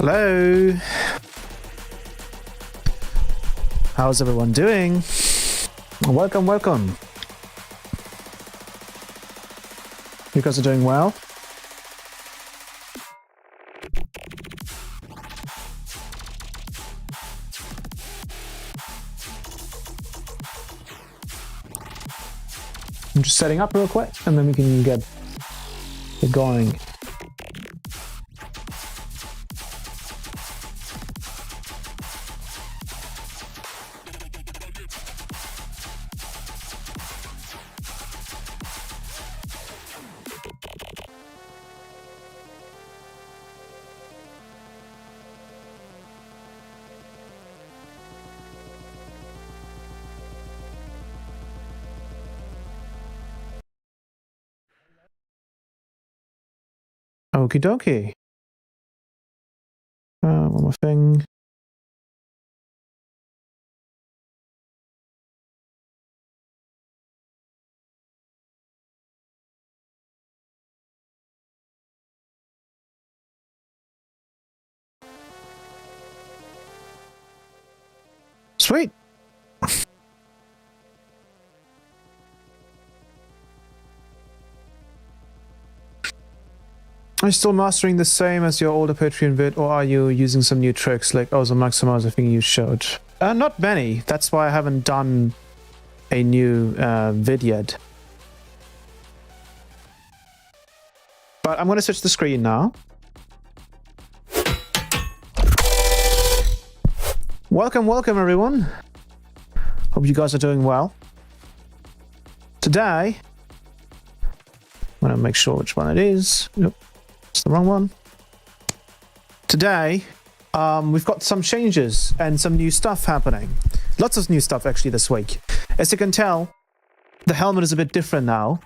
Hello. How's everyone doing? Welcome, welcome. You guys are doing well? I'm just setting up real quick and then we can get going. Okie dokie. One more thing. Sweet. Are you still mastering the same as your older Patreon vid, or are you using some new tricks like also maximize? I think you showed? Not many. That's why I haven't done a new vid yet. But I'm going to switch the screen now. Welcome, welcome everyone. Hope you guys are doing well. Today, I'm going to make sure which one it is. Nope. It's the wrong one. Today, we've got some changes and some new stuff happening. Lots of new stuff actually this week. As you can tell, the helmet is a bit different now.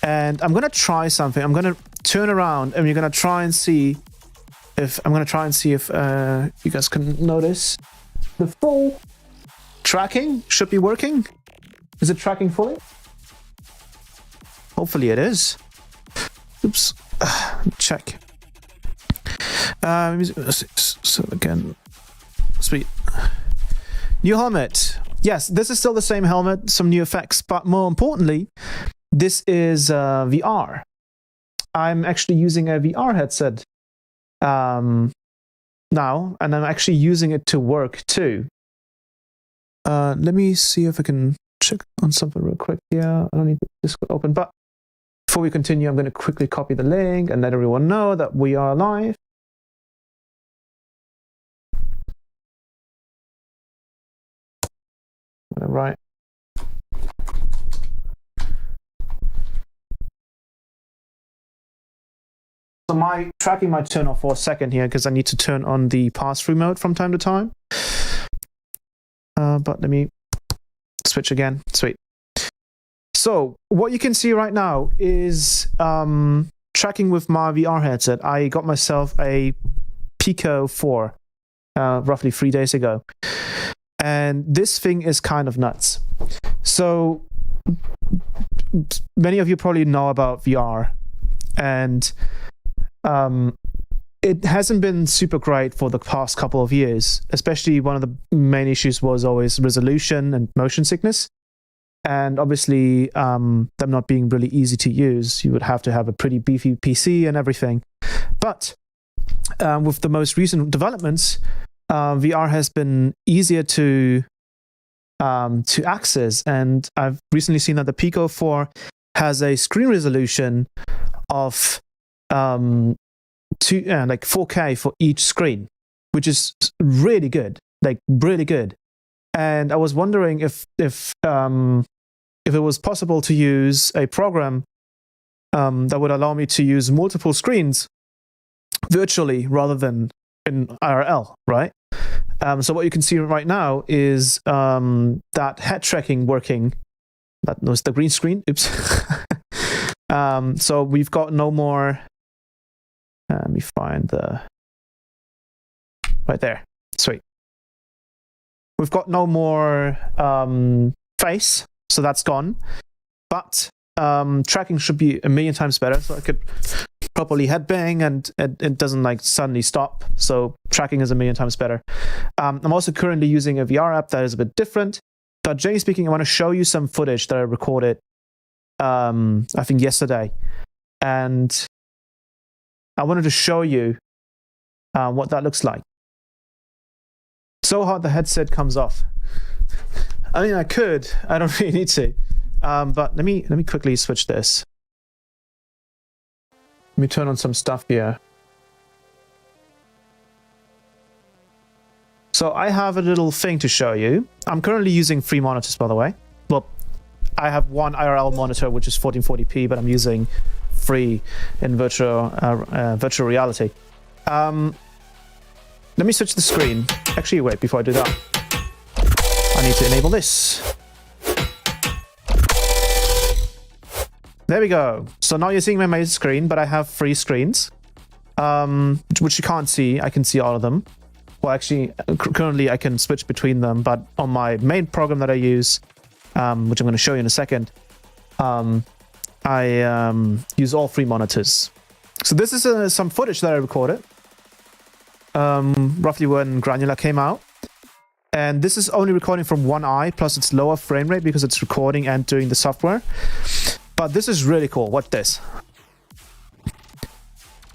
And I'm going to try something. I'm going to turn around and we're going to try and see if you guys can notice the full tracking should be working. Is it tracking fully? Hopefully it is. Oops. Check. So again, sweet. New helmet. Yes, this is still the same helmet, some new effects, but more importantly, this is VR. I'm actually using a VR headset now, and I'm actually using it to work too. Let me see if I can check on something real quick here. I don't need the Discord open, but before we continue, I'm going to quickly copy the link and let everyone know that we are live. All right. So my tracking might turn off for a second here because I need to turn on the pass-through mode from time to time. But let me switch again. Sweet. So what you can see right now is tracking with my VR headset. I got myself a Pico 4 roughly 3 days ago. And this thing is kind of nuts. So many of you probably know about VR. And it hasn't been super great for the past couple of years. Especially one of the main issues was always resolution and motion sickness. And obviously, them not being really easy to use. You would have to have a pretty beefy PC and everything. But with the most recent developments, VR has been easier to access. And I've recently seen that the Pico 4 has a screen resolution of like 4K for each screen, which is really good, like really good. And I was wondering if it was possible to use a program that would allow me to use multiple screens virtually rather than in IRL, right? So what you can see right now is that head tracking working. That was the green screen. Oops. So we've got no more. Let me find the right there. Sweet. We've got no more face, so that's gone. But tracking should be a million times better. So I could properly headbang and it doesn't like suddenly stop. So tracking is a million times better. I'm also currently using a VR app that is a bit different. But generally speaking, I want to show you some footage that I recorded, I think yesterday. And I wanted to show you what that looks like. So hard the headset comes off. I mean, I could. I don't really need to. But let me quickly switch this. Let me turn on some stuff here. So I have a little thing to show you. I'm currently using free monitors, by the way. Well, I have one IRL monitor, which is 1440p, but I'm using free in virtual reality. Let me switch the screen. Actually, wait, before I do that, I need to enable this. There we go. So now you're seeing my main screen, but I have 3 screens, which you can't see. I can see all of them. Well, actually, currently I can switch between them, but on my main program that I use, which I'm going to show you in a second, I use all 3 monitors. So this is some footage that I recorded, roughly when Granular came out. And this is only recording from one eye, plus it's lower frame rate because it's recording and doing the software. But this is really cool. Watch this.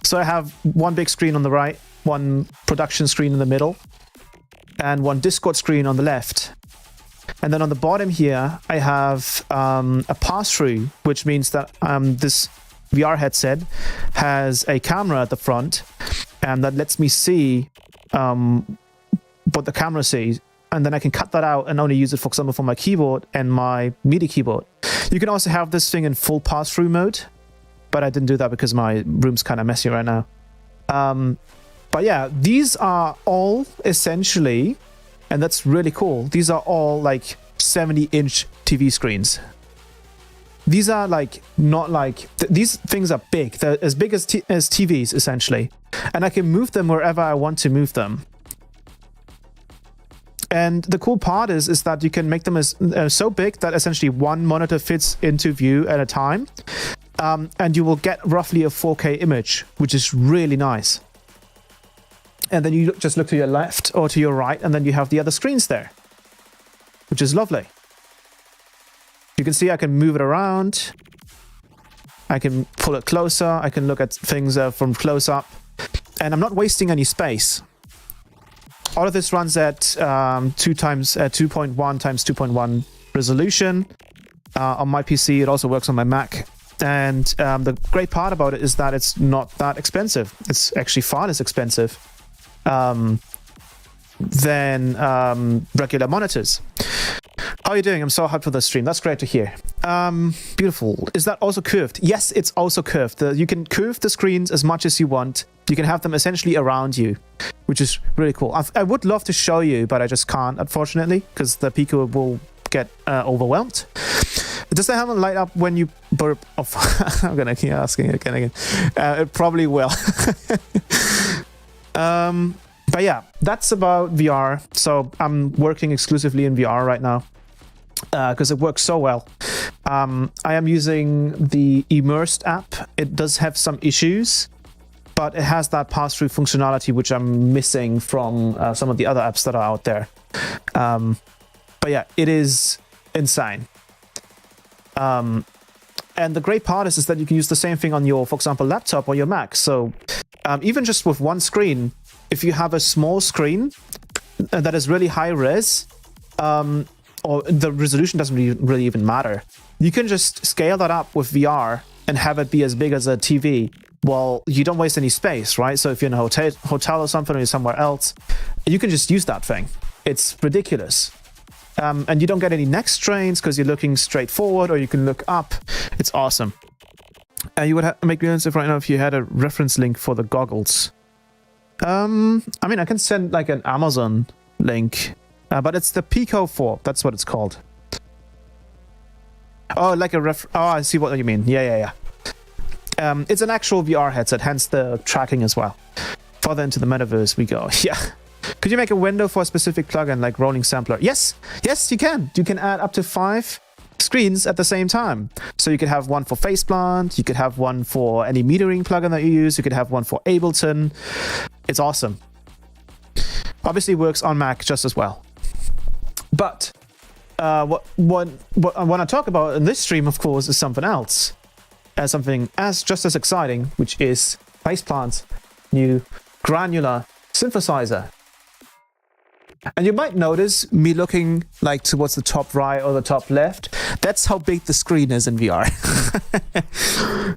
So I have one big screen on the right, one production screen in the middle, and one Discord screen on the left. And then on the bottom here, I have a pass-through, which means that this VR headset has a camera at the front, and that lets me see what the camera sees. And then I can cut that out and only use it, for example, for my keyboard and my MIDI keyboard. You can also have this thing in full pass-through mode, but I didn't do that because my room's kind of messy right now. But yeah, these are all essentially, and that's really cool, these are all like 70-inch TV screens. These are like, not like, these things are big. They're as big as TVs, essentially. And I can move them wherever I want to move them. And the cool part is that you can make them as so big that essentially one monitor fits into view at a time. And you will get roughly a 4K image, which is really nice. And then you just look to your left or to your right, and then you have the other screens there, which is lovely. You can see I can move it around. I can pull it closer. I can look at things from close up. And I'm not wasting any space. All of this runs at 2.1 times 2.1 resolution. On my PC, it also works on my Mac. And the great part about it is that it's not that expensive. It's actually far less expensive than regular monitors. How are you doing? I'm so hyped for the stream. That's great to hear. Beautiful. Is that also curved? Yes, it's also curved. You can curve the screens as much as you want. You can have them essentially around you, which is really cool. I would love to show you, but I just can't, unfortunately, because the Pico will get overwhelmed. Does the helmet light up when you burp? Oh, I'm going to keep asking again. It probably will. But yeah, that's about VR. So I'm working exclusively in VR right now because it works so well. I am using the Immersed app. It does have some issues, but it has that pass-through functionality, which I'm missing from some of the other apps that are out there. But yeah, it is insane. And the great part is that you can use the same thing on your, for example, laptop or your Mac. So even just with one screen, if you have a small screen that is really high res, or the resolution doesn't really even matter, you can just scale that up with VR and have it be as big as a TV. Well, you don't waste any space, right? So if you're in a hotel or something, or you're somewhere else, you can just use that thing. It's ridiculous. And you don't get any neck strains because you're looking straight forward, or you can look up. It's awesome. You would make me answer right now if you had a reference link for the goggles. I mean, I can send like an Amazon link, but it's the Pico 4. That's what it's called. Oh, like a oh, I see what you mean. Yeah. It's an actual VR headset, hence the tracking as well. Further into the metaverse we go. Yeah. Could you make a window for a specific plugin like rolling sampler? Yes, you can. You can add up to 5 screens at the same time. So you could have one for PHASEPLANT, you could have one for any metering plugin that you use, you could have one for Ableton. It's awesome. Obviously works on Mac just as well. But what I want to talk about in this stream, of course, is something else. Something just as exciting, which is PHASEPLANT's new granular synthesizer. And you might notice me looking like towards the top right or the top left. That's how big the screen is in VR.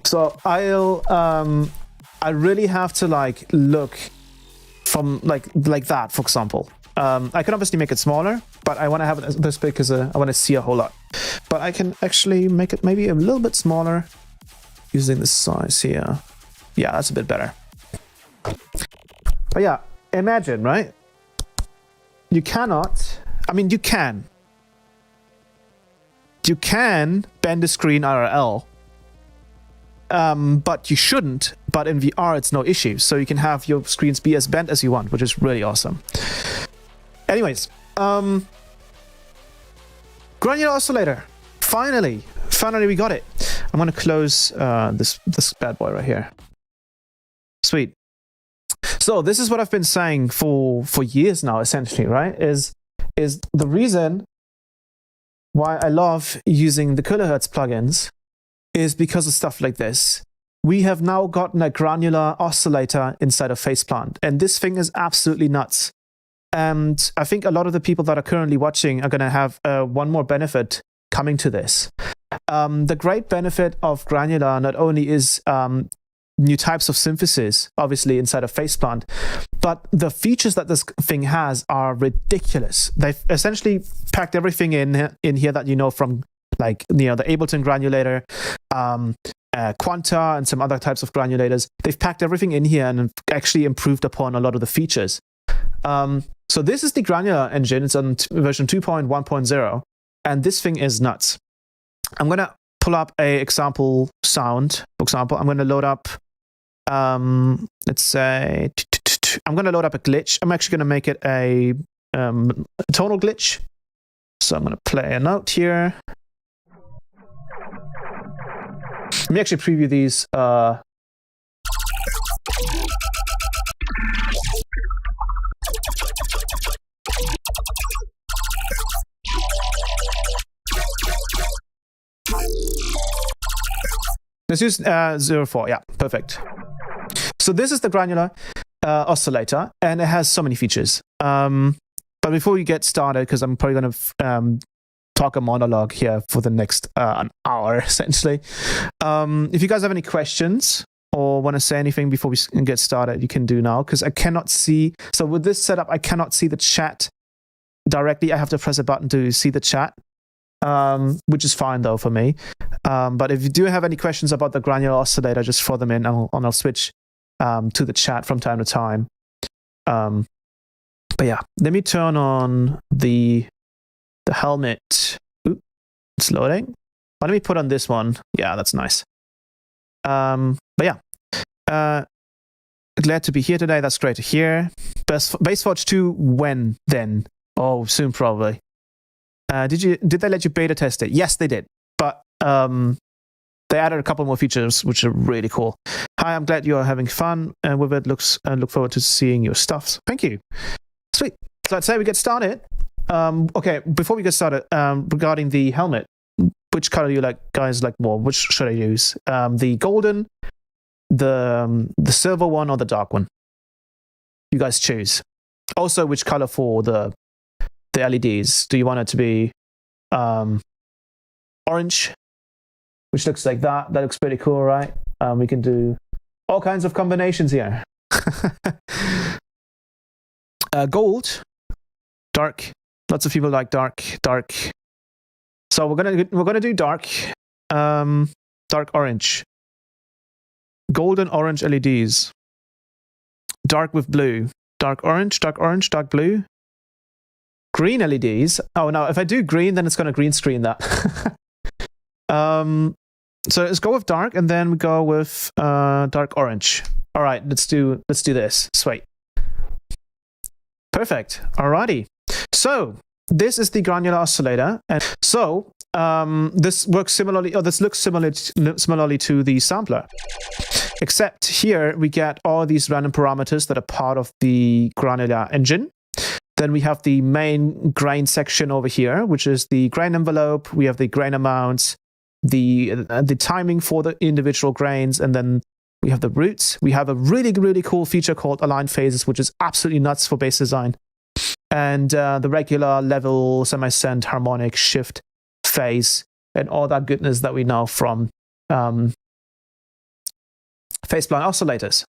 So I really have to like look from like that, for example. I can obviously make it smaller, but I want to have it this big because I want to see a whole lot. But I can actually make it maybe a little bit smaller using this size here. Yeah, that's a bit better. But yeah, imagine, right? You cannot, I mean, you can bend the screen IRL, but you shouldn't. But in VR, it's no issue. So you can have your screens be as bent as you want, which is really awesome. Anyways, granular oscillator. Finally we got it. I'm gonna close this bad boy right here. Sweet. So this is what I've been saying for years now, essentially, right? Is the reason why I love using the kilohertz plugins is because of stuff like this. We have now gotten a granular oscillator inside of PHASEPLANT, and this thing is absolutely nuts. And I think a lot of the people that are currently watching are going to have one more benefit coming to this. The great benefit of granular not only is new types of synthesis, obviously inside of PHASEPLANT, but the features that this thing has are ridiculous. They've essentially packed everything in here that you know from, like, the Ableton granulator, Quanta, and some other types of granulators. They've packed everything in here and actually improved upon a lot of the features. So this is the granular engine. It's on version 2.1.0, and this thing is nuts. I'm gonna pull up a example sound. For example, I'm gonna load up. Let's say I'm gonna load up a glitch. I'm actually gonna make it a tonal glitch. So I'm gonna play a note here. Let me actually preview these. Let's use 04. Yeah, perfect. So this is the granular oscillator, and it has so many features. But before we get started, because I'm probably going to talk a monologue here for the next an hour, essentially. If you guys have any questions or want to say anything before we get started, you can do now, because I cannot see. So with this setup, I cannot see the chat directly. I have to press a button to see the chat. Which is fine though for me. But if you do have any questions about the granular oscillator, just throw them in, and I'll switch to the chat from time to time. But yeah, let me turn on the helmet. Ooh, it's loading. Let me put on this one. Yeah, that's nice. But yeah, glad to be here today. That's great to hear. BassForge 2, when then? Oh, soon probably. Did they let you beta test it? Yes, they did. But they added a couple more features, which are really cool. Hi, I'm glad you're having fun with it. Look forward to seeing your stuff. Thank you. Sweet. So let's say we get started. Okay, before we get started, regarding the helmet, which color do you guys like more? Which should I use? The golden, the silver one, or the dark one? You guys choose. Also, which color for the LEDs? Do you want it to be orange, which looks like that? That looks pretty cool, right? We can do all kinds of combinations here. Gold, dark. Lots of people like dark. So we're gonna do dark, dark orange, golden orange LEDs, dark with blue, dark orange, dark blue. Green LEDs. Oh no, if I do green, then it's going to green screen that. So let's go with dark, and then we go with dark orange. All right, let's do this. Sweet. Perfect. Alrighty. So this is the granular oscillator, and so this works similarly, or this looks similarly to the sampler. Except here we get all these random parameters that are part of the granular engine. Then we have the main grain section over here, which is the grain envelope. We have the grain amounts, the timing for the individual grains, and then we have the roots. We have a really, really cool feature called aligned phases, which is absolutely nuts for base design. And the regular level, semi-cent, harmonic, shift, phase, and all that goodness that we know from PHASEPLANT oscillators.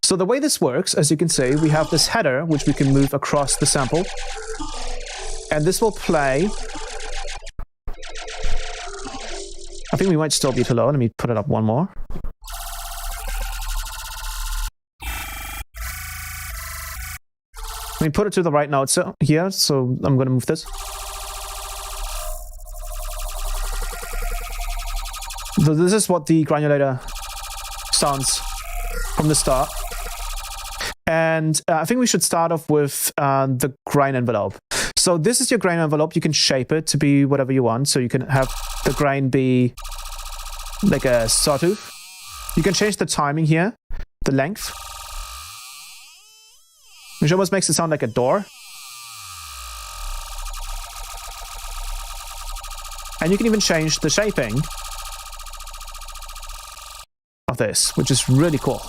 So the way this works, as you can see, we have this header, which we can move across the sample. And this will play. I think we might still be too low. Let me put it up one more. Let me put it to the right note here, so I'm going to move this. So this is what the granulator sounds from the start. And I think we should start off with the grain envelope. So this is your grain envelope. You can shape it to be whatever you want. So you can have the grain be like a sawtooth. You can change the timing here, the length, which almost makes it sound like a door. And you can even change the shaping of this, which is really cool.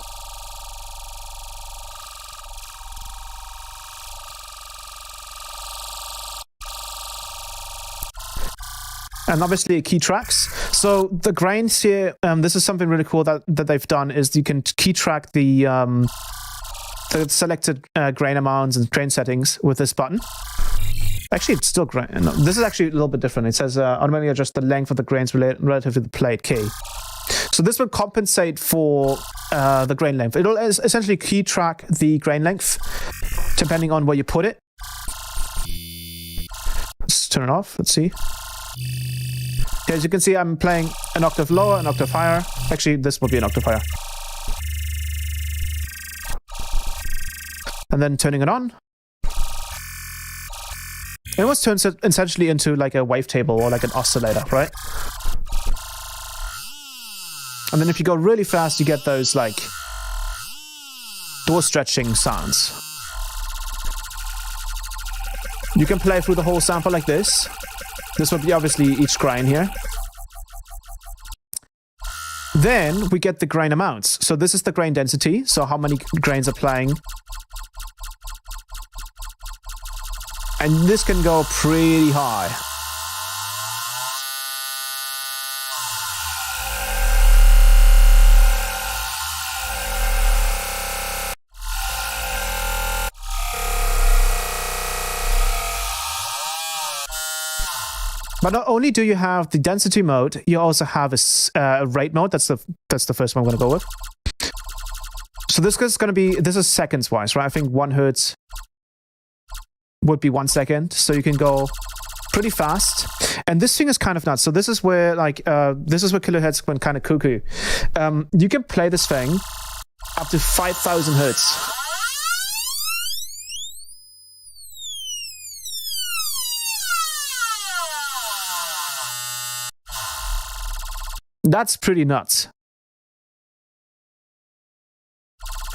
And obviously key tracks. So the grains here, this is something really cool that they've done, is you can key track the selected grain amounts and grain settings with this button. Actually, it's still grain. No, this is actually a little bit different. It says automatically adjust the length of the grains relative to the played key. So this will compensate for the grain length. It'll essentially key track the grain length depending on where you put it. Let's turn it off. Let's see. Okay, as you can see, I'm playing an octave lower, an octave higher. Actually, this will be an octave higher. And then turning it on. It almost turns it essentially into like a wavetable or like an oscillator, right? And then if you go really fast, you get those like door stretching sounds. You can play through the whole sample like this. This would be obviously each grain here. Then we get the grain amounts. So this is the grain density. So how many grains are playing. And this can go pretty high. But not only do you have the density mode, you also have a rate mode. That's the first one I'm going to go with. So this is going to be, this is seconds wise, right? I think 1 hertz would be 1 second. So you can go pretty fast. And this thing is kind of nuts. So this is where this is where kilohertz went kind of cuckoo. You can play this thing up to 5,000 hertz. That's pretty nuts.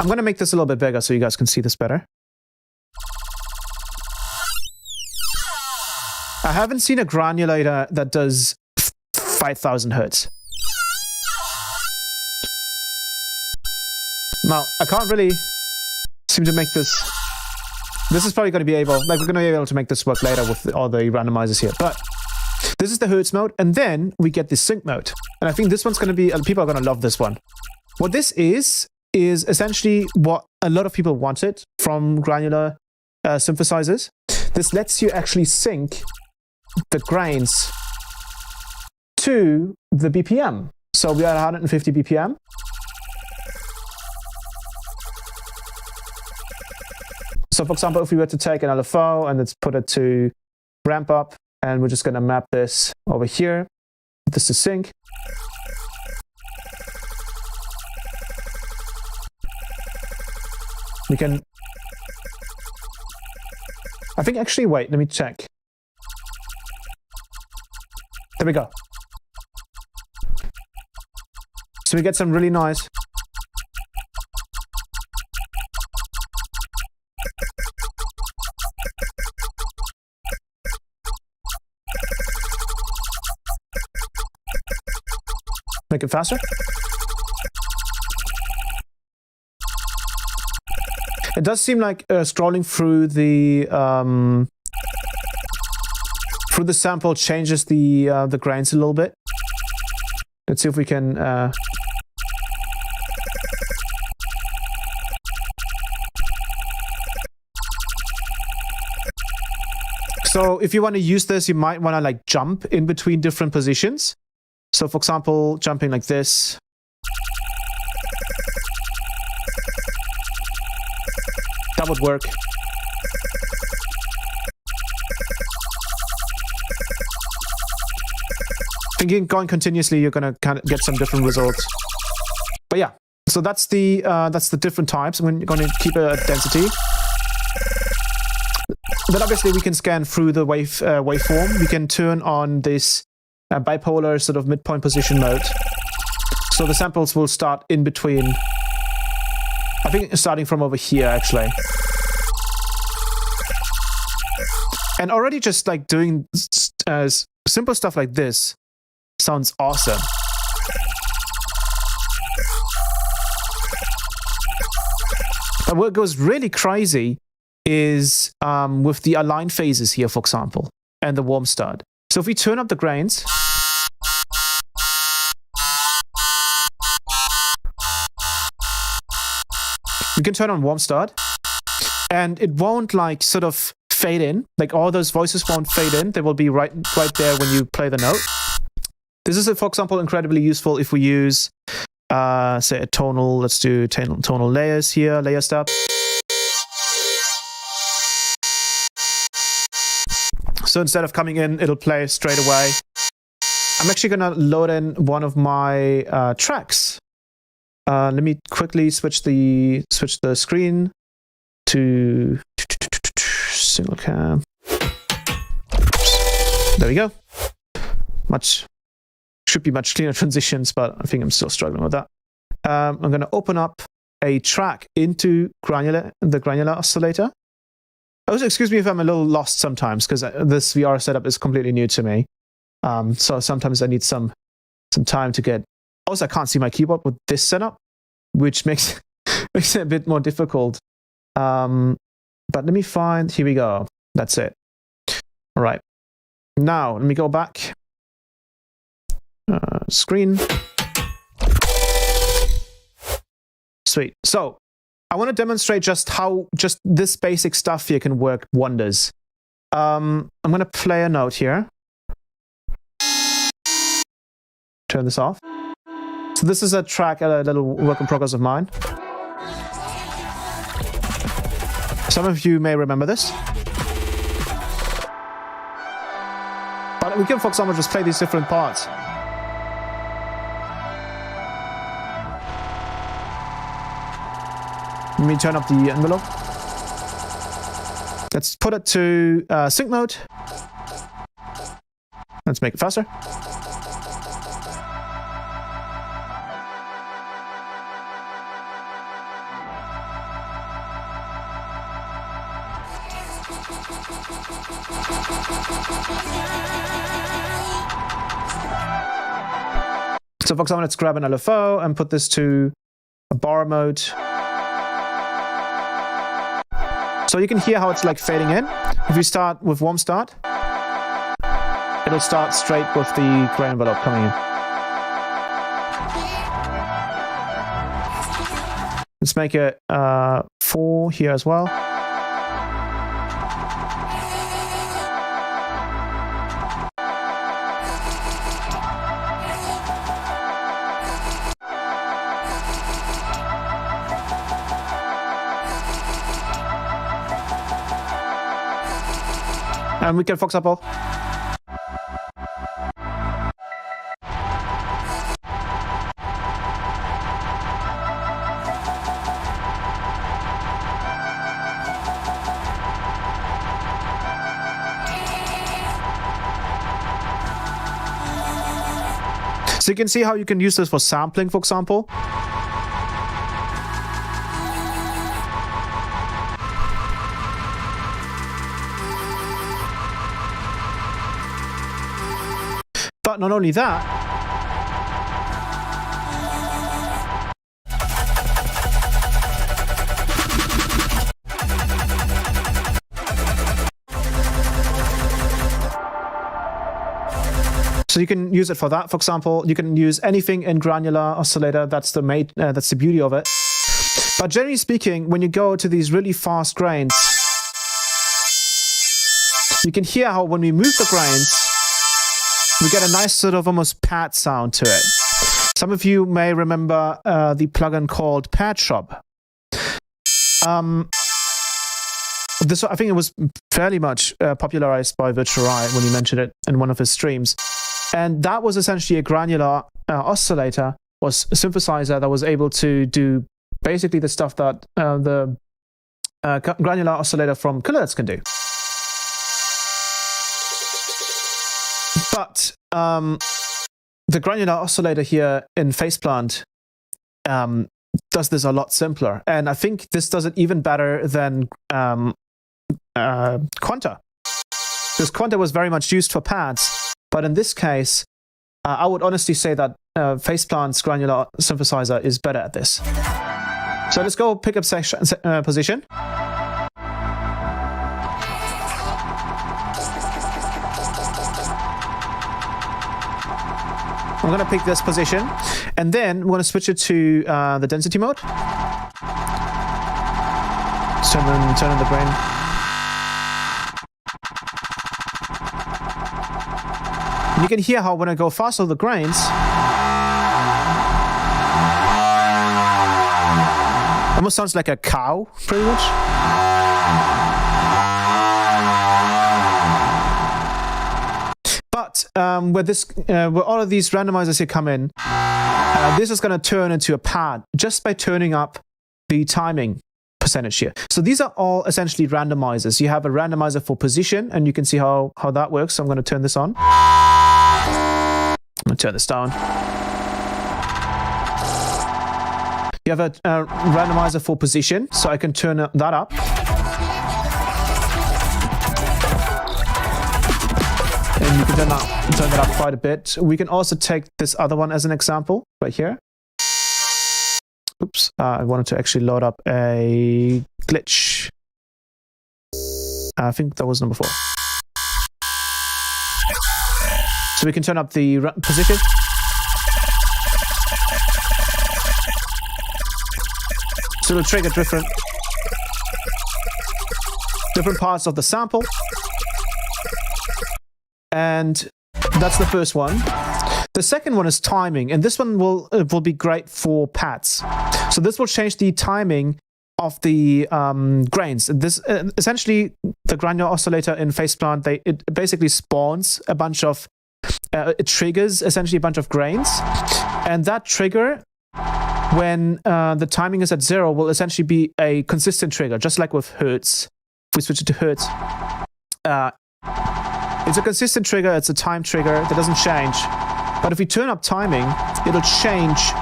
I'm going to make this a little bit bigger so you guys can see this better. I haven't seen a granulator that does 5,000 hertz. Now, I can't really seem to make this. This is probably going to be able, like, we're going to be able to make this work later with all the randomizers here. But this is the hertz mode, and then we get the sync mode. And I think this one's going to be, people are going to love this one. What this is essentially what a lot of people wanted from granular synthesizers. This lets you actually sync the grains to the BPM. So we are at 150 BPM. So for example, if we were to take an LFO and let's put it to ramp up, and we're just going to map this over here. This is sync. We can, I think actually, wait, let me check. There we go. So we get some really nice make it faster. It does seem like scrolling through the sample changes the grains a little bit. Let's see if we can so if you want to use this, you might want to like jump in between different positions. So for example, jumping like this. That would work. Thinking going continuously, you're gonna kind of get some different results. But yeah, so that's the different types. I'm going to keep it at density. Then obviously we can scan through the waveform. We can turn on this bipolar sort of midpoint position mode. So the samples will start in between. I think starting from over here actually. And already just like doing simple stuff like this sounds awesome. But what goes really crazy is with the align phases here, for example, and the warm start. So if we turn up the grains, we can turn on warm start, and it won't like sort of fade in. Like all those voices won't fade in. They will be right there when you play the note. This is, for example, incredibly useful if we use, say, a tonal. Let's do tonal layers here, layer step. So instead of coming in, it'll play straight away. I'm actually gonna load in one of my tracks. Let me quickly switch the screen to single cam. There we go. Should be much cleaner transitions, but I think I'm still struggling with that. I'm going to open up a track into the granular oscillator. Also, excuse me if I'm a little lost sometimes, because this VR setup is completely new to me. So sometimes I need some time to get. Also, I can't see my keyboard with this setup, which makes it a bit more difficult. But let me find. Here we go. That's it. All right. Now let me go back. Screen. Sweet. So I want to demonstrate just how just this basic stuff here can work wonders. I'm going to play a note here. Turn this off. So this is a track, a little work in progress of mine. Some of you may remember this. But we can, for example, just play these different parts. Let me turn up the envelope. Let's put it to sync mode. Let's make it faster. So for example, let's grab an LFO and put this to a bar mode. So you can hear how it's like fading in. If we start with warm start, it'll start straight with the grain envelope coming in. Let's make it 4 here as well. And we can focus up all. So you can see how you can use this for sampling, for example. But not only that, so you can use it for that. For example, you can use anything in granular oscillator. That's the beauty of it. But generally speaking, when you go to these really fast grains, you can hear how when we move the grains, we get a nice sort of almost pad sound to it. Some of you may remember the plugin called Pad Shop. This, I think it was fairly much popularized by GRANULAR when he mentioned it in one of his streams. And that was essentially a granular oscillator or synthesizer that was able to do basically the stuff that the granular oscillator from Kilohertz can do. But the granular oscillator here in PHASEPLANT does this a lot simpler. And I think this does it even better than Quanta. Because Quanta was very much used for pads. But in this case, I would honestly say that PHASEPLANT's granular synthesizer is better at this. So let's go pick up position. I'm going to pick this position, and then we're going to switch it to the density mode. Turn on the grain. And you can hear how when I go faster with the grains, almost sounds like a cow, pretty much. But where all of these randomizers here come in, this is going to turn into a pad just by turning up the timing percentage here. So these are all essentially randomizers. You have a randomizer for position, and you can see how that works. So I'm going to turn this on. I'm going to turn this down. You have a randomizer for position, so I can turn that up. And you can turn that up quite a bit. We can also take this other one as an example right here. Oops, I wanted to actually load up a glitch. I think that was number 4. So we can turn up the position. So it'll trigger different parts of the sample. And that's the first one. The second one is timing, and this one will be great for pads. So this will change the timing of the grains. This essentially, the granular oscillator in PHASEPLANT, it basically spawns a bunch of, it triggers essentially a bunch of grains, and that trigger, when the timing is at 0, will essentially be a consistent trigger, just like with Hertz. If we switch it to Hertz, it's a consistent trigger, it's a time trigger that doesn't change. But if we turn up timing, it'll change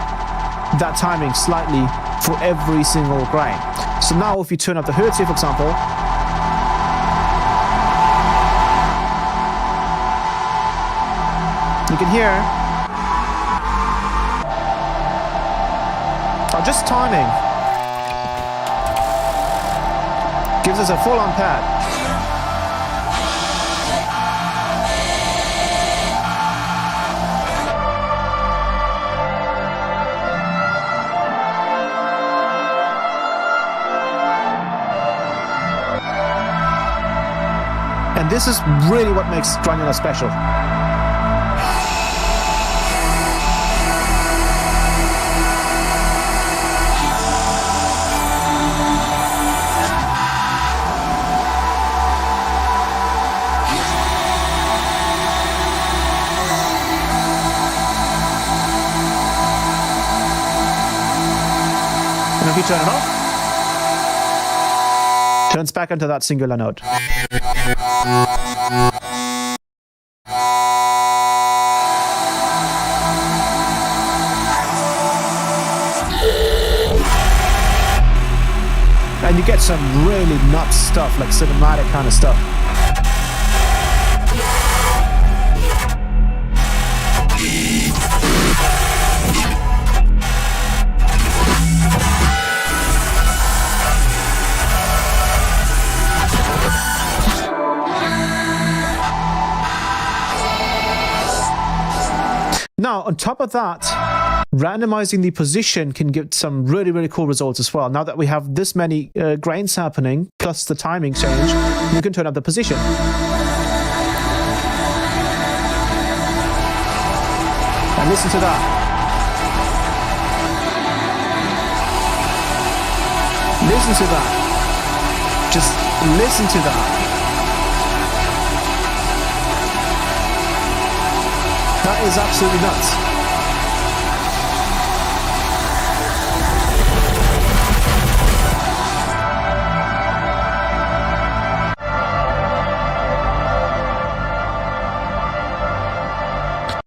that timing slightly for every single grain. So now if you turn up the Hertz here, for example, you can hear just timing gives us a full-on pad. And this is really what makes granular special. And if you turn it off, turns back into that singular note. And you get some really nuts stuff, like cinematic kind of stuff. Now, on top of that, randomizing the position can give some really, really cool results as well. Now that we have this many grains happening, plus the timing change, you can turn up the position. And listen to that. Listen to that. Just listen to that. That is absolutely nuts.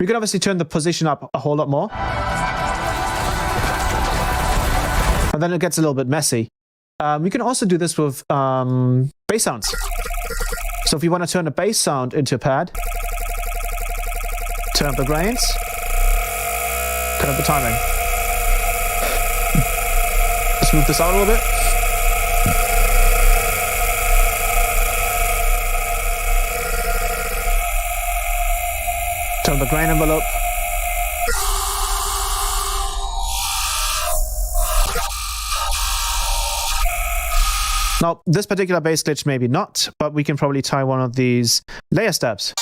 We can obviously turn the position up a whole lot more. And then it gets a little bit messy. We can also do this with bass sounds. So if you want to turn a bass sound into a pad, turn up the grains, turn up the timing. Let's move this out a little bit. Turn up the grain envelope. Now, this particular bass glitch maybe not, but we can probably tie one of these layer steps.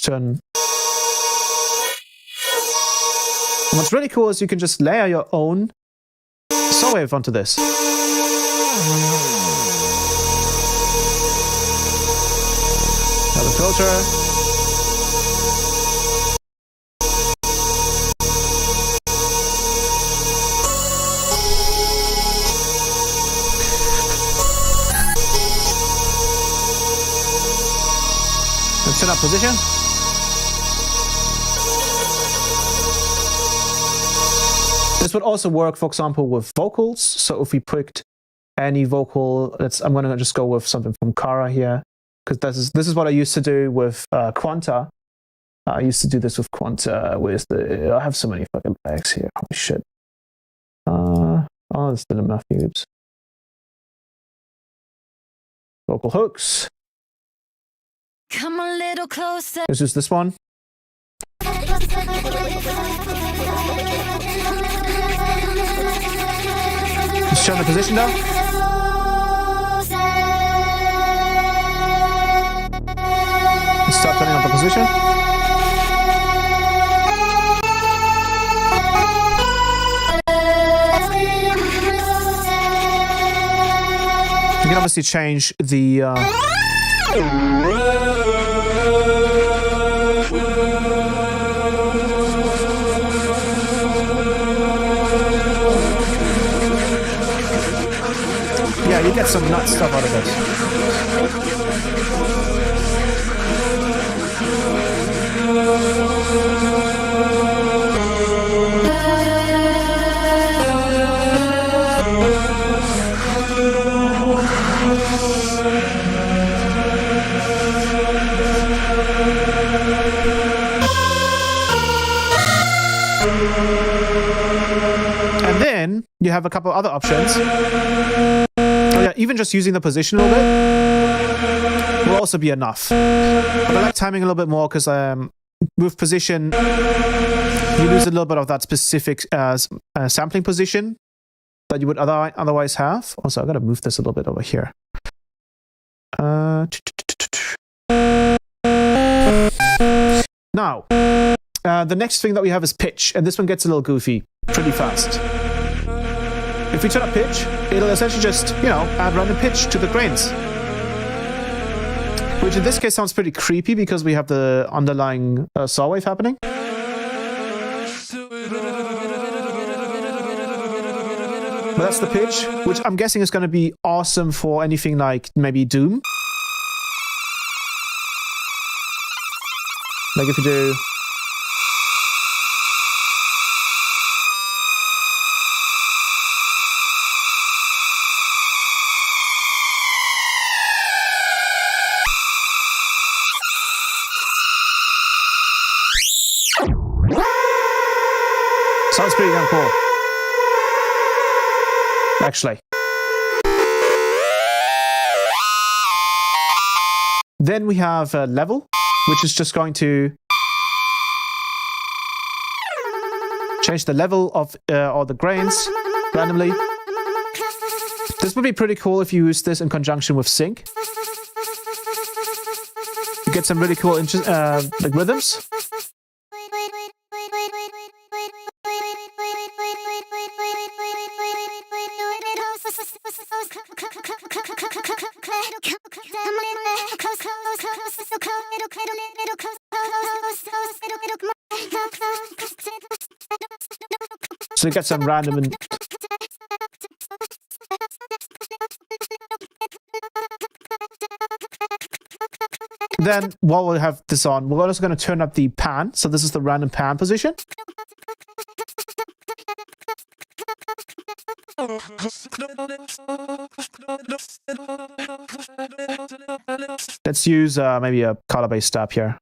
Turn. And what's really cool is you can just layer your own saw wave onto this. Another filter. Let's turn up position. This would also work, for example, with vocals. So if we picked any vocal, I'm going to just go with something from Kara here, because this is what I used to do with Quanta. I used to do this with Quanta. Where's I have so many fucking bags here. Holy shit. Oh, there's still enough cubes. Vocal hooks. Come a little closer. This is this one. Just turn the position down. Start turning up the position. You can obviously change the yeah, you get some nut stuff out of this. And then you have a couple other options. Oh yeah, even just using the position a little bit will also be enough. But I like timing a little bit more because with position, you lose a little bit of that specific sampling position that you would otherwise have. Also, I've got to move this a little bit over here. Now, the next thing that we have is pitch, and this one gets a little goofy pretty fast. If we turn up pitch, it'll essentially just, add random pitch to the grains. Which in this case sounds pretty creepy because we have the underlying saw wave happening. But that's the pitch, which I'm guessing is going to be awesome for anything like maybe Doom. Like if you do... Sounds pretty damn cool, actually. Then we have level, which is just going to change the level of all the grains randomly. This would be pretty cool if you use this in conjunction with sync. You get some really cool like rhythms. So you get some random and then while we have this on, we're also going to turn up the pan. So this is the random pan position. Let's use maybe a color-based step here.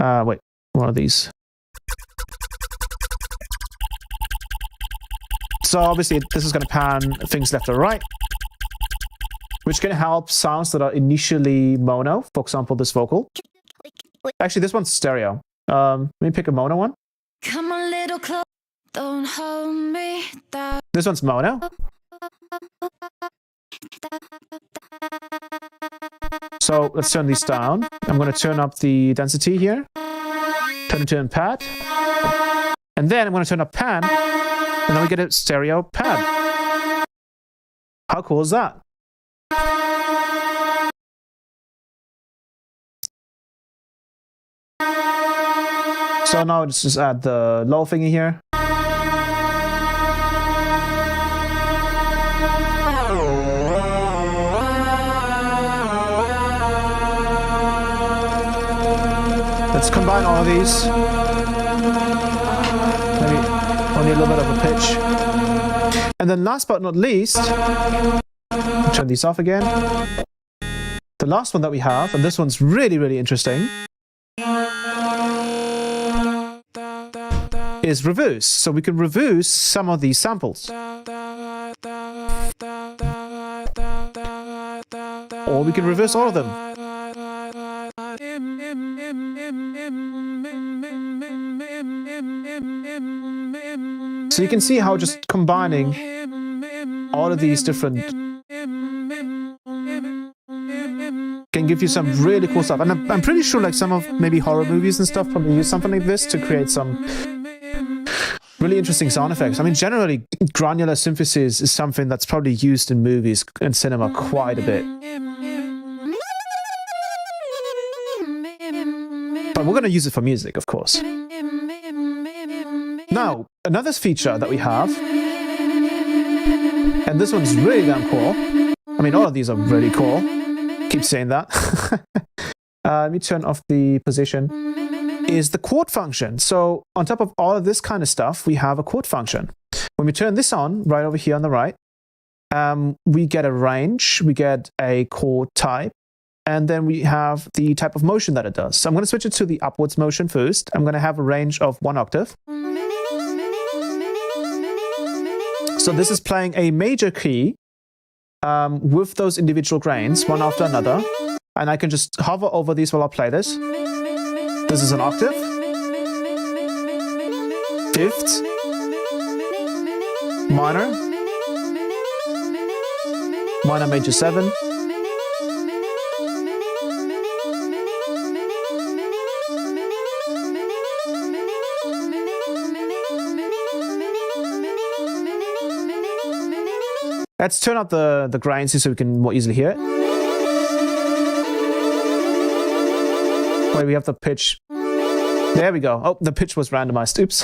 Wait, one of these. So obviously this is going to pan things left or right, which can help sounds that are initially mono. For example, this vocal. Actually, this one's stereo. Let me pick a mono one. Come a little close, don't hold me down. This one's mono. So let's turn these down. I'm going to turn up the density here. Turn it to pad. And then I'm going to turn up pan. And then we get a stereo pad. How cool is that? So now let's just add the low thingy here. Let's combine all of these. Maybe only a little bit of a pitch. And then last but not least, turn these off again. The last one that we have, and this one's really, really interesting, is reverse. So we can reverse some of these samples. Or we can reverse all of them. So you can see how just combining all of these different can give you some really cool stuff. And I'm pretty sure like some of maybe horror movies and stuff probably use something like this to create some really interesting sound effects. I mean, generally, granular synthesis is something that's probably used in movies and cinema quite a bit. But we're going to use it for music, of course. Now, another feature that we have, and this one's really damn cool. I mean, all of these are really cool. Keep saying that. Let me turn off the position. Is the chord function. So on top of all of this kind of stuff, we have a chord function. When we turn this on, right over here on the right, we get a range, we get a chord type, and then we have the type of motion that it does. So I'm going to switch it to the upwards motion first. I'm going to have a range of 1 octave. So this is playing a major key with those individual grains, one after another. And I can just hover over these while I play this. This is an octave. Fifth. Minor. Minor major 7. Let's turn up the grains so we can more easily hear it. Wait, we have the pitch. There we go. Oh, the pitch was randomized. Oops.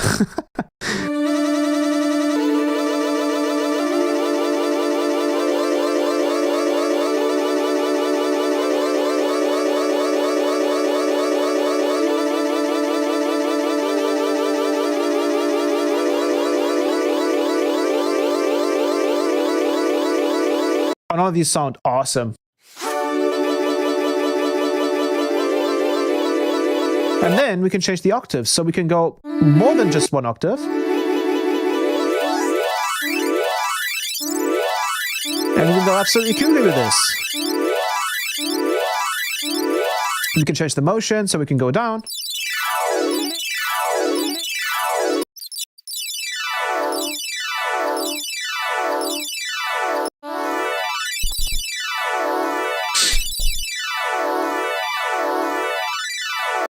And all of these sound awesome. And then we can change the octaves. So we can go more than just one octave. And we can go absolutely coolly with this. We can change the motion, so we can go down.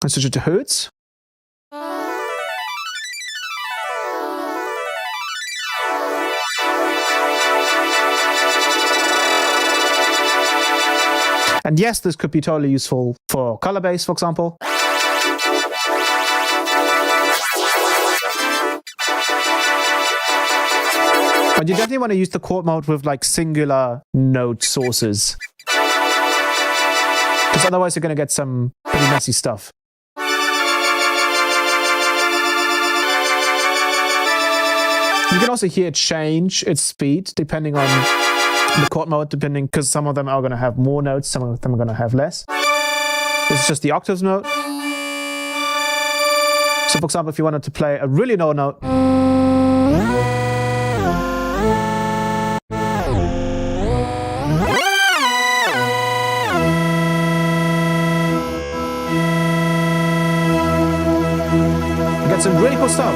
And switch it to hertz. And yes, this could be totally useful for color bass, for example. But you definitely want to use the chord mode with like singular note sources. Because otherwise you're going to get some pretty messy stuff. You can also hear it change its speed depending on the chord mode, because some of them are going to have more notes, some of them are going to have less. This is just the octaves note. So for example, if you wanted to play a really low note, you get some really cool stuff.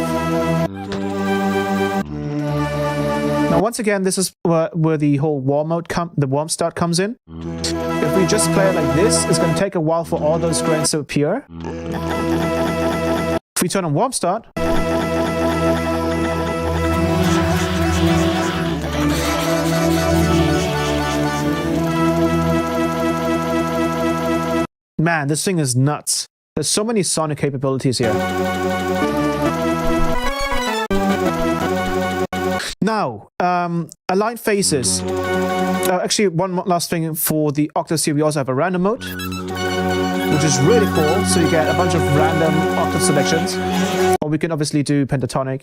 Now, once again, this is where the whole warm mode the warm start comes in. If we just play it like this, it's going to take a while for all those grains to appear. If we turn on warm start, man, this thing is nuts. There's so many sonic capabilities here. Now, aligned phases. Actually, one last thing for the octaves here, we also have a random mode, which is really cool. So you get a bunch of random octave selections. Or we can obviously do pentatonic.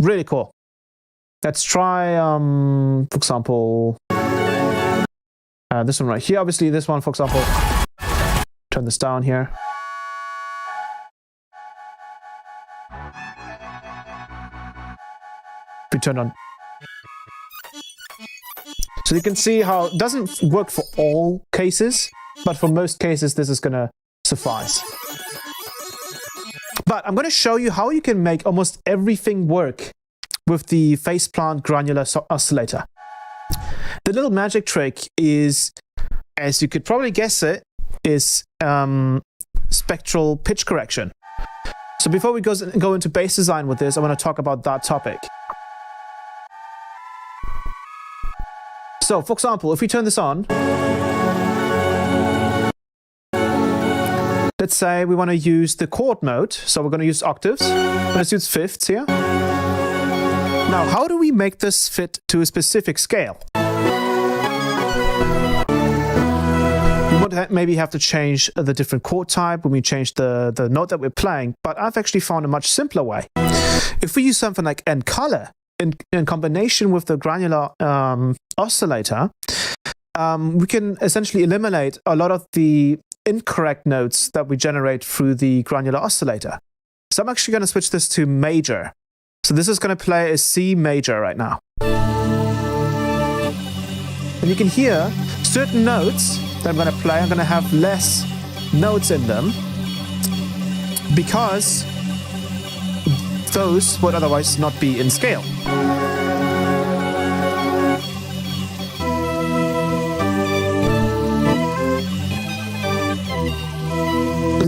Really cool. Let's try, for example, this one right here. Obviously, this one, for example, turn this down here. We turn on. So you can see how it doesn't work for all cases, but for most cases, this is going to suffice. But I'm going to show you how you can make almost everything work with the PHASEPLANT granular oscillator. The little magic trick is, as you could probably guess it, is spectral pitch correction. So before we go into bass design with this, I want to talk about that topic. So, for example, if we turn this on, let's say we want to use the chord mode, so we're going to use octaves. Let's use fifths here. Now, how do we make this fit to a specific scale? We would maybe have to change the different chord type when we change the note that we're playing, but I've actually found a much simpler way. If we use something like ENCOLOR in combination with the granular oscillator, we can essentially eliminate a lot of the incorrect notes that we generate through the granular oscillator. So I'm actually going to switch this to major. So this is going to play a C major right now. And you can hear certain notes that I'm going to play, I'm going to have less notes in them because those would otherwise not be in scale.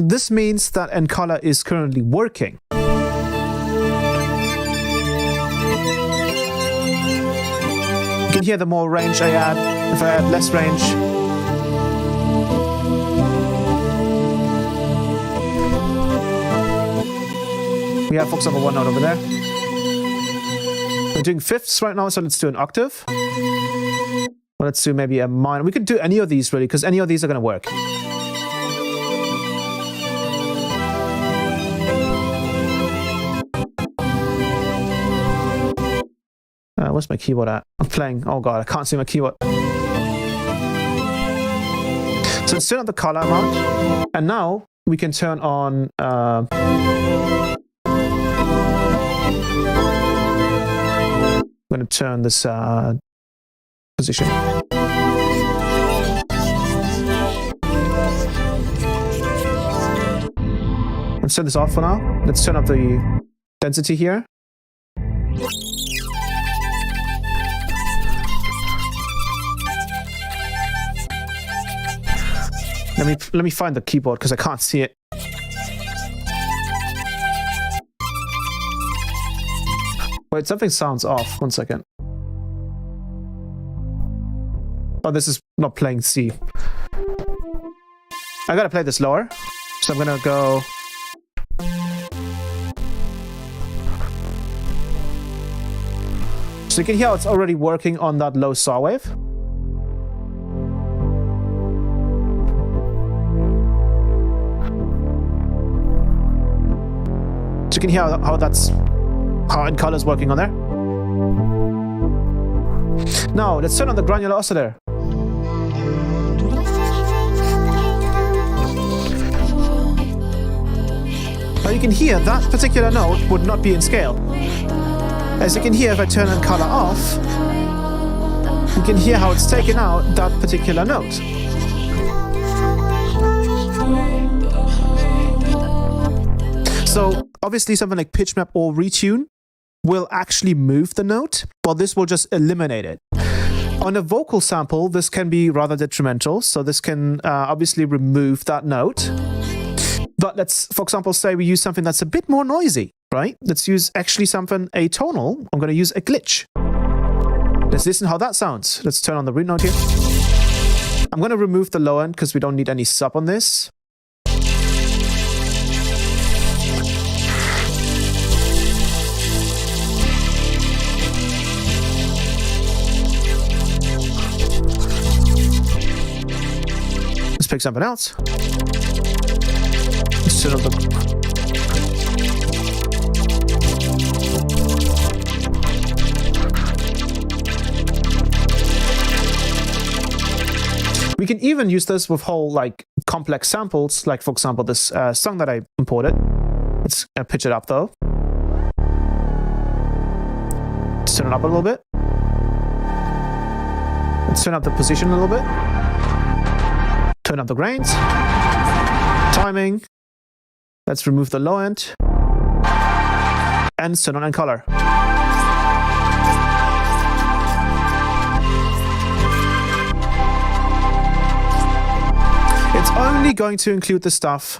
This means that ENCOLOR is currently working. You can hear the more range I add, if I add less range. We have, for example, one note over there. We're doing fifths right now, so let's do an octave. Well, let's do maybe a minor. We could do any of these really, because any of these are going to work. Where's my keyboard at? I'm playing. Oh god, I can't see my keyboard. So let's turn up the color amount, and now we can turn on. I'm going to turn this position. Let's turn this off for now. Let's turn up the density here. Let me find the keyboard because I can't see it. Wait, something sounds off. 1 second. Oh, this is not playing C. I gotta play this lower. So I'm gonna go. So you can hear how it's already working on that low saw wave. So you can hear how Encolor is working on there. Now let's turn on the granular oscillator. Now you can hear that particular note would not be in scale. As you can hear, if I turn Encolor off, you can hear how it's taken out that particular note. So obviously something like pitch map or retune will actually move the note, while this will just eliminate it. On a vocal sample, this can be rather detrimental. So this can obviously remove that note. But let's, for example, say we use something that's a bit more noisy, right? Let's use actually something atonal. I'm going to use a glitch. Let's listen how that sounds. Let's turn on the root note here. I'm going to remove the low end because we don't need any sub on this. Let's pick something else. Let's turn on the... We can even use this with whole like complex samples, like for example this song that I imported. Let's pitch it up though. Let's turn it up a little bit. Let's turn up the position a little bit. Turn up the grains. Timing. Let's remove the low end. And turn on Encolor. It's only going to include the stuff.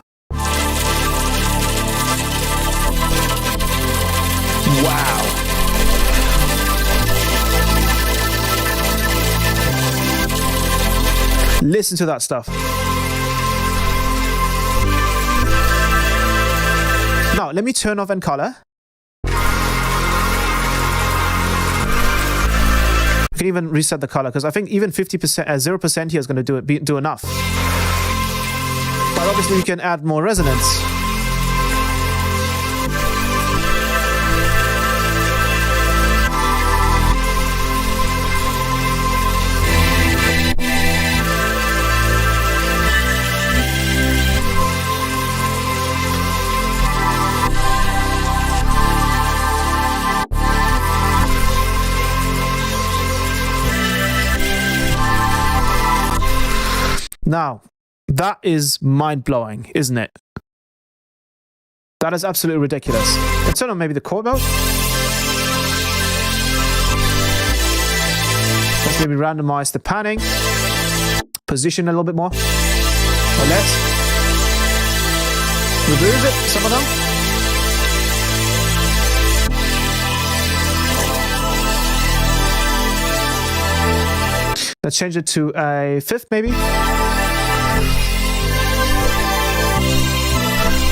Wow. Listen to that stuff. Now, let me turn off Encolor. I can even reset the color because I think even 50%, 0% here is going to do enough. But obviously we can add more resonance. Now, that is mind-blowing, isn't it? That is absolutely ridiculous. Let's turn on maybe the chord mode. Let's maybe randomize the panning. Position a little bit more. Or less. Remove it, some of them. Let's change it to a fifth, maybe.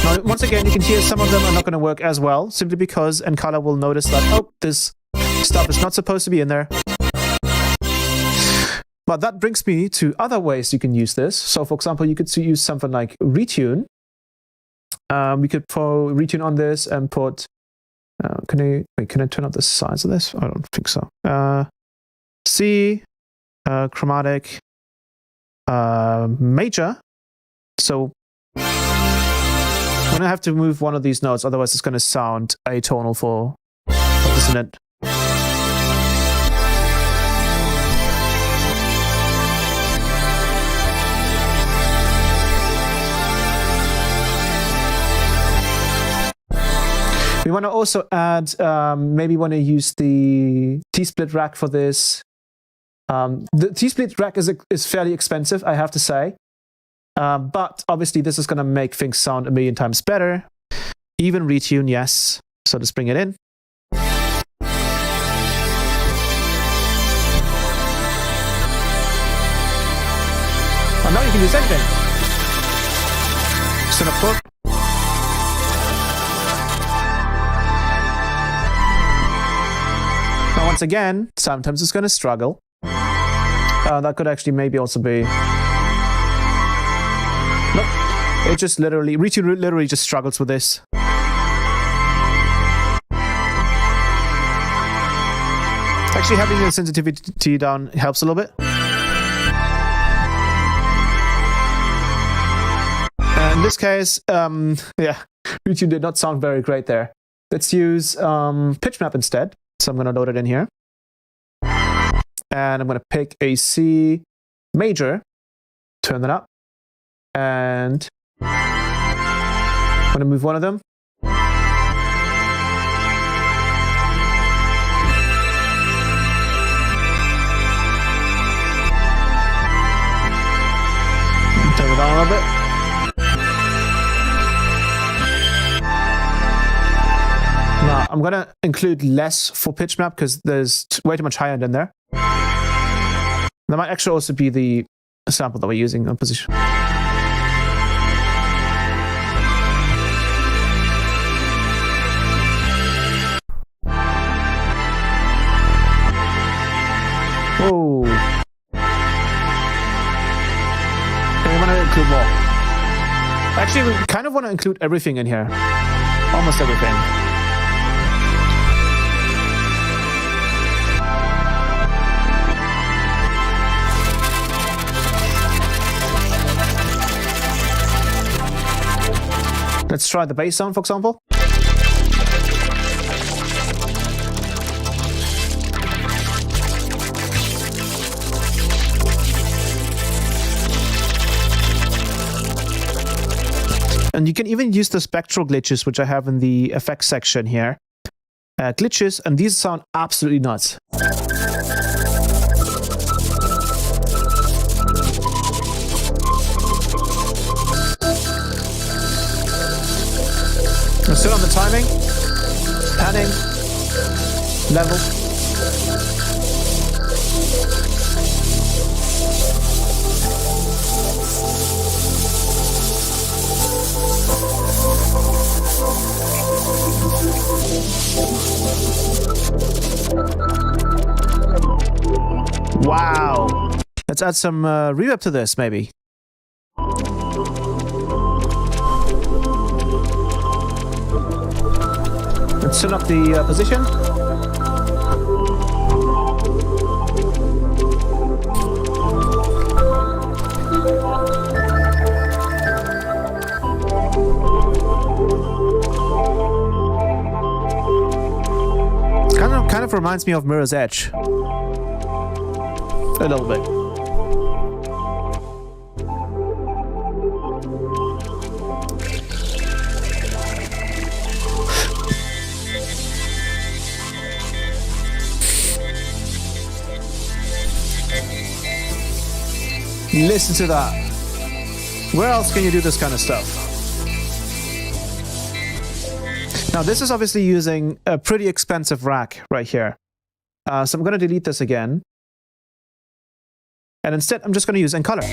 Now, once again, you can hear some of them are not going to work as well, simply because Encolor will notice that, oh, this stuff is not supposed to be in there. But that brings me to other ways you can use this. So for example, you could use something like retune. We could put retune on this and put, can I turn up the size of this? I don't think so. C, chromatic, major. So I'm going to have to move one of these notes, otherwise it's going to sound atonal for dissonant. We want to also add, maybe want to use the T-split rack for this. The T-split rack is fairly expensive, I have to say. But obviously this is going to make things sound a million times better. Even retune, yes. So let's bring it in. And now you can use anything. Synth hook. Now once again, sometimes it's going to struggle. That could actually maybe also be... Nope. It just literally, retune literally just struggles with this. Actually, having the sensitivity down helps a little bit. In this case, yeah, retune did not sound very great there. Let's use pitch map instead. So I'm going to load it in here. And I'm going to pick a C major, turn that up. And I'm going to move one of them. Turn it down a little bit. Now, I'm going to include less for pitch map because there's way too much high end in there. That might actually also be the sample that we're using on position. Whoa. And we want to include more. Actually, we kind of want to include everything in here. Almost everything. Let's try the bass sound, for example. And you can even use the spectral glitches, which I have in the effects section here. Glitches, and these sound absolutely nuts. Let's sit on the timing, panning, level. Wow. Let's add some reverb to this, maybe. Let's turn up the position. Kind of reminds me of Mirror's Edge. A little bit. Listen to that. Where else can you do this kind of stuff? Now, this is obviously using a pretty expensive rack right here. So I'm going to delete this again. And instead, I'm just going to use Encolor.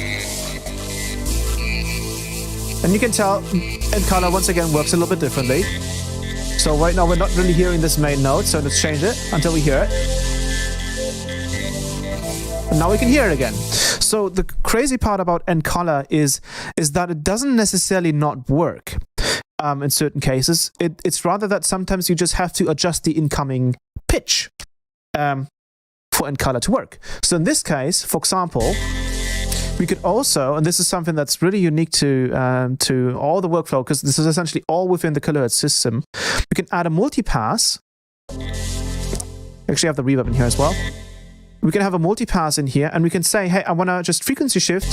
And you can tell Encolor, once again, works a little bit differently. So right now, we're not really hearing this main note, so let's change it until we hear it. And now we can hear it again. So the crazy part about N-Color is that it doesn't necessarily not work in certain cases. It's rather that sometimes you just have to adjust the incoming pitch for N-Color to work. So in this case, for example, we could also, and this is something that's really unique to all the workflow, because this is essentially all within the kilohertz system, we can add a multipass. Actually have the reverb in here as well. We can have a multipass in here, and we can say, hey, I want to just frequency shift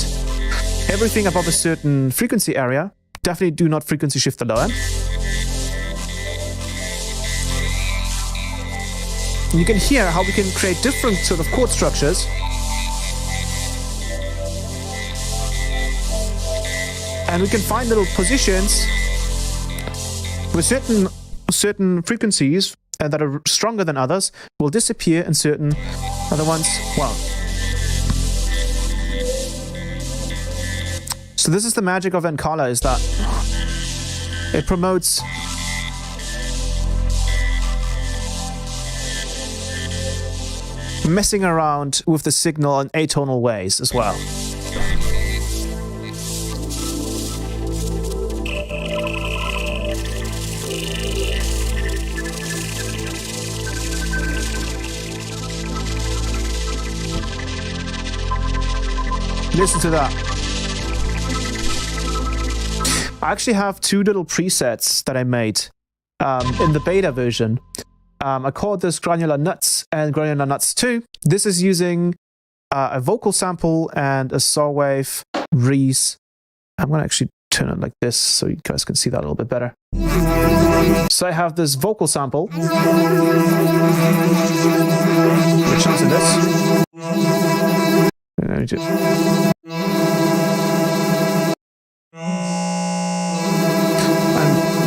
everything above a certain frequency area. Definitely do not frequency shift the low end. And you can hear how we can create different sort of chord structures. And we can find little positions with certain frequencies that are stronger than others will disappear, and certain other ones won't. So this is the magic of N-Color, is that it promotes messing around with the signal in atonal ways as well. Listen to that. I actually have two little presets that I made in the beta version. I called this Granular Nuts and Granular Nuts 2. This is using a vocal sample and a saw wave Reese. I'm going to actually turn it like this so you guys can see that a little bit better. So I have this vocal sample, which sounds like this. I'm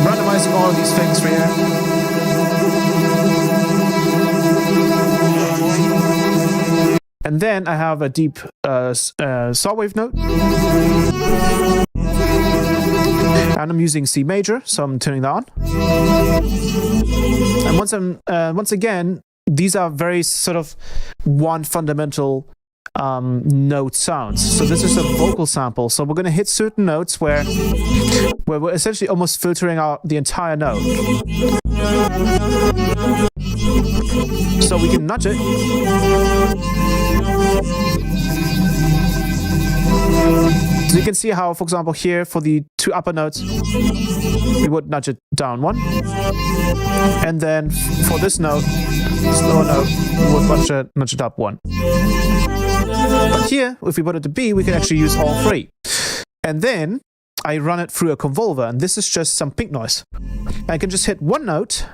randomizing all of these things for you. And then I have a deep saw wave note. And I'm using C major, so I'm turning that on. And once again, these are very sort of one fundamental note sounds. So this is a vocal sample. So we're going to hit certain notes where we're essentially almost filtering out the entire note. So we can nudge it. So you can see how, for example, here for the two upper notes, we would nudge it down one. And then for this note, this lower note, we would nudge it up one. But here, if we put it to B, we can actually use all three. And then I run it through a convolver, and this is just some pink noise. I can just hit one note.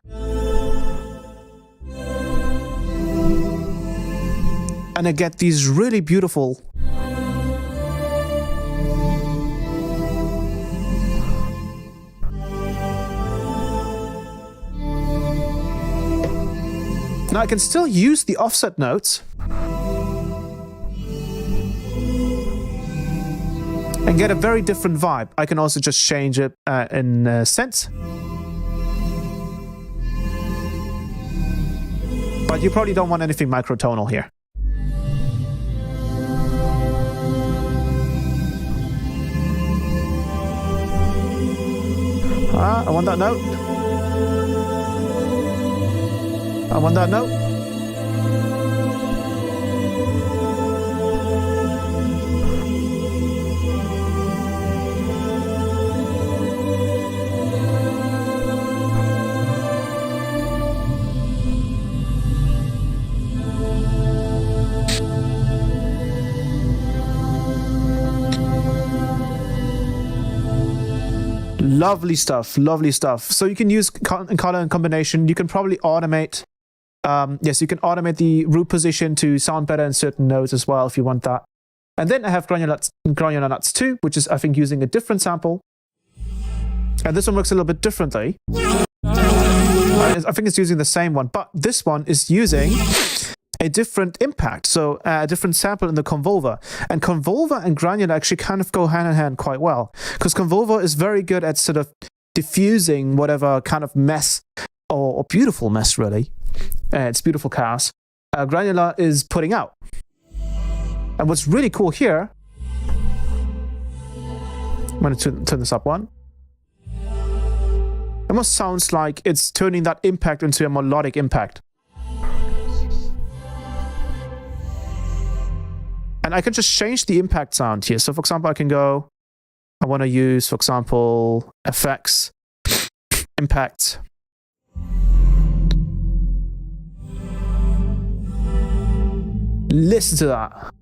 And I get these really beautiful now I can still use the offset notes and get a very different vibe. I can also just change it in sense. But you probably don't want anything microtonal here. I want that note. I want that note. Lovely stuff, lovely stuff. So you can use color and combination. You can probably automate. Yes, you can automate the root position to sound better in certain notes as well if you want that. And then I have Granular Nuts 2, which is, I think, using a different sample. And this one works a little bit differently. I think it's using the same one, but this one is using a different impact, so a different sample in the convolver. And convolver and granular actually kind of go hand in hand quite well, because convolver is very good at sort of diffusing whatever kind of mess or beautiful mess, really. It's beautiful chaos. Granular is putting out. And this one And what's really cool here, I'm going to turn this up one. It almost sounds like it's turning that impact into a melodic impact. And I can just change the impact sound here. So for example, I can go, I want to use, for example, effects, impact. Listen to that.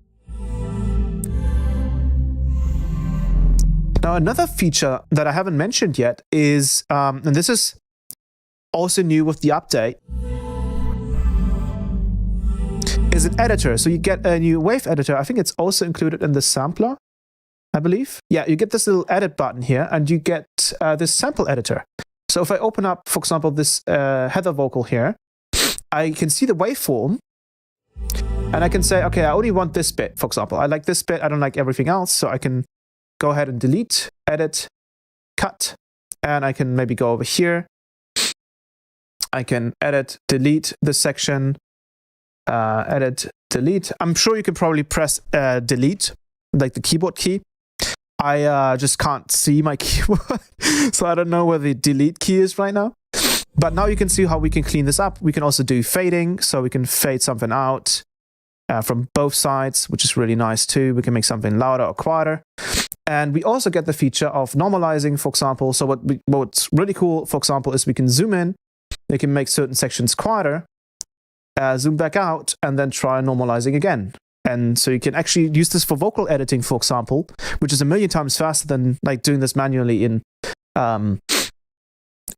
Now, another feature that I haven't mentioned yet is, and this is also new with the update, is an editor. So you get a new wave editor. I think it's also included in the sampler, I believe. Yeah, you get this little edit button here, and you get this sample editor. So if I open up, for example, this heather vocal here, I can see the waveform, and I can say, okay, I only want this bit, for example. I like this bit, I don't like everything else, so I can go ahead and delete, edit, cut, and I can maybe go over here. I can edit, delete this section, edit, delete. I'm sure you can probably press delete, like the keyboard key. I just can't see my keyboard, so I don't know where the delete key is right now. But now you can see how we can clean this up. We can also do fading, so we can fade something out from both sides, which is really nice too. We can make something louder or quieter. And we also get the feature of normalizing, for example. So what's really cool, for example, is we can zoom in. We can make certain sections quieter, zoom back out, and then try normalizing again. And so you can actually use this for vocal editing, for example, which is 1,000,000 times faster than like doing this manually in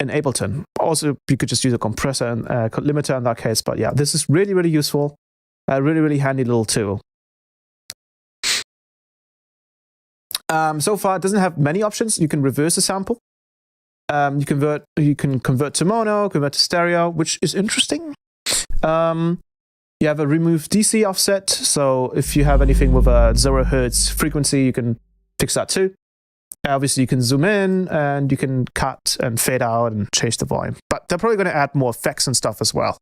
Ableton. Also, you could just use a compressor and limiter in that case. But yeah, this is really, really useful. A really, really handy little tool. So far, it doesn't have many options. You can reverse a sample. You can convert to mono, convert to stereo, which is interesting. You have a remove DC offset. So if you have anything with a 0 Hertz frequency, you can fix that too. Obviously, you can zoom in and you can cut and fade out and change the volume. But they're probably going to add more effects and stuff as well,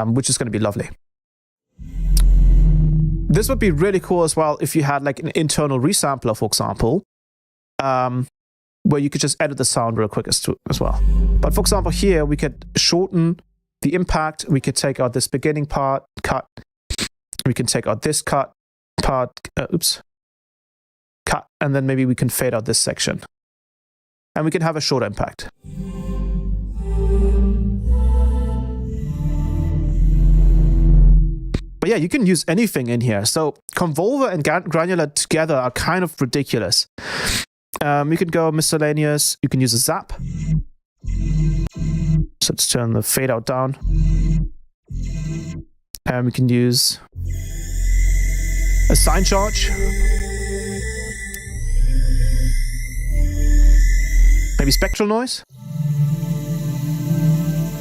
which is going to be lovely. This would be really cool as well if you had like an internal resampler, for example, where you could just edit the sound real quick as well. But for example, here we could shorten the impact. We could take out this beginning part, cut. We can take out this cut, and then maybe we can fade out this section. And we can have a shorter impact. But yeah, you can use anything in here. So Convolver and Granular together are kind of ridiculous. You can go miscellaneous. You can use a zap. So let's turn the fade out down. And we can use a sine charge. Maybe spectral noise.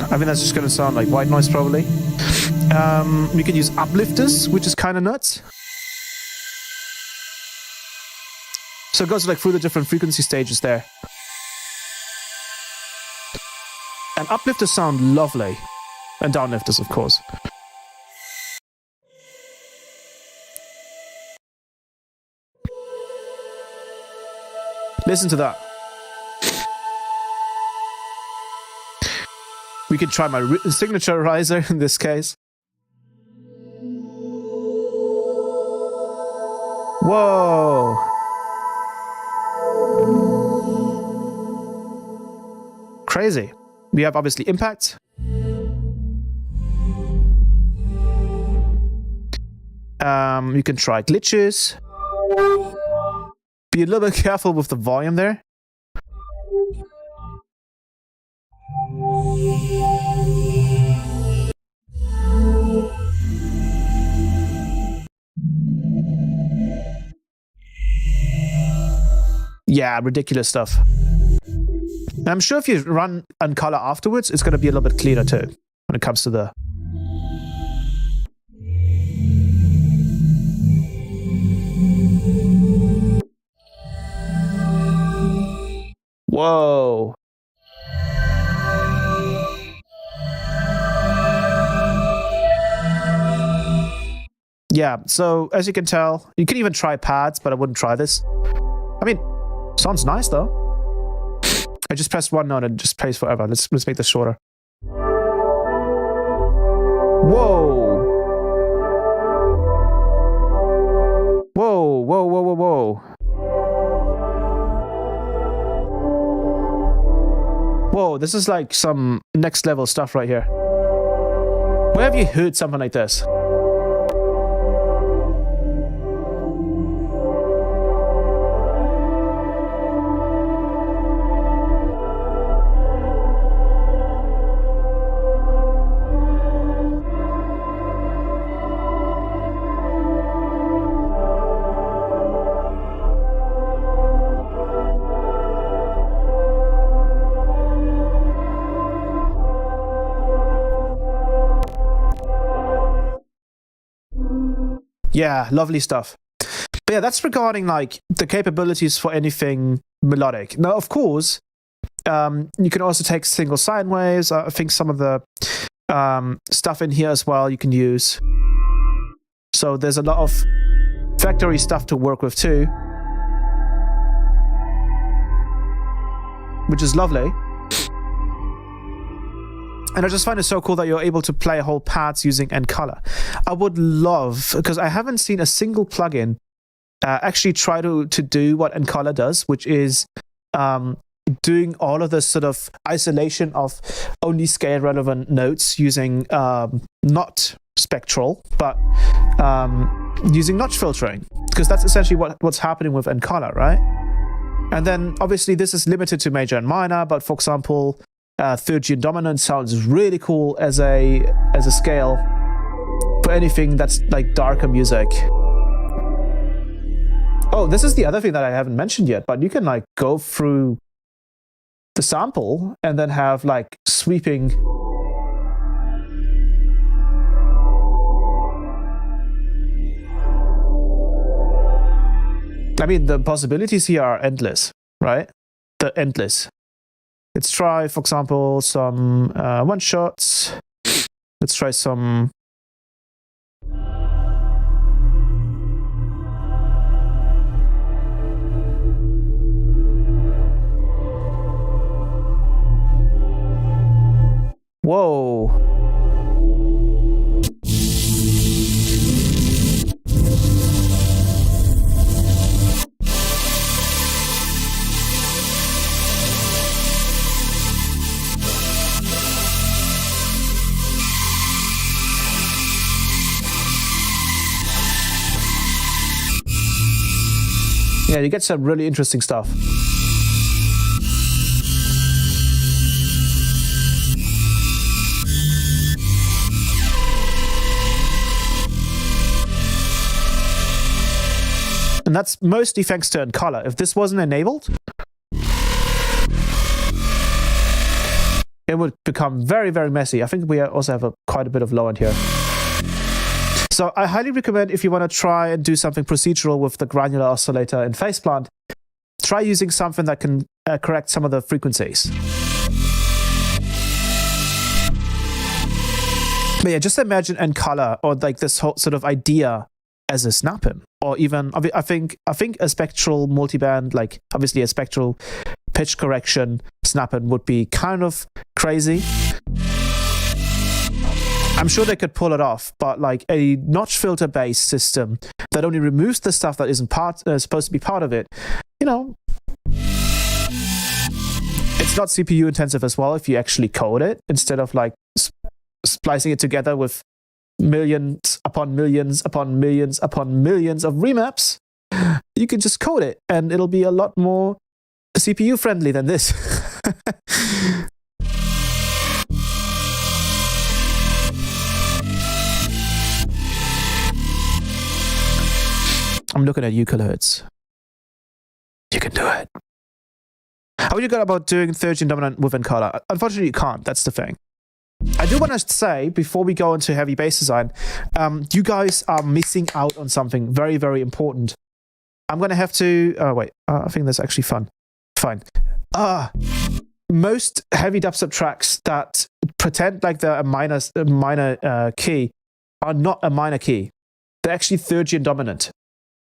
I think that's just going to sound like white noise probably. We can use uplifters, which is kind of nuts. So it goes like through the different frequency stages there. And uplifters sound lovely. And downlifters, of course. Listen to that. We can try my signature riser in this case. Whoa! Crazy. We have obviously impact. You can try glitches. Be a little bit careful with the volume there. Yeah, ridiculous stuff. And I'm sure if you run and color afterwards, it's going to be a little bit cleaner too when it comes to the... Whoa. yeah, so as you can tell, you can even try pads, but I wouldn't try this. I mean, sounds nice though. I just pressed one note and just plays forever. Let's make this shorter. Whoa! Whoa, whoa, whoa, whoa, whoa. Whoa, this is like some next level stuff right here. Where have you heard something like this? Yeah, lovely stuff. But yeah, that's regarding like the capabilities for anything melodic. Now, of course, you can also take single sine waves. I think some of the stuff in here as well you can use. So there's a lot of factory stuff to work with too, which is lovely. And I just find it so cool that you're able to play whole pads using Encolor. I would love, because I haven't seen a single plugin actually try to do what Encolor does, which is doing all of this sort of isolation of only scale relevant notes using not spectral, but using notch filtering, because that's essentially what's happening with Encolor, right? And then obviously this is limited to major and minor, but for example, third G dominant sounds really cool as a scale for anything that's like darker music. Oh, this is the other thing that I haven't mentioned yet, but you can like go through the sample and then have like sweeping. I mean, the possibilities here are endless, right? They're endless. Let's try, for example, some one-shots. Let's try some... Whoa. Yeah, you get some really interesting stuff. And that's mostly thanks to Encolor. If this wasn't enabled, it would become very, very messy. I think we also have quite a bit of low end here. So I highly recommend, if you want to try and do something procedural with the granular oscillator in PHASEPLANT, try using something that can correct some of the frequencies. But yeah, just imagine Encolor, or like this whole sort of idea as a snap-in, or even I think a spectral multiband, like obviously a spectral pitch correction snap-in would be kind of crazy. I'm sure they could pull it off, but like a notch filter based system that only removes the stuff that isn't supposed to be part of it, you know, it's not CPU intensive as well if you actually code it instead of like splicing it together with millions upon millions upon millions upon millions of remaps. You can just code it and it'll be a lot more CPU friendly than this. I'm looking at you, kilohertz. You can do it. How would you go about doing third G dominant with Encolor? Unfortunately, you can't. That's the thing. I do want to say, before we go into heavy bass design, you guys are missing out on something very, very important. I'm going to have to... Oh, wait. I think that's actually fun. Fine. Most heavy dubstep tracks that pretend like they're a minor key are not a minor key. they're actually third-gen dominant.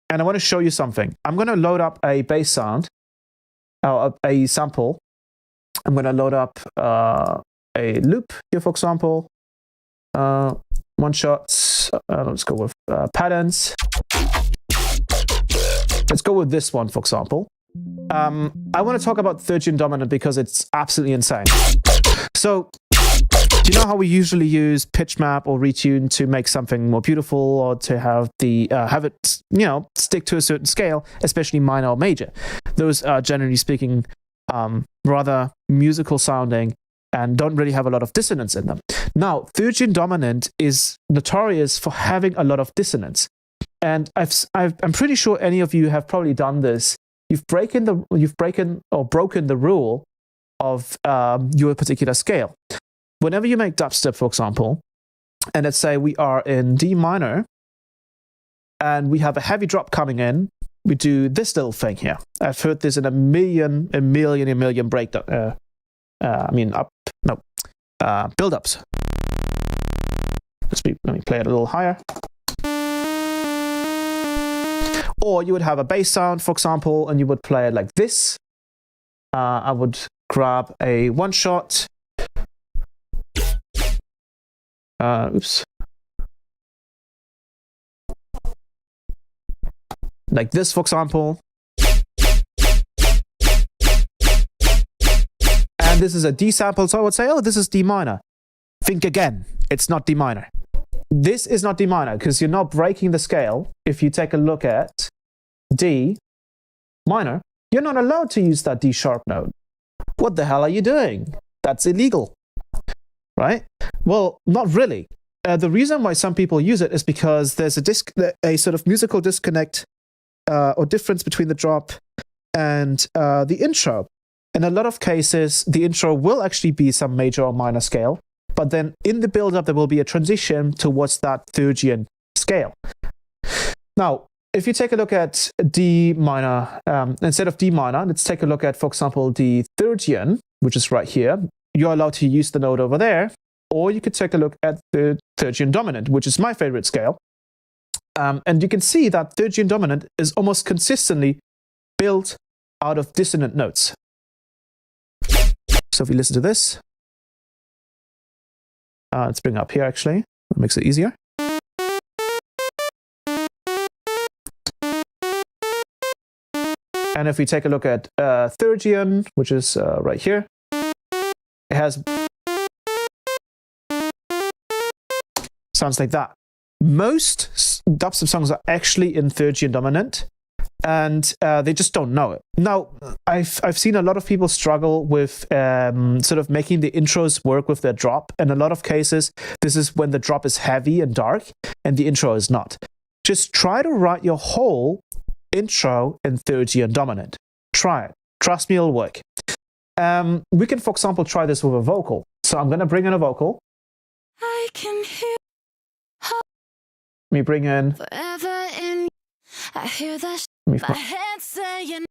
And I want to show you something. I'm going to load up a bass sound, a sample. I'm going to load up a loop here, for example. One shots. Let's go with patterns. Let's go with this one, for example. I want to talk about third-gen dominant because it's absolutely insane. So, do you know how we usually use pitch map or retune to make something more beautiful, or to have the have it, stick to a certain scale, especially minor or major? Those are, generally speaking, rather musical sounding and don't really have a lot of dissonance in them. Now, third-gen dominant is notorious for having a lot of dissonance, and I'm pretty sure any of you have probably done this. You've broken the rule of your particular scale. Whenever you make dubstep, for example, and let's say we are in D minor, and we have a heavy drop coming in, we do this little thing here. I've heard this in a million breakdown. Build-ups. Let me play it a little higher. Or you would have a bass sound, for example, and you would play it like this. I would grab a one shot. Like this, for example. And this is a D sample, so I would say, oh, this is D minor. Think again, it's not D minor. This is not D minor because you're not breaking the scale. If you take a look at D minor, you're not allowed to use that D sharp note. What the hell are you doing? That's illegal, right? Well, not really. The reason why some people use it is because there's a sort of musical disconnect or difference between the drop and the intro. In a lot of cases, the intro will actually be some major or minor scale, but then in the build-up, there will be a transition towards that third-gen scale. Now, if you take a look at D minor, instead of D minor, let's take a look at, for example, the third-gen, which is right here. You're allowed to use the note over there, or you could take a look at the third-gen dominant, which is my favorite scale. And you can see that third-gen dominant is almost consistently built out of dissonant notes. So if we listen to this, let's bring it up here actually, that makes it easier. And if we take a look at third-gen, which is right here, it has sounds like that. Most dubstep songs are actually in third-gen dominant, and they just don't know it. Now, I've seen a lot of people struggle with sort of making the intros work with their drop. In a lot of cases, this is when the drop is heavy and dark, and the intro is not. Just try to write your whole intro in third-gen dominant. Try it. Trust me, it'll work. We can, for example, try this with a vocal. So I'm going to bring in a vocal. I can hear. Let me bring in. Forever in. I hear that. My head saying.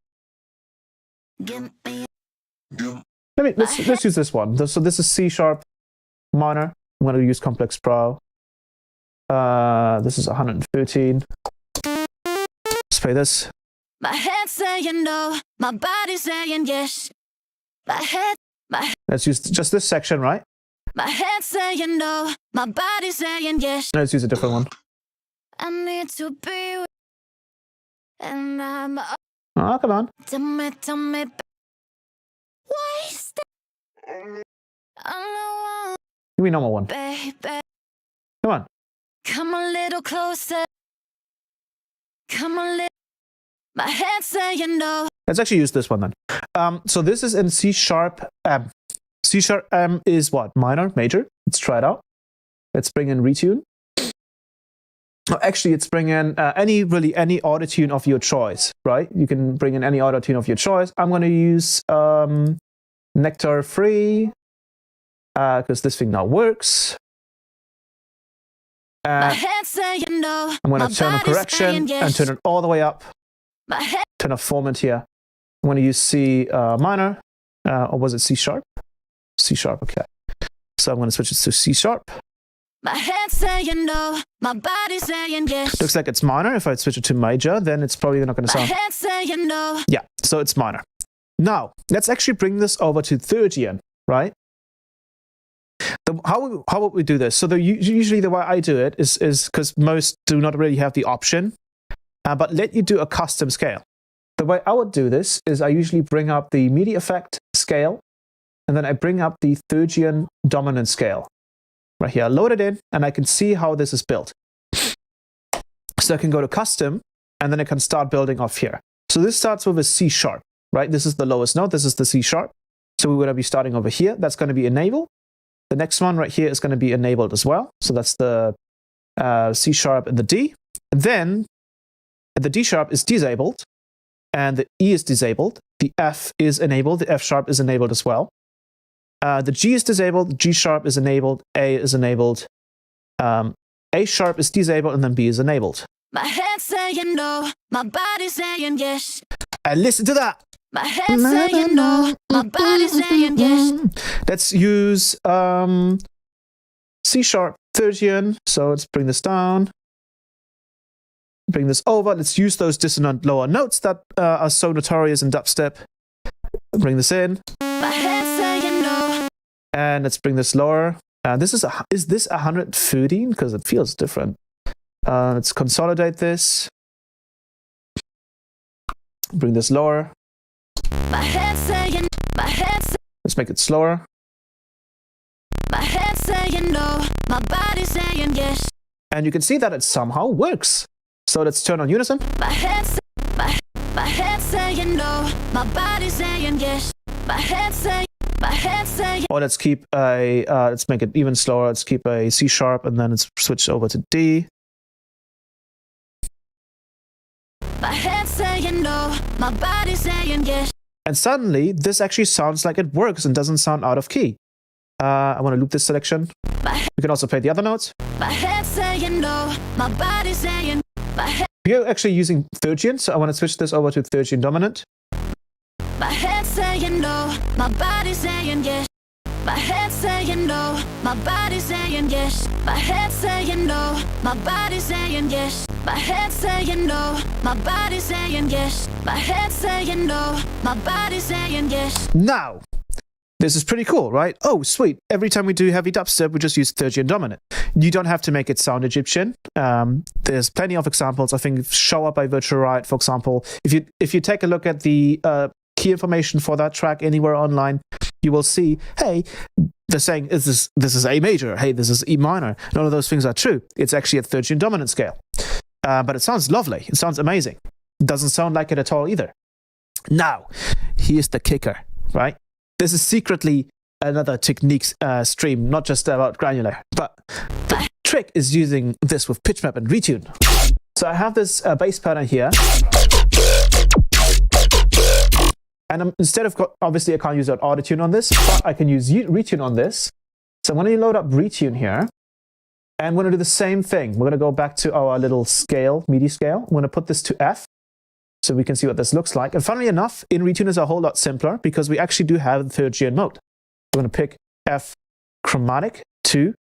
Give me. Let's use this one. So this is C sharp minor. I'm going to use Complex Pro. This is 113. Let's play this. My head saying no. My body saying yes. Let's use just this section, right? My head saying no. My body saying yes. Let's use a different one. I need to be with, and I'm. Oh, come on. Tell me. Wasted. Give me normal one. Baby. Come on. Come a little closer. Come a little. My head saying no. Let's actually use this one then. So this is in C sharp M. C sharp M is what? Minor, major. Let's try it out. Let's bring in retune. Oh, actually, it's bring in any auto-tune of your choice, right? You can bring in any auto-tune of your choice. I'm going to use Nectar Free because this thing now works. My head saying no. I'm going to turn on correction and turn it all the way up. Turn off formant here. I'm going to use C minor, or was it C sharp? C sharp, okay. So I'm going to switch it to C sharp. My head saying no, my body saying yes. Looks like it's minor. If I switch it to major, then it's probably not going to sound. My head saying no. Yeah, so it's minor. Now, let's actually bring this over to third-gen, right? How would we do this? So usually the way I do it is because most do not really have the option, but let you do a custom scale. The way I would do this is I usually bring up the MIDI effect scale, and then I bring up the third-gen dominant scale. Right here, I load it in, and I can see how this is built. So I can go to custom, and then I can start building off here. So this starts with a C sharp, right? This is the lowest note. This is the C sharp. So we're going to be starting over here. That's going to be enable. The next one right here is going to be enabled as well. So that's the C sharp and the D. And then the D sharp is disabled, and the E is disabled. The F is enabled. The F sharp is enabled as well. The G is disabled, the G sharp is enabled, A is enabled, A sharp is disabled, and then B is enabled. My head saying no, my body saying yes. And listen to that. My head saying no, my body saying yes. Let's use C sharp third-gen. So let's bring this down. Bring this over. Let's use those dissonant lower notes that are so notorious in dubstep. Bring this in. My head saying no. And let's bring this lower. Is this 113? Because it feels different. Let's consolidate this. Bring this lower. My head saying, let's make it slower. My head saying no, my body saying yes. And you can see that it somehow works. So let's turn on unison. My head saying no, my body saying yes. My head saying. Or let's keep let's make it even slower. Let's keep a C sharp, and then let's switch over to D. My head saying no, my body saying yes. And suddenly, this actually sounds like it works and doesn't sound out of key. I want to loop this selection. We can also play the other notes. My head saying no, my body saying. We're actually using third-gen, so I want to switch this over to third-gen dominant. My head saying no, my body saying yes. My head saying no, my body saying yes. My head saying no, my body saying yes. My head saying no, my body saying yes. My head saying no, my body saying yes. Now, this is pretty cool, right? Oh, sweet. Every time we do heavy dubstep, we just use third-gen dominant. You don't have to make it sound Egyptian. There's plenty of examples. I think Show Up by Virtual Riot, for example. If you take a look at the key information for that track anywhere online, you will see, hey, they're saying this is A major. Hey, this is E minor. None of those things are true. It's actually a third-gen dominant scale. But it sounds lovely. It sounds amazing. It doesn't sound like it at all either. Now, here's the kicker, right? This is secretly another techniques stream, not just about granular. But the trick is using this with pitch map and retune. So I have this bass pattern here. And instead of, obviously I can't use that auto-tune on this, but I can use retune on this. So I'm going to load up retune here. And we're going to do the same thing. We're going to go back to our little scale, MIDI scale. I'm going to put this to F so we can see what this looks like. And funnily enough, in retune is a whole lot simpler because we actually do have third-gen mode. We're going to pick F chromatic to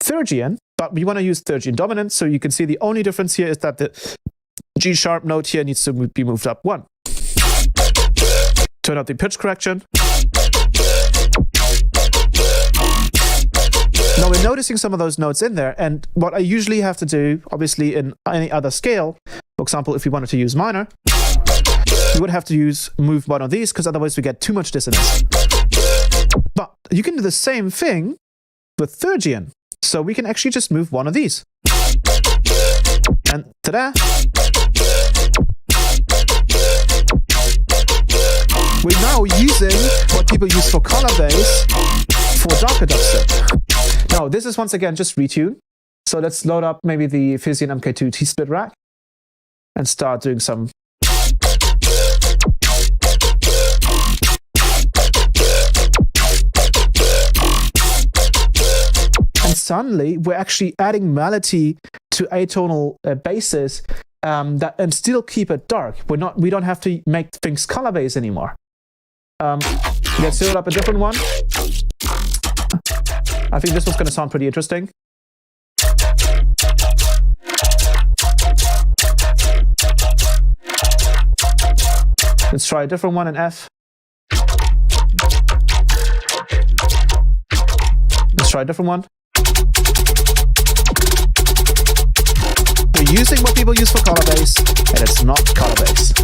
third-gen, but we want to use third-gen dominant. So you can see the only difference here is that the G sharp note here needs to be moved up 1. Turn up the pitch correction. Now we're noticing some of those notes in there, and what I usually have to do, obviously in any other scale, for example, if we wanted to use minor, we would have to move one of these, because otherwise we get too much dissonance. But you can do the same thing with third-gen, so we can actually just move one of these. And ta-da! We're now using what people use for color bass for darker dubstep. Now, this is once again just retune. So let's load up maybe the Phasian MK2 T-split rack and start doing some. And suddenly, we're actually adding melody to atonal basses and still keep it dark. We don't have to make things color bass anymore. Let's load up a different one. I think this one's going to sound pretty interesting. Let's try a different one in F. Let's try a different one. We're using what people use for color base, and it's not color base.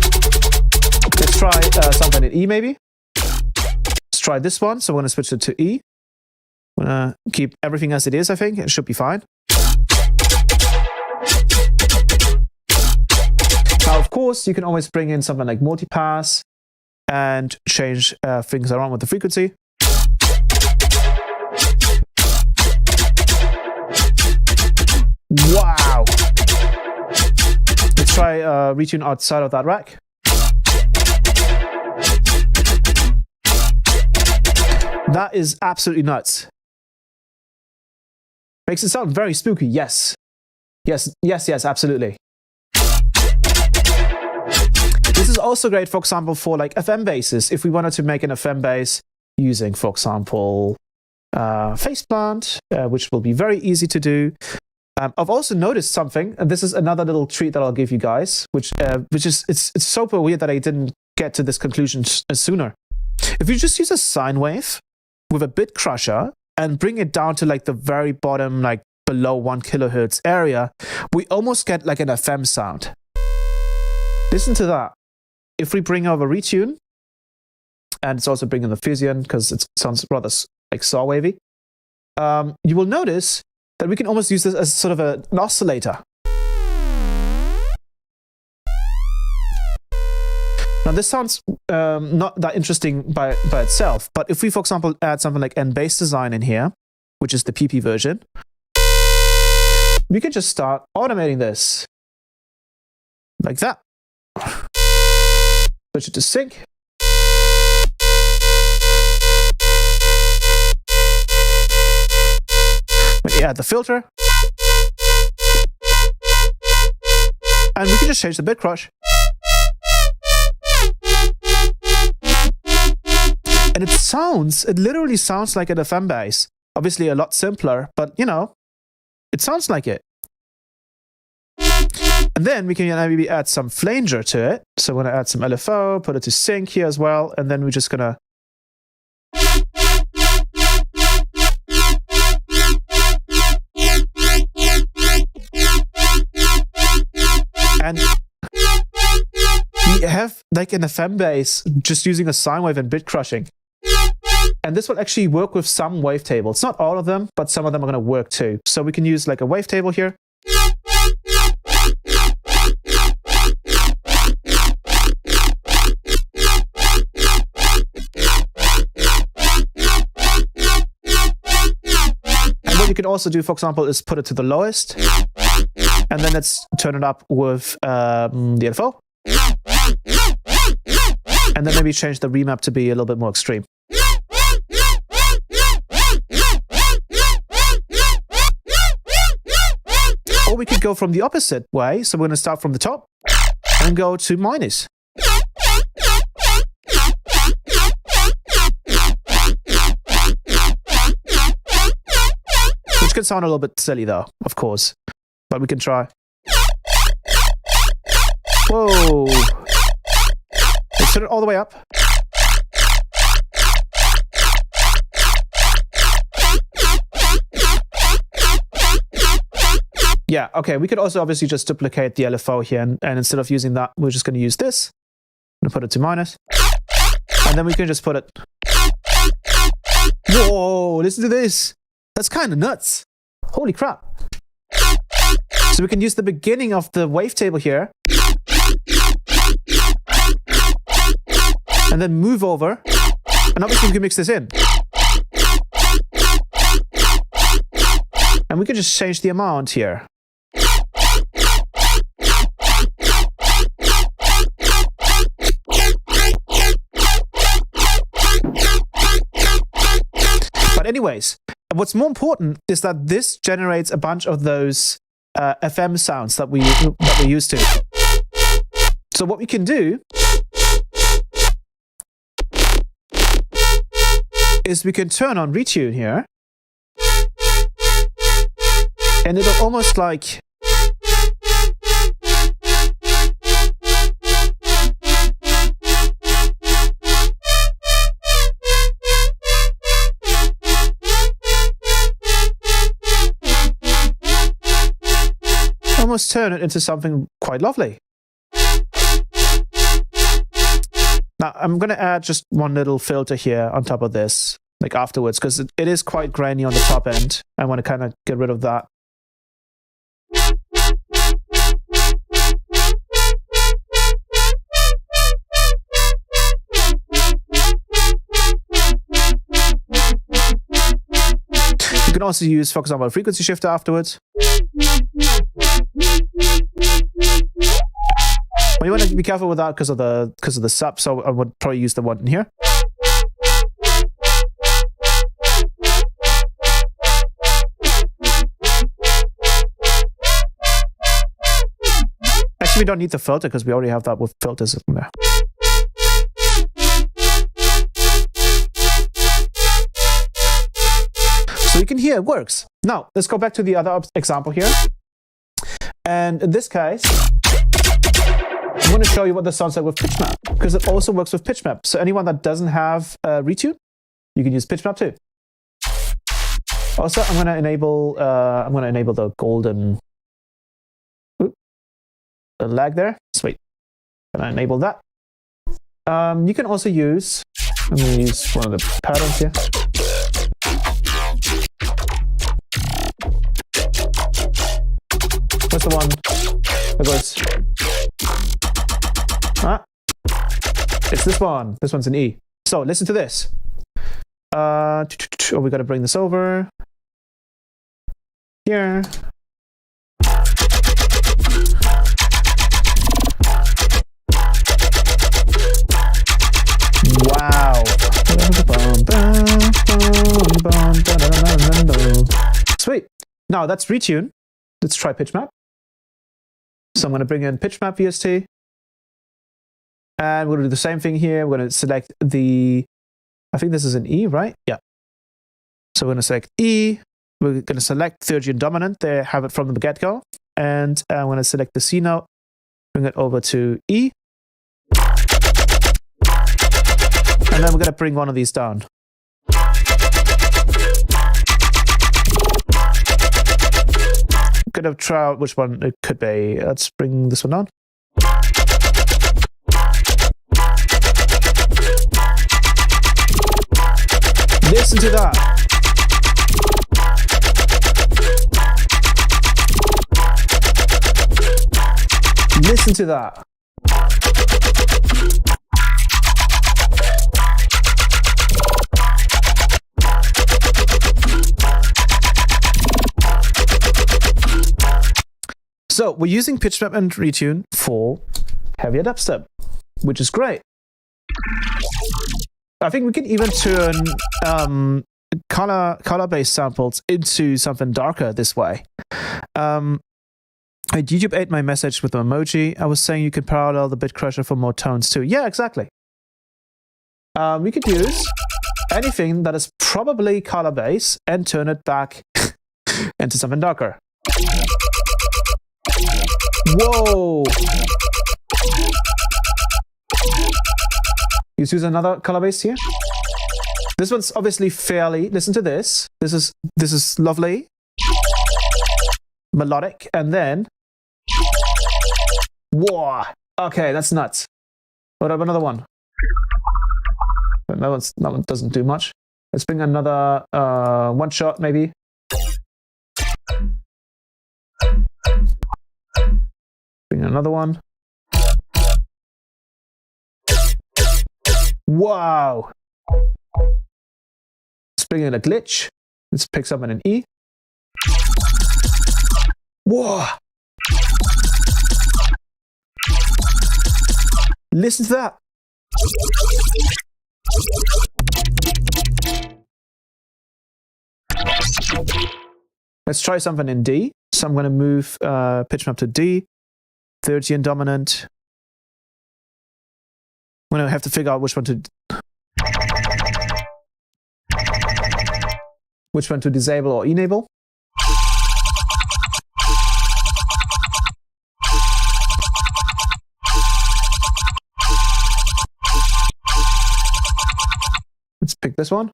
Let's try something in E maybe. Let's try this one. So we're going to switch it to E. I'm going to keep everything as it is, I think. It should be fine. Now, of course, you can always bring in something like multipass and change things around with the frequency. Wow! Let's try retune outside of that rack. That is absolutely nuts. Makes it sound very spooky. Yes. Yes, yes, yes, absolutely. This is also great, for example, for like FM bases. If we wanted to make an FM base using, for example, PHASEPLANT, which will be very easy to do. I've also noticed something, and this is another little treat that I'll give you guys, which is it's super weird that I didn't get to this conclusion sooner. If you just use a sine wave with a bit crusher and bring it down to like the very bottom, like below 1 kilohertz area, we almost get like an FM sound. Listen to that. If we bring over retune, and it's also bringing the fusion because it sounds rather like saw wavy, you will notice that we can almost use this as sort of an oscillator. Now this sounds not that interesting by itself, but if we, for example, add something like N-Bass Design in here, which is the PP version, we can just start automating this. Like that. Switch it to sync. We add the filter. And we can just change the bit crush. And it literally sounds like an FM bass. Obviously a lot simpler, but you know, it sounds like it. And then we can maybe add some flanger to it. So we're gonna add some LFO, put it to sync here as well, and then we're just gonna and we have like an FM bass just using a sine wave and bit crushing. And this will actually work with some wavetables. Not all of them, but some of them are going to work too. So we can use like a wavetable here. And what you can also do, for example, is put it to the lowest. And then let's turn it up with the LFO. And then maybe change the remap to be a little bit more extreme. Or we could go from the opposite way. So we're going to start from the top and go to minus. Which can sound a little bit silly though, of course. But we can try. Whoa. Let's turn it all the way up. Yeah, okay, we could also obviously just duplicate the LFO here, and instead of using that, we're just going to use this. I'm going to put it to minus. And then we can just put it... Whoa, listen to this. That's kind of nuts. Holy crap. So we can use the beginning of the wavetable here. And then move over. And obviously we can mix this in. And we can just change the amount here. But anyways, what's more important is that this generates a bunch of those FM sounds that we're used to. So what we can do is we can turn on retune here, and it'll almost like almost turn it into something quite lovely. Now, I'm going to add just one little filter here on top of this, like afterwards, because it is quite grainy on the top end. I want to kind of get rid of that. You can also use, for example, a frequency shifter afterwards. But you want to be careful with that because of the sub, so I would probably use the one in here. Actually, we don't need the filter because we already have that with filters in there. So you can hear it works. Now, let's go back to the other example here. And in this case, I'm going to show you what this sounds like with pitch map, because it also works with pitch map. So anyone that doesn't have retune, you can use pitch map too. Also, I'm going to enable the golden the lag there. Sweet. I'm going to enable that. You can also use, I'm going to use one of the patterns here. What's the one that goes? It's this one. This one's an E. So listen to this. Oh, we got to bring this over here. Wow. Sweet. Now that's retune. Let's try pitch map. So I'm going to bring in pitch map VST. And we're going to do the same thing here. We're going to select the, I think this is an E, right? Yeah. So we're going to select E. We're going to select third and dominant. They have it from the get-go. And I'm going to select the C note, bring it over to E. And then we're going to bring one of these down. Going to try out which one it could be. Let's bring this one on. Listen to that. Listen to that. So we're using pitch map and retune for heavier dubstep, which is great. I think we can even turn color-based samples into something darker this way. YouTube ate my message with an emoji. I was saying you can parallel the bit crusher for more tones too. Yeah, exactly. We could use anything that is probably color-based and turn it back into something darker. Whoa! You use another color base here. This one's obviously fairly. Listen to this. This is lovely, melodic, and then whoa! Okay, that's nuts. What about another one? That one doesn't do much. Let's bring another one shot maybe. Bring another one. Wow! Let's bring in a glitch. Let's pick something in E. Whoa! Listen to that. Let's try something in D. So I'm going to move pitch map to D. 30 and dominant. I'm going to have to figure out which one to disable or enable. Let's pick this one.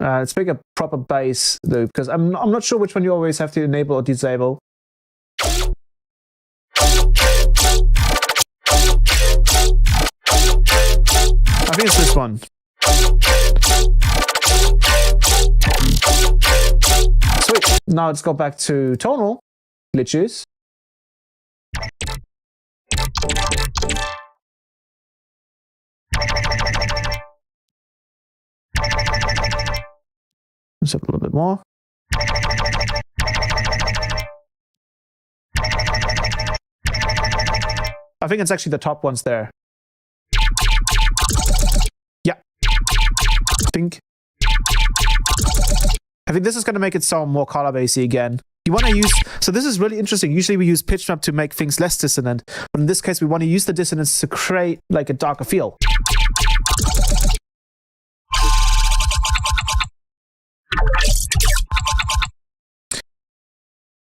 Let's make a proper bass loop, because I'm not sure which one you always have to enable or disable. I think it's this one. Sweet. Now let's go back to tonal glitches. Let's have a little bit more. I think it's actually the top ones there. Yeah. I think this is going to make it sound more color basy again. You want to use, so this is really interesting. Usually we use pitch map to make things less dissonant, but in this case we want to use the dissonance to create like a darker feel.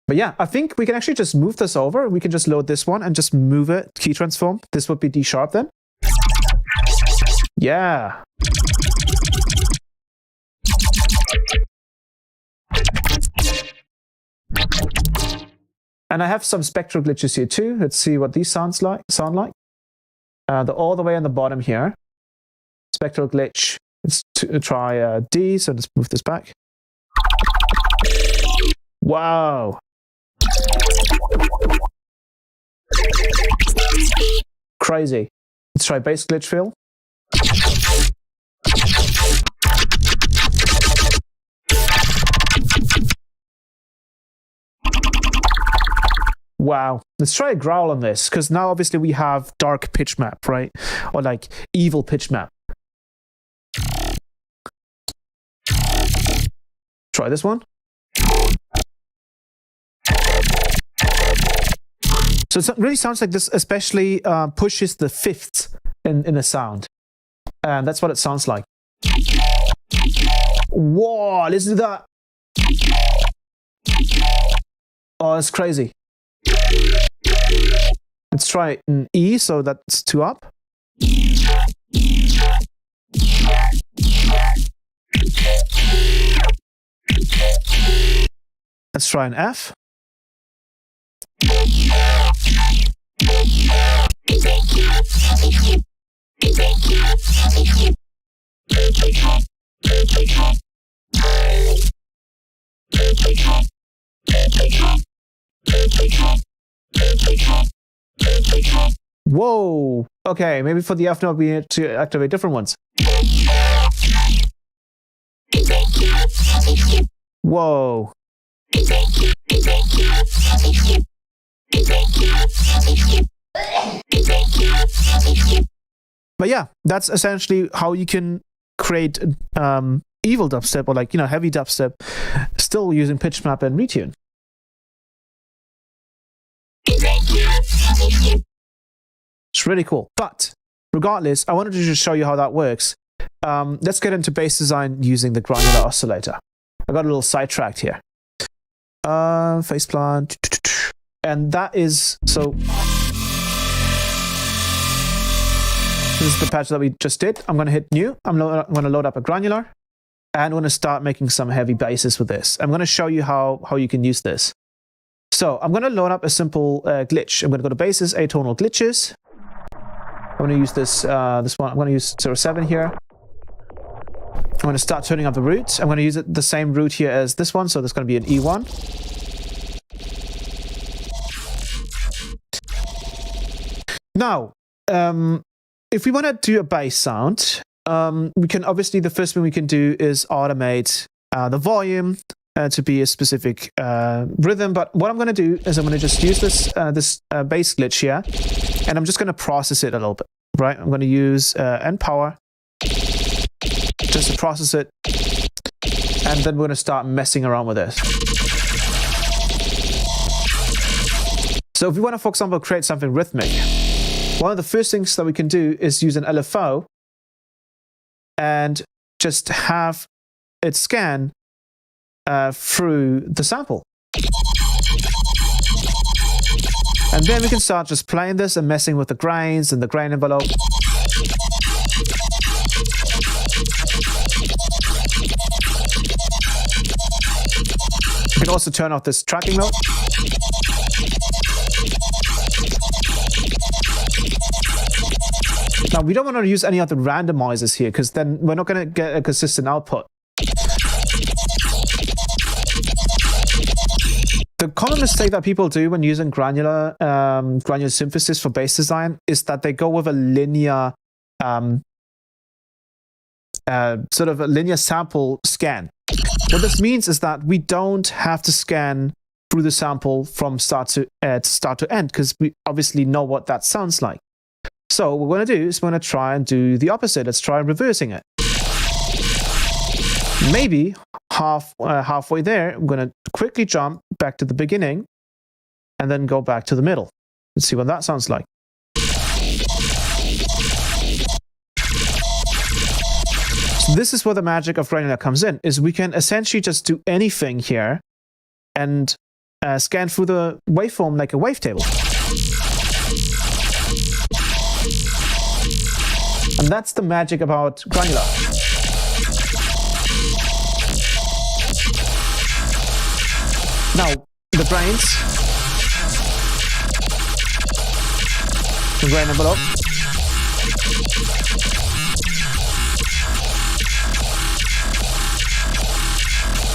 But yeah, I think we can actually just move this over. We can just load this one and just move it, key transform. This would be D sharp then. Yeah. And I have some spectral glitches here too. Let's see what these sound like. They're all the way on the bottom here. Spectral glitch. Let's try D. So let's move this back. Wow. Crazy. Let's try bass glitch fill. Wow. Let's try a growl on this, because now obviously we have dark pitch map, right? Or like evil pitch map. Try this one. So it really sounds like this, especially pushes the fifths in a sound. And that's what it sounds like. Whoa, listen to that. Oh, that's crazy. Let's try an E, so that's 2 up. Let's try an F. Whoa. Okay, maybe for the F note we need to activate different ones. Whoa. But yeah, that's essentially how you can create evil dubstep, or like, you know, heavy dubstep, still using pitch map and retune. It's really cool. But regardless, I wanted to just show you how that works. Let's get into bass design using the granular oscillator. I got a little sidetracked here. PHASEPLANT. And that is, so this is the patch that we just did. I'm going to hit new. I'm going to load up a granular, and I'm going to start making some heavy basses with this. I'm going to show you how you can use this. So I'm going to load up a simple glitch. I'm going to go to basses, atonal glitches. I'm going to use this this one. I'm going to use 07 here. I'm going to start turning up the root. I'm going to use the same root here as this one, so there's going to be an E1. Now, if we want to do a bass sound, we can obviously, the first thing we can do is automate the volume to be a specific rhythm. But what I'm going to do is I'm going to just use this bass glitch here, and I'm just going to process it a little bit, right? I'm going to use N power just to process it, and then we're going to start messing around with this. So if we want to, for example, create something rhythmic, one of the first things that we can do is use an LFO and just have it scan through the sample. And then we can start just playing this and messing with the grains and the grain envelope. can also turn off this tracking mode. Now, we don't want to use any of the randomizers here, because then we're not going to get a consistent output. The common mistake that people do when using granular synthesis for bass design is that they go with a linear, sort of a linear sample scan. What this means is that we don't have to scan through the sample from start to end, because we obviously know what that sounds like. So what we're going to do is we're going to try and do the opposite. Let's try reversing it. Maybe halfway there, I'm going to quickly jump back to the beginning and then go back to the middle. Let's see what that sounds like. So this is where the magic of granular comes in, is we can essentially just do anything here and scan through the waveform like a wavetable. And that's the magic about granular. Now, the grains, the grain envelope.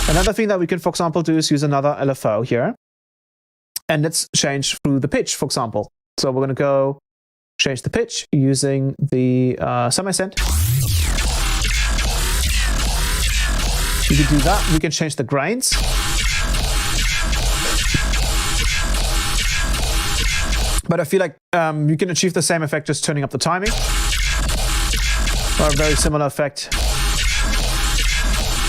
Another thing that we can, for example, do is use another LFO here. And let's change through the pitch, for example. So we're going to go change the pitch using the semi-send. We can do that. We can change the grains. But I feel like you can achieve the same effect just turning up the timing. Or a very similar effect.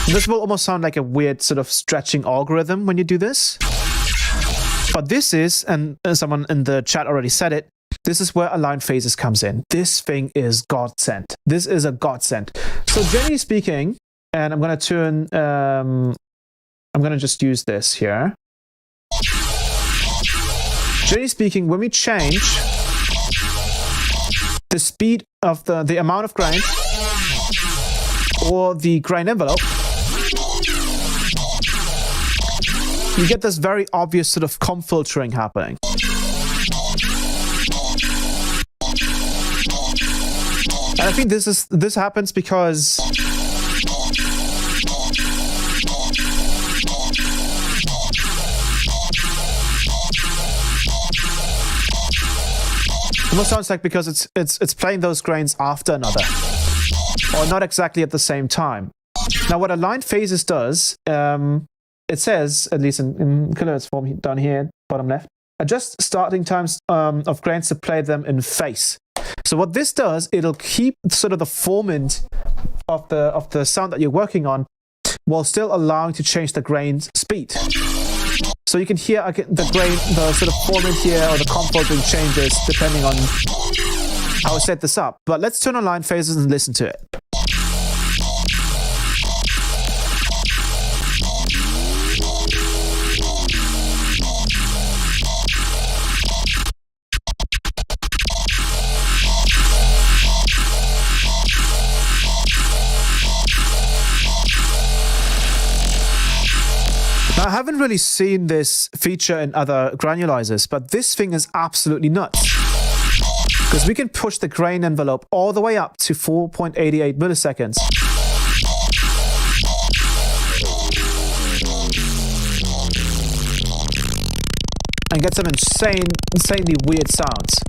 This will almost sound like a weird sort of stretching algorithm when you do this. But this is, and someone in the chat already said it, this is where aligned phases comes in. This thing is godsend. This is a godsend. So generally speaking, and I'm going to turn, I'm going to just use this here. Generally speaking, when we change the speed of the amount of grain or the grain envelope, you get this very obvious sort of comb filtering happening. And I think this happens because it almost sounds like because it's playing those grains after another, or not exactly at the same time. Now, what aligned phases does, it says, at least in Killer's form down here, bottom left, adjust starting times of grains to play them in phase. So what this does, it'll keep sort of the formant of the sound that you're working on, while still allowing to change the grain's speed. So you can hear the grain, the sort of formant here, or the comb filtering changes depending on how I set this up. But let's turn on line phases and listen to it. I haven't really seen this feature in other granulizers, but this thing is absolutely nuts. Because we can push the grain envelope all the way up to 4.88 milliseconds. And get some insanely weird sounds.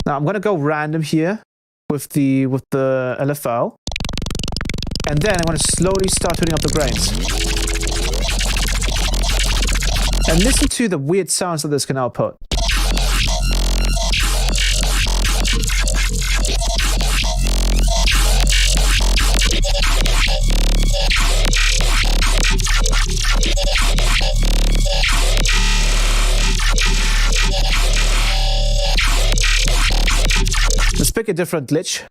Now I'm going to go random here with the LFO. And then I'm going to slowly start turning up the grains. And listen to the weird sounds that this can output. Let's pick a different glitch.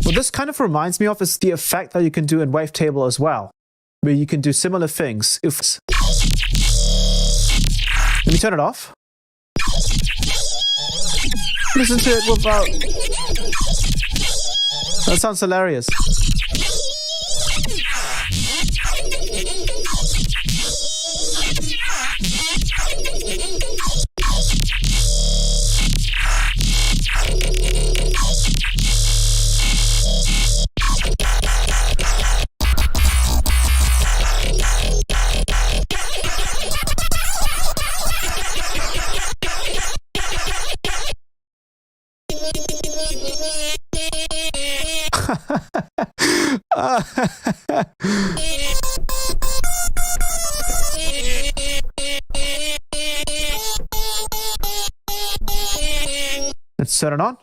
What this kind of reminds me of is the effect that you can do in Wavetable as well, where you can do similar things. Let me turn it off. Listen to it without... That sounds hilarious. Let's turn it on.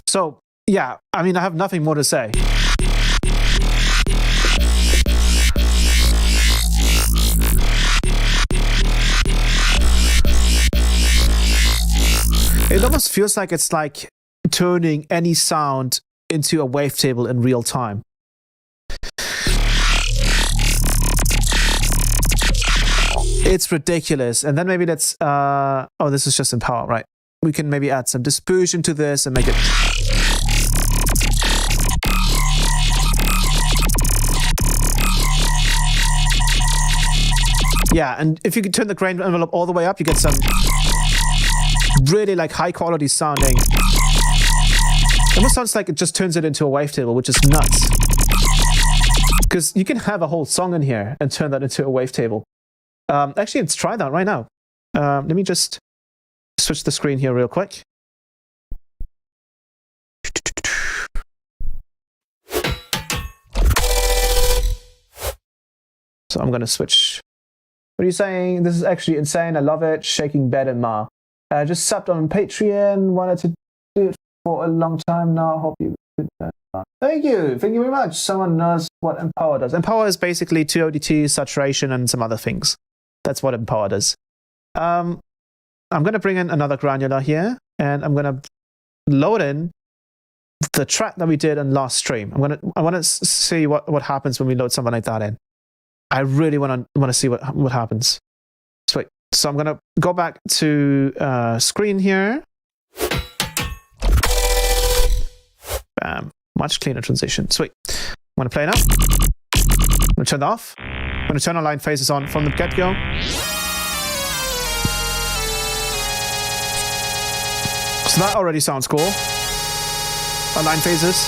So, yeah, I mean, I have nothing more to say. It almost feels like it's like turning any sound into a wavetable in real time. It's ridiculous. And then maybe let's, oh, this is just in power, right? We can maybe add some dispersion to this and make it... Yeah, and if you can turn the grain envelope all the way up, you get some really like high quality sounding. It almost sounds like it just turns it into a wavetable, which is nuts. Because you can have a whole song in here and turn that into a wavetable. Actually, let's try that right now. Let me just switch the screen here real quick. So I'm going to switch. What are you saying? This is actually insane. I love it. Shaking bed and Ma. Just subbed on Patreon. Wanted to do it for a long time now. Hope you did that. Thank you. Thank you very much. Someone knows what Empower does. Empower is basically 2ODT, saturation, and some other things. That's what Empower does. I'm going to bring in another granular here, and I'm going to load in the track that we did in last stream. I want to see what happens when we load something like that in. I really want to see what happens. Sweet. So I'm going to go back to screen here. Bam. Much cleaner transition. Sweet. I'm going to play now. I'm going to turn it off. I'm going to turn our line phases on from the get-go. So that already sounds cool. Our line phases.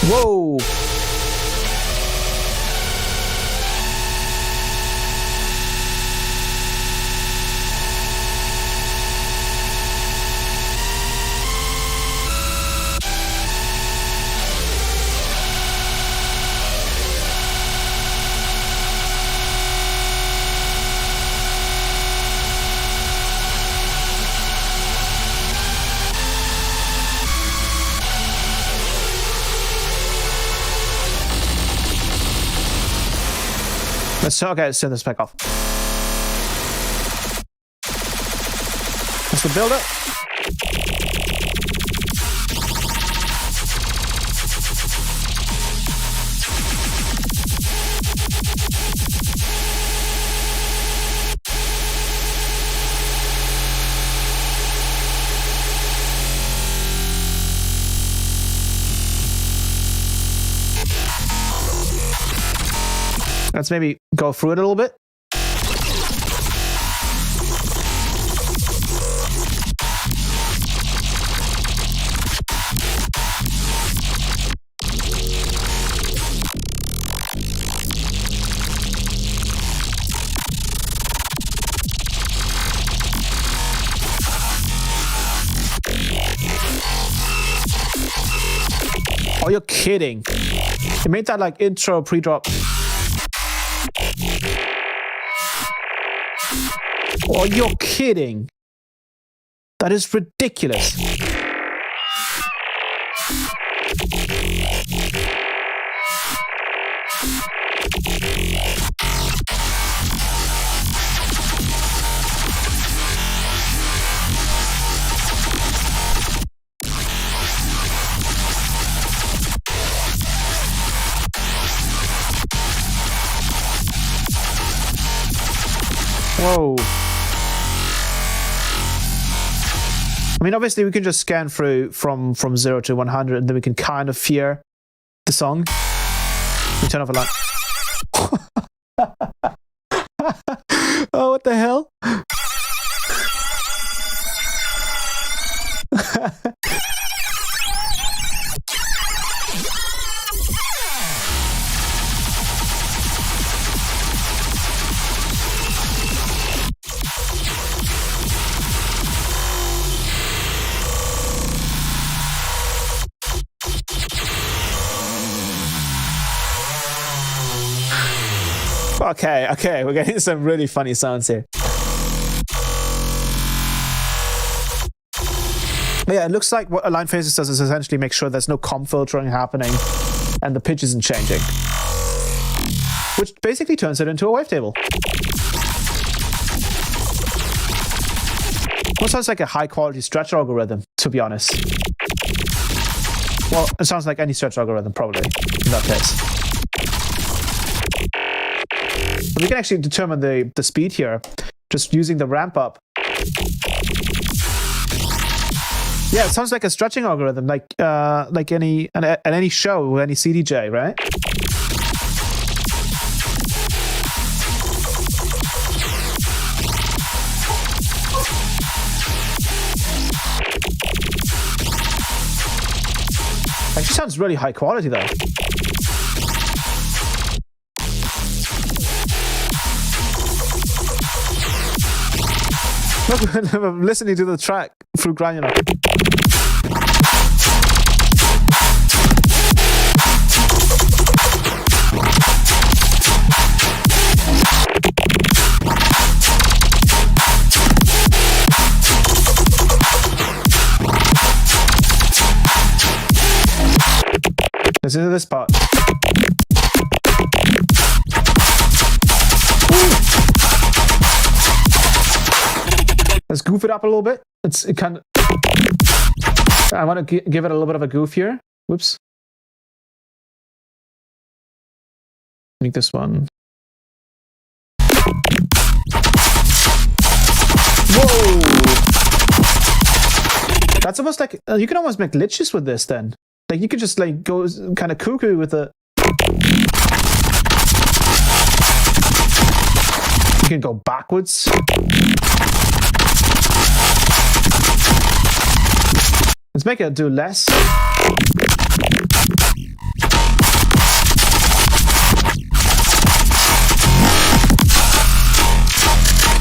Whoa! Let's turn this back off. That's the build-up. Let's maybe go through it a little bit. Oh, you're kidding. It made that like intro pre-drop. Oh, you're kidding. That is ridiculous. Whoa. I mean, obviously, we can just scan through from 0 to 100, and then we can kind of hear the song. We turn off a light. Oh, what the hell? Okay, we're getting some really funny sounds here. But yeah, it looks like what Align Phases does is essentially make sure there's no comp filtering happening and the pitch isn't changing, which basically turns it into a wavetable. Well, sounds like a high-quality stretch algorithm, to be honest. Well, it sounds like any stretch algorithm, probably, in that case. But we can actually determine the speed here just using the ramp up. Yeah, it sounds like a stretching algorithm, like any at any show with any CDJ, right? Actually sounds really high quality though. I'm listening to the track through Granular. Listen to this part. Let's goof it up a little bit. It kind of. I want to give it a little bit of a goof here. Whoops. Make this one. Whoa! That's almost like you can almost make glitches with this. Then, like you could just like go kind of cuckoo with the. You can go backwards. Let's make it do less.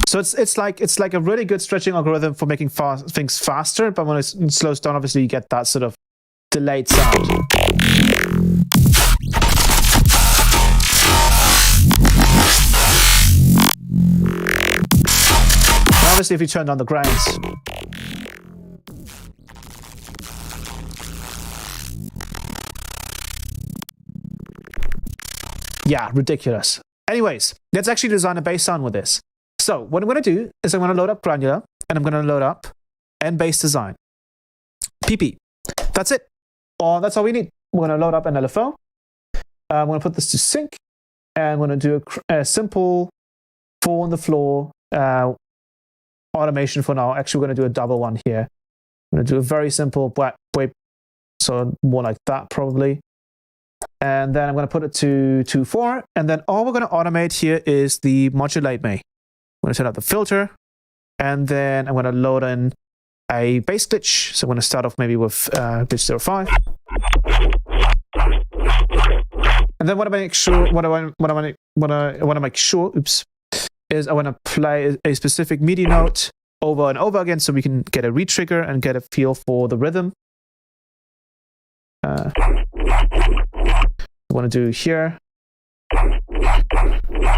So it's like a really good stretching algorithm for making things faster, but when it slows down, obviously you get that sort of delayed sound. And obviously, if you turn down the grains. Yeah, ridiculous. Anyways, let's actually design a bass sound with this. So what I'm going to do is I'm going to load up Granular, and I'm going to load up N Bass Design. PP. That's it. That's all we need. We're going to load up an LFO. I'm going to put this to sync, and I'm going to do a simple 4 on the floor automation for now. Actually, we're going to do a double one here. I'm going to do a very simple wave, so more like that probably. And then I'm going to put it to 2.4. And then all we're going to automate here is the modulate me. I'm going to turn up the filter. And then I'm going to load in a bass glitch. So I'm going to start off maybe with glitch 05. And then what I make sure, oops, is I want to play a specific MIDI note over and over again so we can get a re-trigger and get a feel for the rhythm. I want to do here.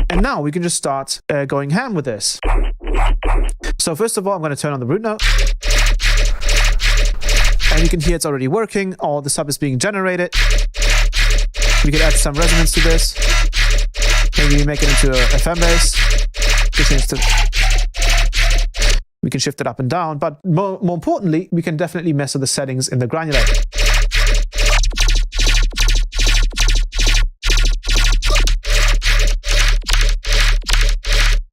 And now we can just start going ham with this. So first of all, I'm going to turn on the root node. And you can hear it's already working. All the sub is being generated. We can add some resonance to this. Maybe make it into a FM bass. We can shift it up and down, but more importantly, we can definitely mess with the settings in the granular.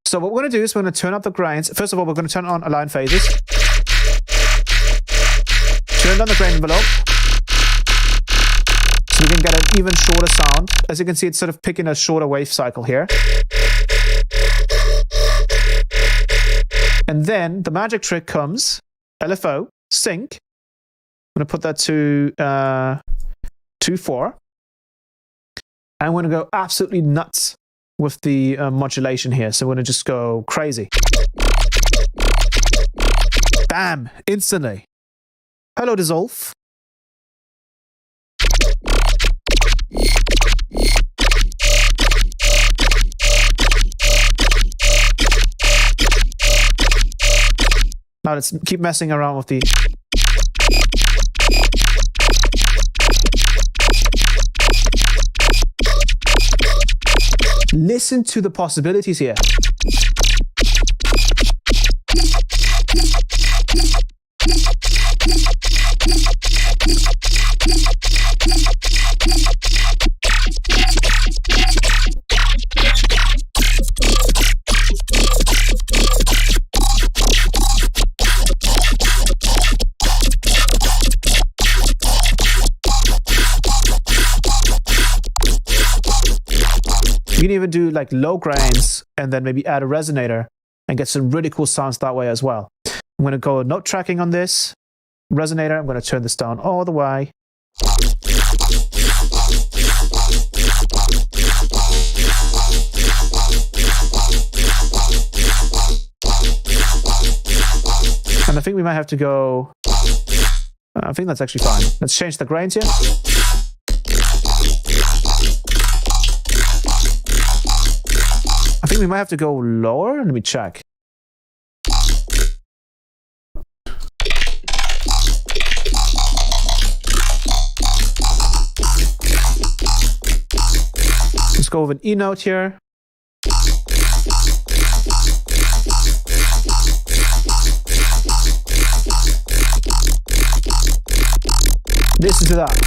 So what we're going to do is we're going to turn up the grains. First of all, we're going to turn on align phases. Turn down the grain envelope. So we can get an even shorter sound. As you can see, it's sort of picking a shorter wave cycle here. And then the magic trick comes, LFO, sync. I'm going to put that to 2.4. And we're going to go absolutely nuts with the modulation here. So we're going to just go crazy. Bam! Instantly. Hello, Dissolve. Now let's keep messing around with the... Listen to the possibilities here. You can even do like low grains and then maybe add a resonator and get some really cool sounds that way as well. I'm going to go note tracking on this resonator. I'm going to turn this down all the way. And I think we might have to go... I think that's actually fine. Let's change the grains here. I think we might have to go lower. Let me check. Let's go with an E note here. Listen to that.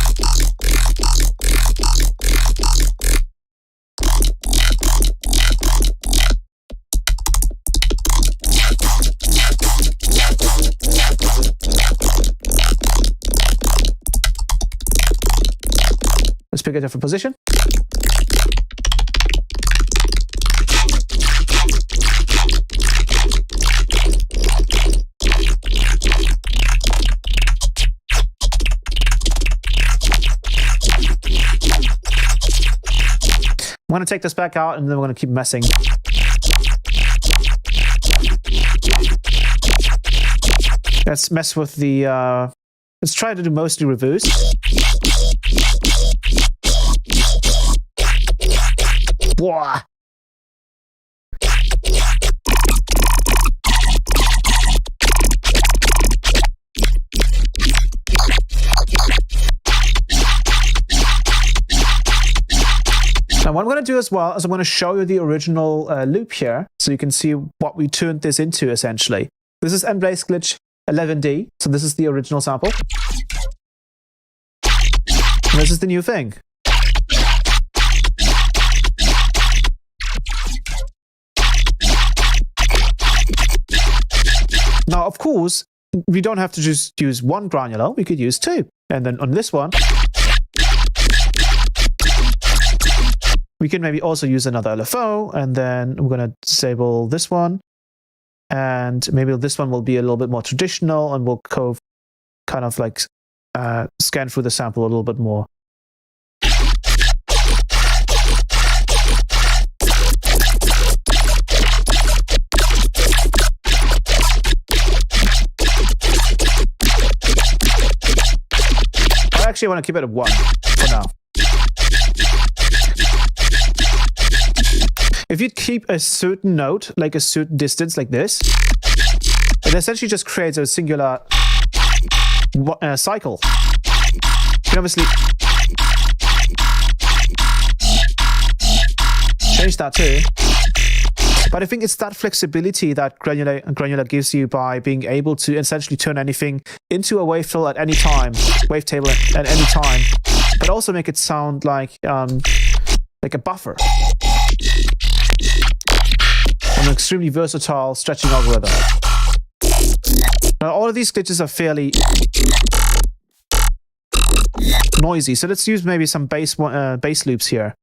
Let's pick a different position. I'm going to take this back out and then we're going to keep messing. Let's mess with the... let's try to do mostly reverse. Whoa. Now what I'm going to do as well is I'm going to show you the original loop here so you can see what we turned this into essentially. This is Embrace Glitch 11D, so this is the original sample. And this is the new thing. Now, of course, we don't have to just use one granular. We could use two. And then on this one, we can maybe also use another LFO. And then we're going to disable this one. And maybe this one will be a little bit more traditional. And we'll kind of like scan through the sample a little bit more. Actually, I want to keep it at 1 for now. if you keep a certain note, like a certain distance like this, it essentially just creates a singular cycle. You can obviously change that too. But I think it's that flexibility that Granular gives you by being able to essentially turn anything into a wave at any time, wavetable at any time, but also make it sound like a buffer. An extremely versatile stretching algorithm. Now, all of these glitches are fairly noisy, so let's use maybe some bass loops here.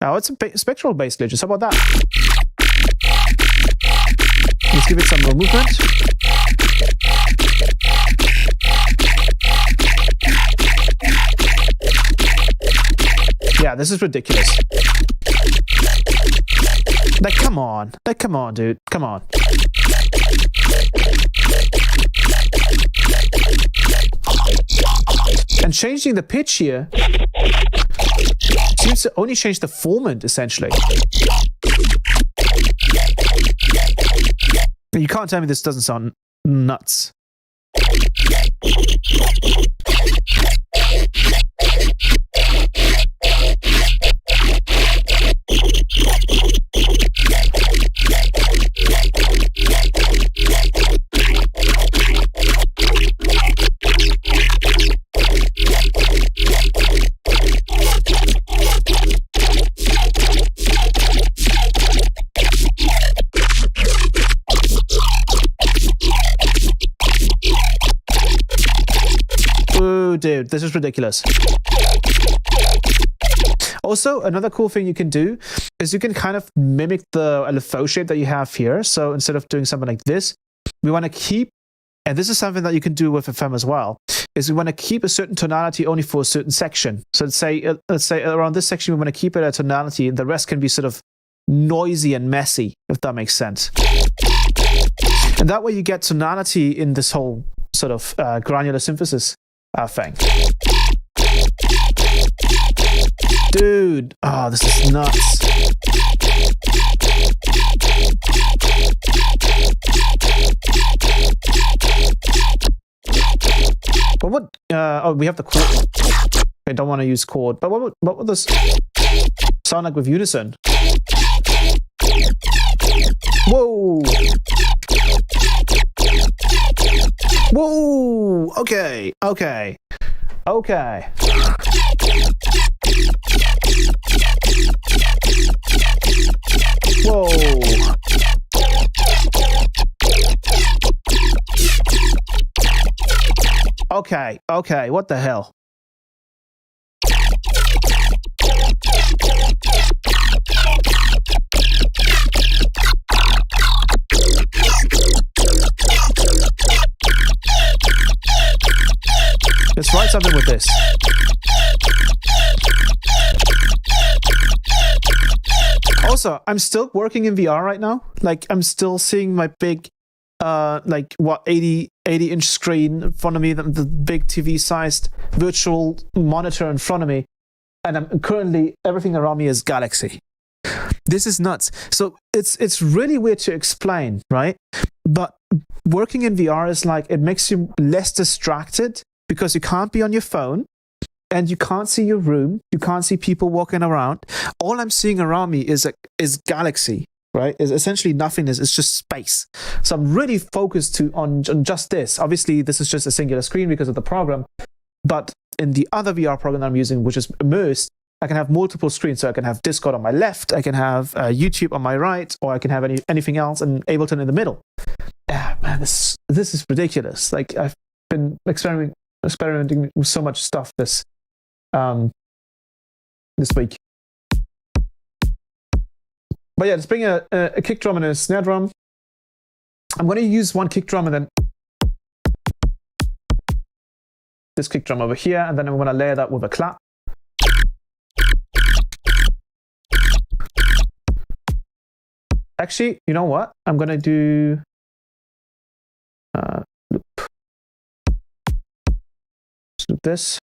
Now, it's a spectral bass glitches. How about that? Let's give it some more movement. Yeah, this is ridiculous. Like, come on, dude, come on. And changing the pitch here seems to only change the formant, essentially. You can't tell me this doesn't sound nuts. Ooh, dude, this is ridiculous. Also, another cool thing you can do is you can kind of mimic the LFO shape that you have here. So instead of doing something like this, we want to keep, and this is something that you can do with FM as well, is we want to keep a certain tonality only for a certain section. So let's say around this section, we want to keep it at tonality, and the rest can be sort of noisy and messy, if that makes sense. And that way you get tonality in this whole sort of granular synthesis thing. Dude, oh, this is nuts. But what? Oh, we have the chord. I don't want to use chord. But what would this sound like with unison? Whoa! Whoa! Okay, okay, okay. Whoa! Okay, okay, what the hell? Let's write something with this. Also, I'm still working in VR right now. Like, I'm still seeing my big, 80-inch screen in front of me, the big TV-sized virtual monitor in front of me. And I'm currently, everything around me is Galaxy. This is nuts. So it's really weird to explain, right? But working in VR is like, it makes you less distracted because you can't be on your phone and you can't see your room. You can't see people walking around. All I'm seeing around me is Galaxy, right? Is essentially nothingness. It's just space. So I'm really focused on just this. Obviously, this is just a singular screen because of the program. But in the other VR program I'm using, which is Immersed, I can have multiple screens. So I can have Discord on my left, I can have YouTube on my right, or I can have anything else, and Ableton in the middle. Yeah, man, this is ridiculous. Like, I've been experimenting with so much stuff this week. But yeah, let's bring a kick drum and a snare drum. I'm going to use one kick drum and then this kick drum over here, and then I'm going to layer that with a clap. Actually, you know what? I'm going to do loop. Let's loop this.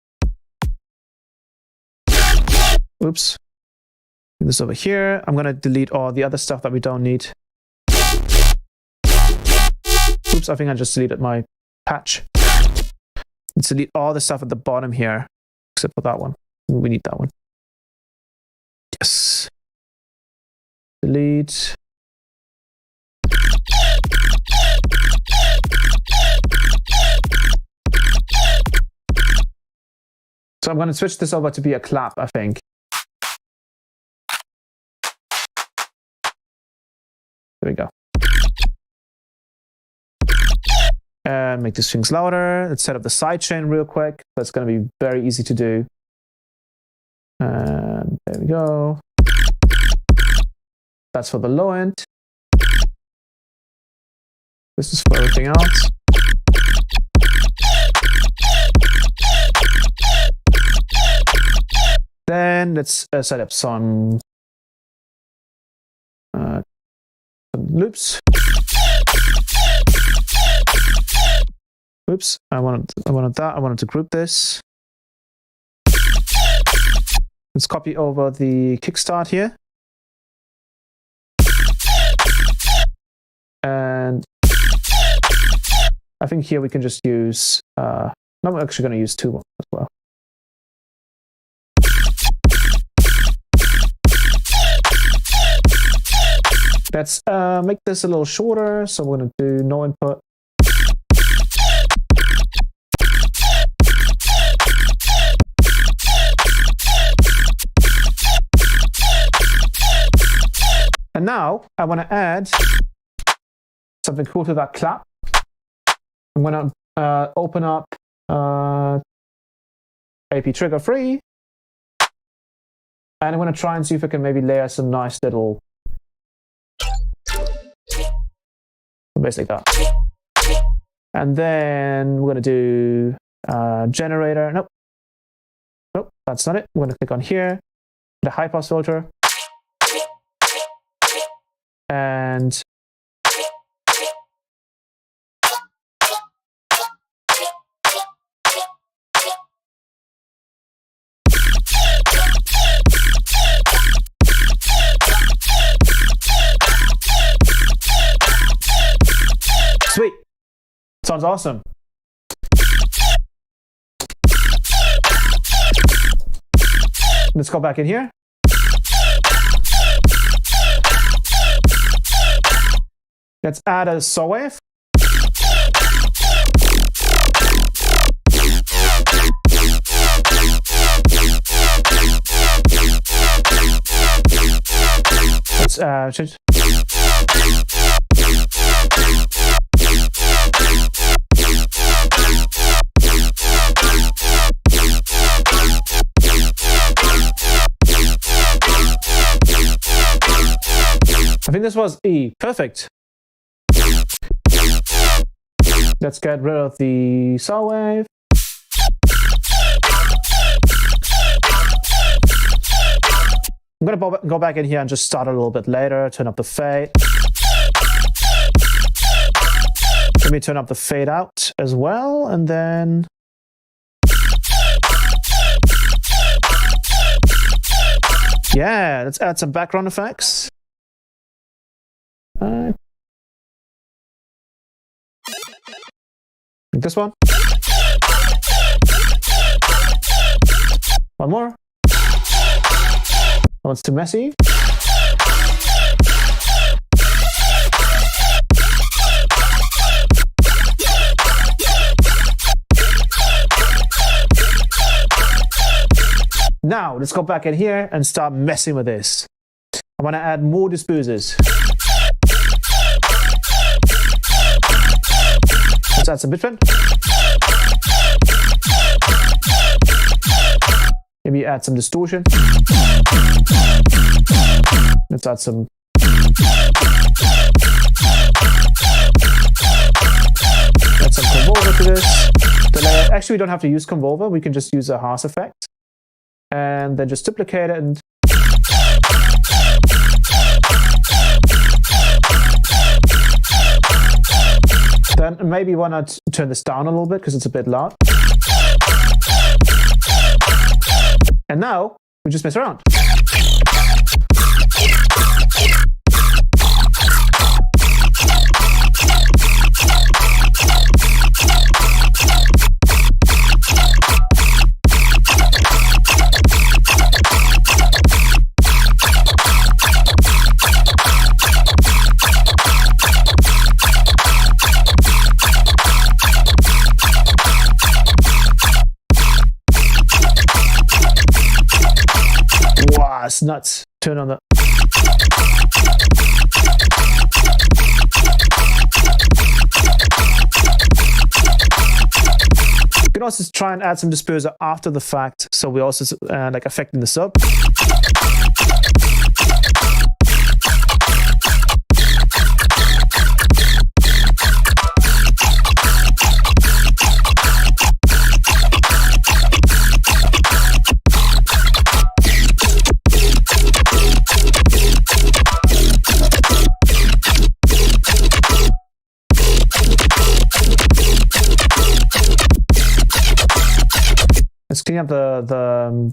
Oops. This over here. I'm going to delete all the other stuff that we don't need. Oops, I think I just deleted my patch. Let's delete all the stuff at the bottom here, except for that one. We need that one. Yes. Delete. So I'm going to switch this over to be a clap, I think. There we go. And make these things louder. Let's set up the sidechain real quick. That's going to be very easy to do. And there we go. That's for the low end. This is for everything else. Then let's set up some loops. Oops, I wanted that. I wanted to group this. Let's copy over the kickstart here. And I think here we can just use, no, we're actually going to use two as well. Let's make this a little shorter. So we're going to do no input. And now I want to add something cool to that clap. I'm going to open up Aptrigga3. And I'm going to try and see if I can maybe layer some nice little, basically that. And then we're going to do generator. Nope. Nope, that's not it. We're going to click on here, the high pass filter. And sweet. Sounds awesome. Let's go back in here. Let's add a saw wave. Let's change. I think this was E. Perfect. Let's get rid of the saw wave. I'm going to go back in here and just start a little bit later, turn up the fade. Let me turn up the fade out as well, and then yeah, let's add some background effects. This one. One more. That one's too messy. Now, let's go back in here and start messing with this. I want to add more diffusers. Let's add some midband. Maybe add some distortion. Let's add some. Add some convolver to this. Actually, we don't have to use convolver. We can just use a Haas effect. And then just duplicate it and then maybe why not turn this down a little bit because it's a bit loud. And now we just mess around. it's nuts. Turn on the... You can also try and add some disperser after the fact, so we're also like affecting the sub. Let's clean up the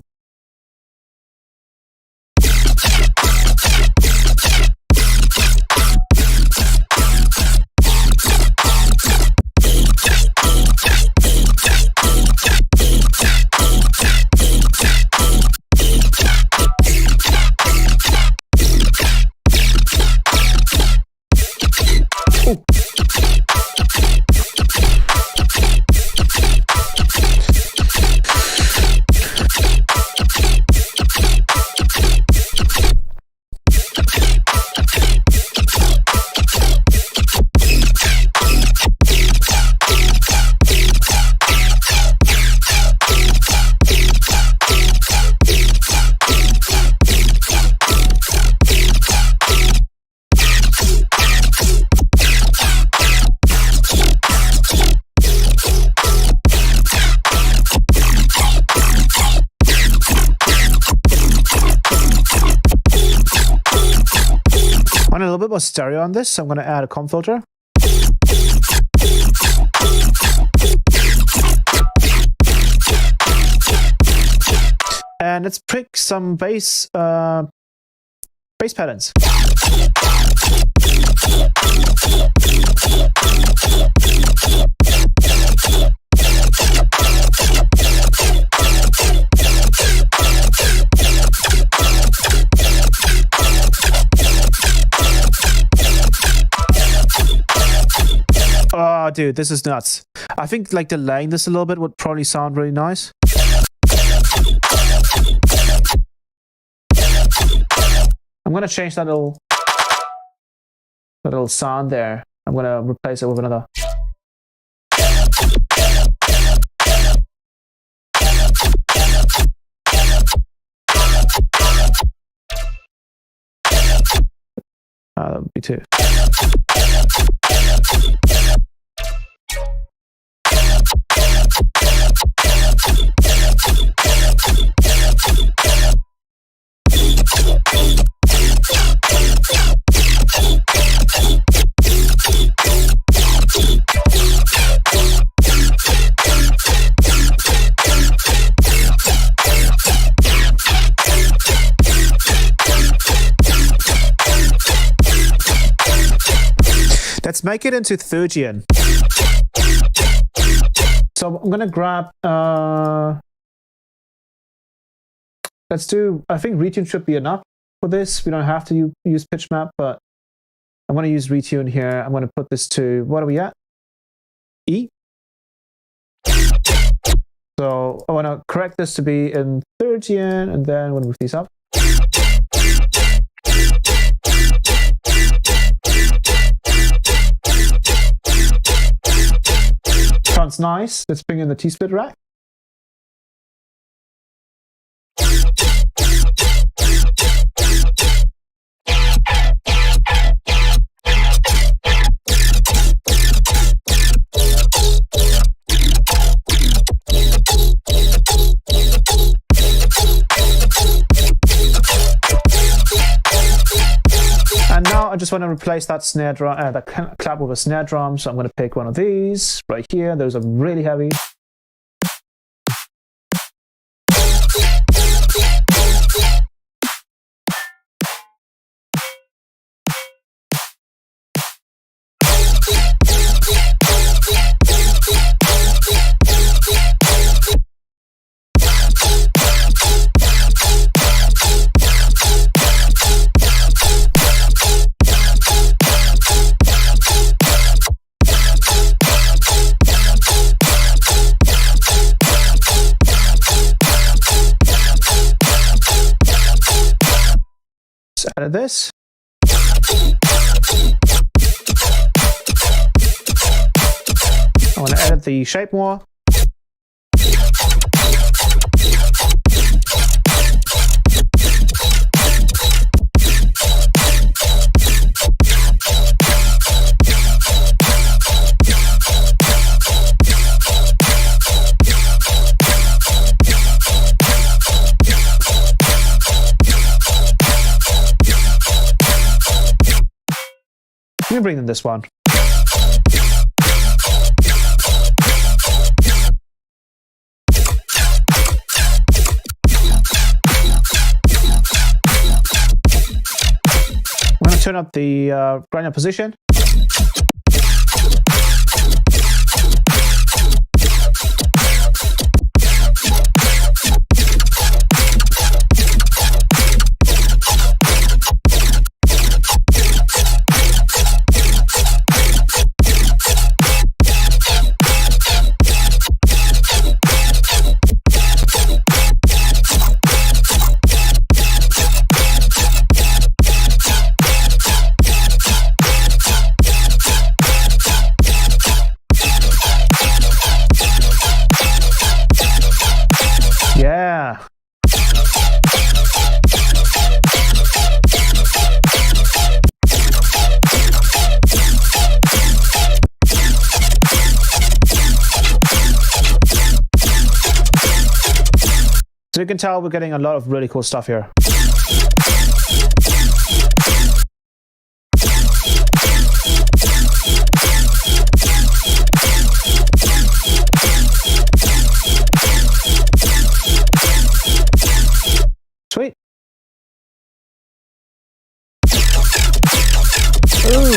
a little bit more stereo on this, so I'm going to add a comp filter. And let's pick some bass patterns. Oh, dude, this is nuts. I think like delaying this a little bit would probably sound really nice. I'm gonna change that little sound there. I'm gonna replace it with another. That would be two. Let's make it into Thirgian. So I'm gonna grab, let's do, I think retune should be enough for this. We don't have to use pitch map, but I'm gonna use retune here. I'm gonna put this to, what are we at? E. So I wanna correct this to be in Thirgian, and then we'll move these up. Sounds nice. Let's bring in the T-split rack. And now I just want to replace that snare drum, that clap with a snare drum. So I'm going to pick one of these right here. Those are really heavy. Let's edit this. I want to edit the shape more. Let me bring in this one. I'm going to turn up the granular position. Yeah. So you can tell we're getting a lot of really cool stuff here. Sweet. Ooh.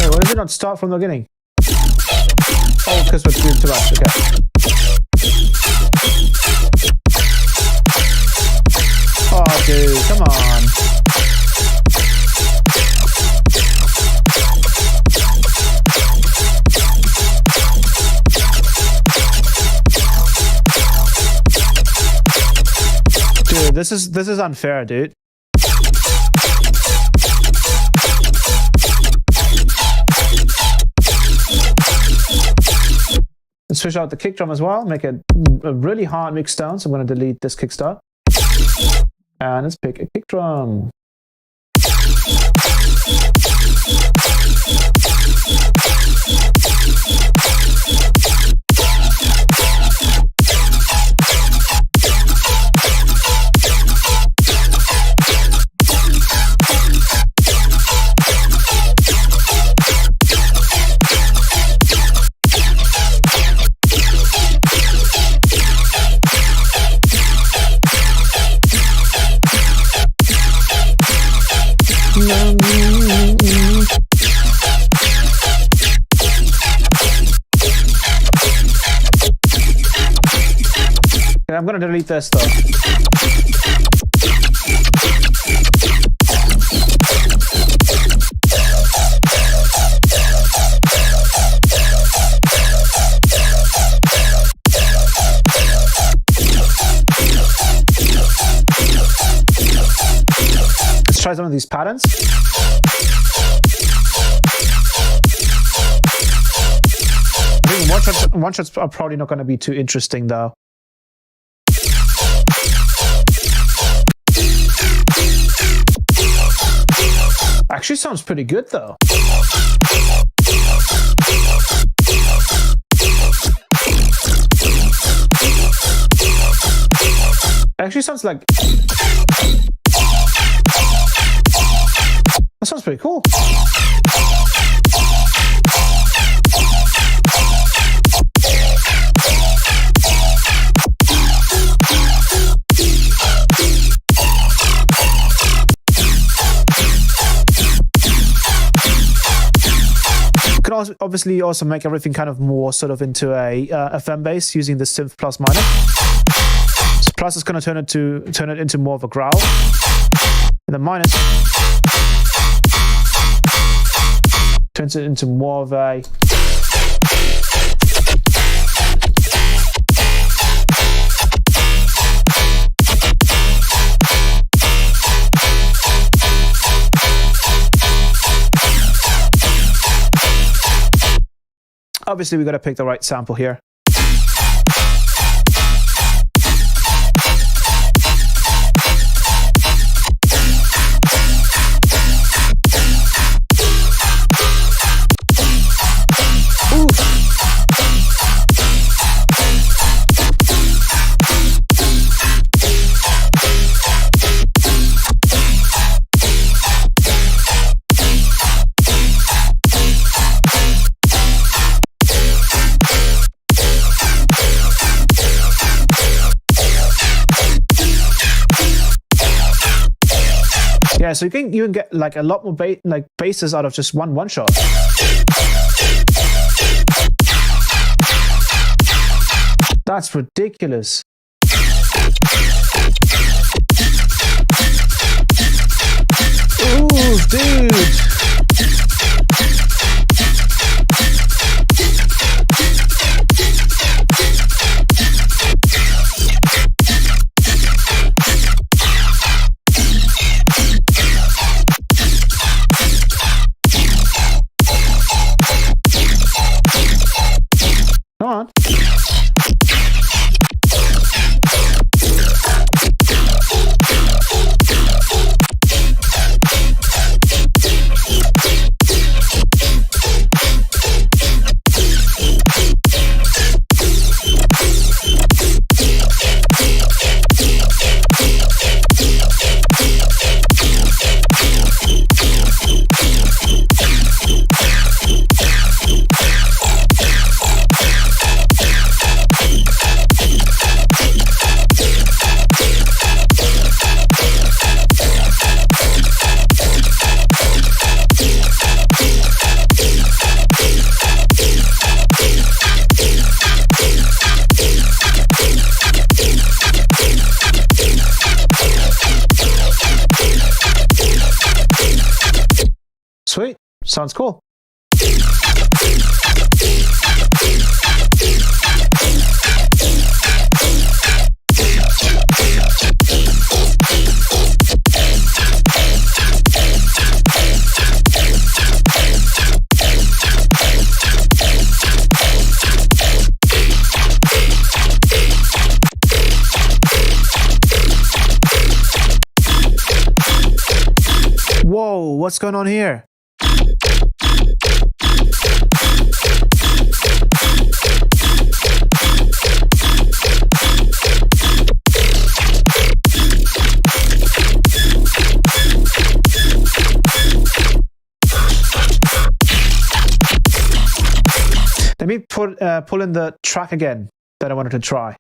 Wait, why does it not start from the beginning? Oh, because we're doing too much. Okay. Oh, dude, come on. Dude, this is unfair, dude. Let's switch out the kick drum as well, make it a really hard mix down. So I'm going to delete this kick start. And let's pick a kick drum. Okay, I'm going to delete this though. Let's try some of these patterns. I think one shots are probably not going to be too interesting though. Actually sounds pretty good though. Actually sounds like... That sounds pretty cool. Obviously also make everything kind of more sort of into a FM bass using the synth plus minus. So plus is going to turn it into more of a growl. And the minus turns it into more of a obviously we got to pick the right sample here. Yeah, so you can get like a lot more basses out of just one shot. That's ridiculous. Ooh, dude. Come on. Sweet. Sounds cool. Whoa, what's going on here? Let me pull in the track again that I wanted to try,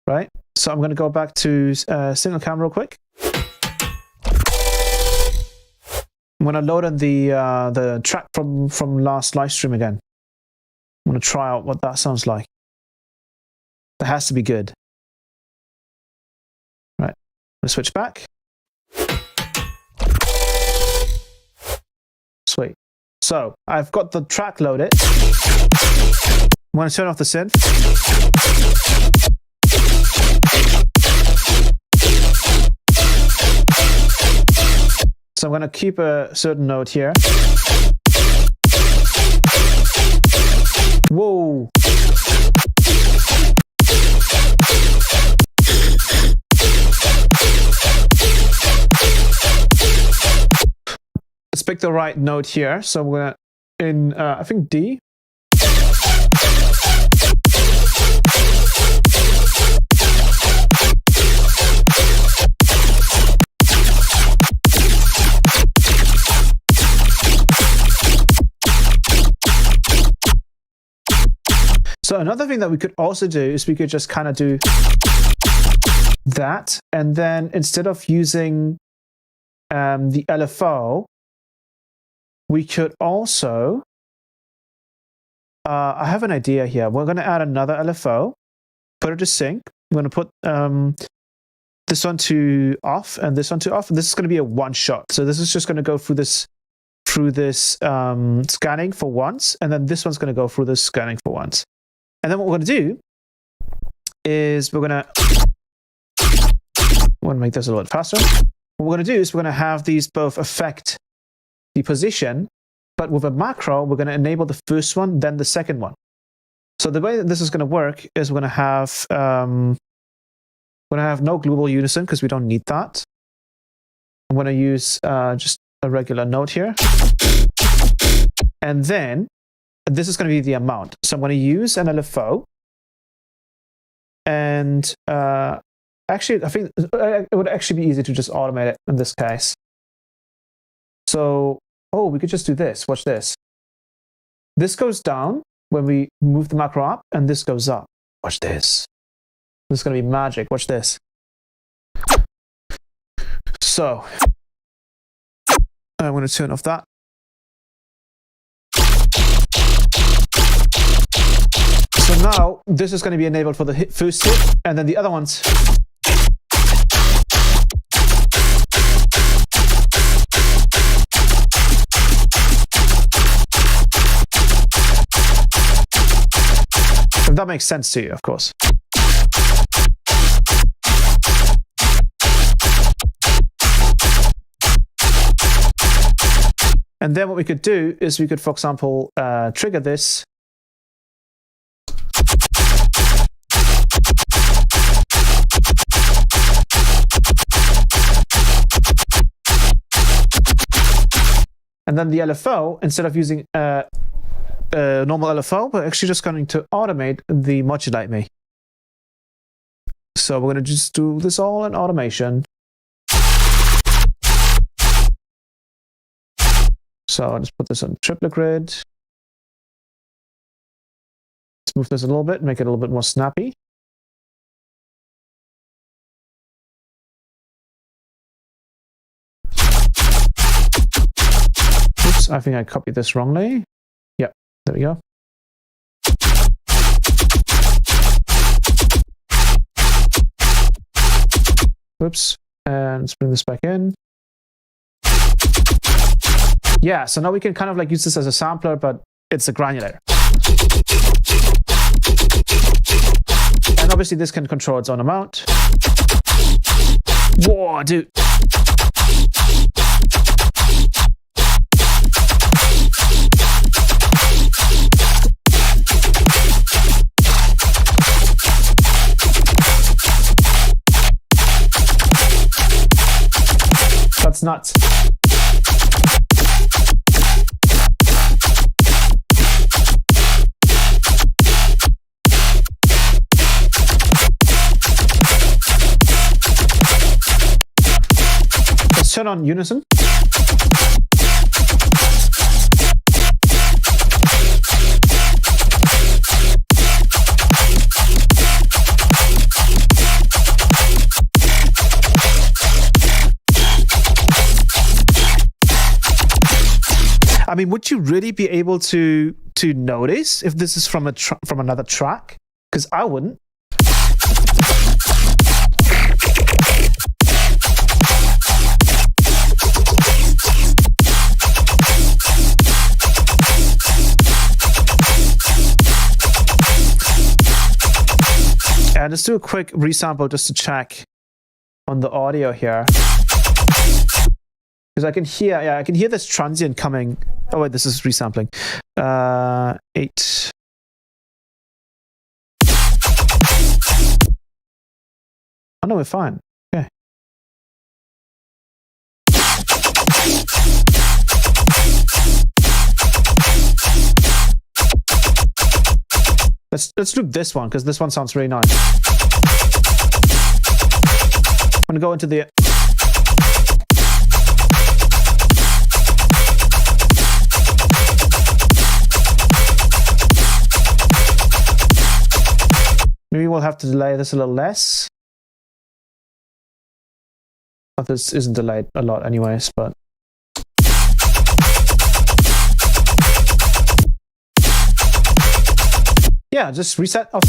right? So I'm going to go back to single cam real quick. I'm going to load in the track from last live stream again. I'm going to try out what that sounds like. That has to be good. Right, I'm going to switch back. Sweet. So I've got the track loaded. I'm going to turn off the synth. So I'm going to keep a certain note here. Whoa. Let's pick the right note here. So I'm going to, in I think D. So another thing that we could also do is we could just kind of do that, and then instead of using the LFO, we could also, I have an idea here. We're going to add another LFO, put it to sync. I'm going to put the this one to off and this one to off. And this is going to be a one shot. So this is just going to go through this scanning for once, and then this one's going to go through this scanning for once. And then what we're going to do is we're going to make this a little bit faster. What we're going to do is we're going to have these both affect the position, but with a macro, we're going to enable the first one, then the second one. So the way that this is going to work is we're going to have no global unison because we don't need that. I'm going to use just a regular node here. And then this is going to be the amount. So I'm going to use an LFO. And actually, I think it would actually be easy to just automate it in this case. So, oh, we could just do this. Watch this. This goes down when we move the macro up, and this goes up. Watch this. This is going to be magic. Watch this. So, I'm going to turn off that. So now, this is going to be enabled for the first hit, and then the other ones. If that makes sense to you, of course. And then what we could do is we could, for example, trigger this. And then the LFO, instead of using normal LFO, we're actually just going to automate the modulate me. So we're going to just do this all in automation. So I'll just put this on triplet grid. Let's move this a little bit, make it a little bit more snappy. Oops, I think I copied this wrongly. Yep, there we go. Oops, and let's bring this back in. Yeah, so now we can kind of like use this as a sampler, but it's a granulator. And obviously this can control its own amount. Whoa, dude. That's nuts. Let's turn on unison. I mean, would you really be able to notice if this is from another track? Because I wouldn't. And let's do a quick resample just to check on the audio here. Because I can hear, yeah, I can hear this transient coming. Oh wait, this is resampling. 8. Oh no, we're fine. Okay. Let's do this one because this one sounds really nice. I'm gonna go into the. Maybe we'll have to delay this a little less. But this isn't delayed a lot anyways, but. Yeah, just reset off.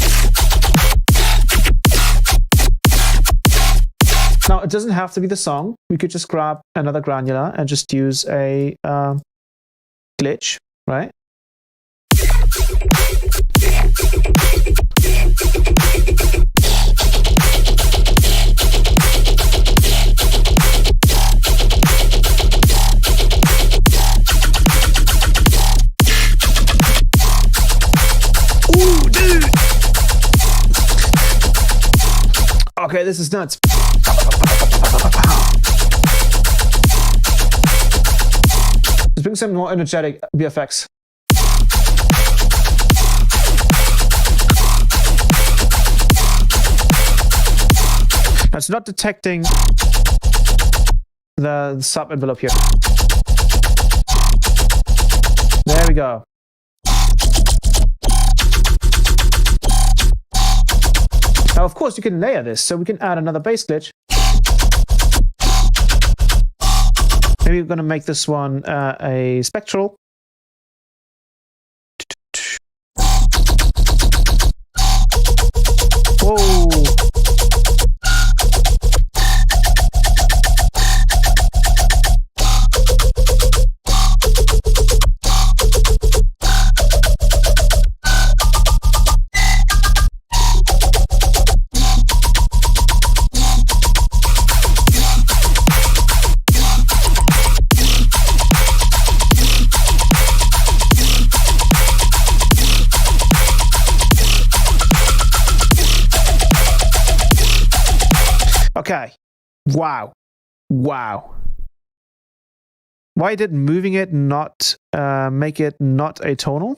Now, it doesn't have to be the song. We could just grab another granular and just use a glitch, right? Ooh, dude! Okay, this is nuts. Let's bring some more energetic VFX. Now, it's not detecting the sub envelope here. There we go. Now, of course, you can layer this, so we can add another bass glitch. Maybe we're going to make this one a spectral. Whoa! Okay. Wow. Wow. Why did moving it not make it not atonal?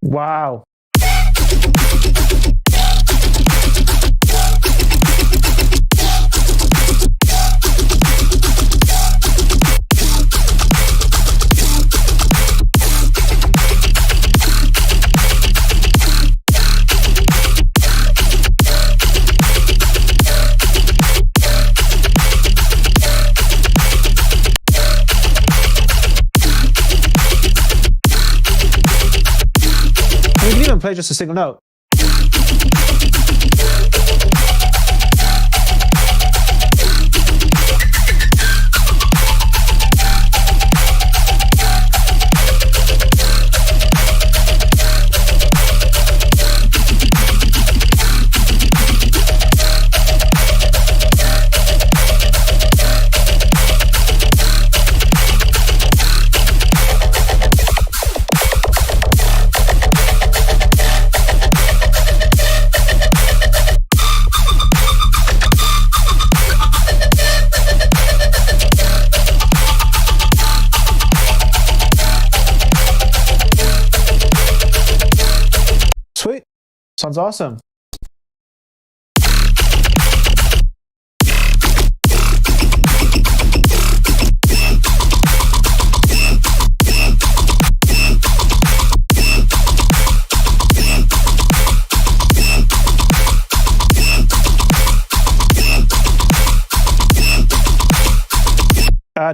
Wow. Play just a single note. Sounds awesome.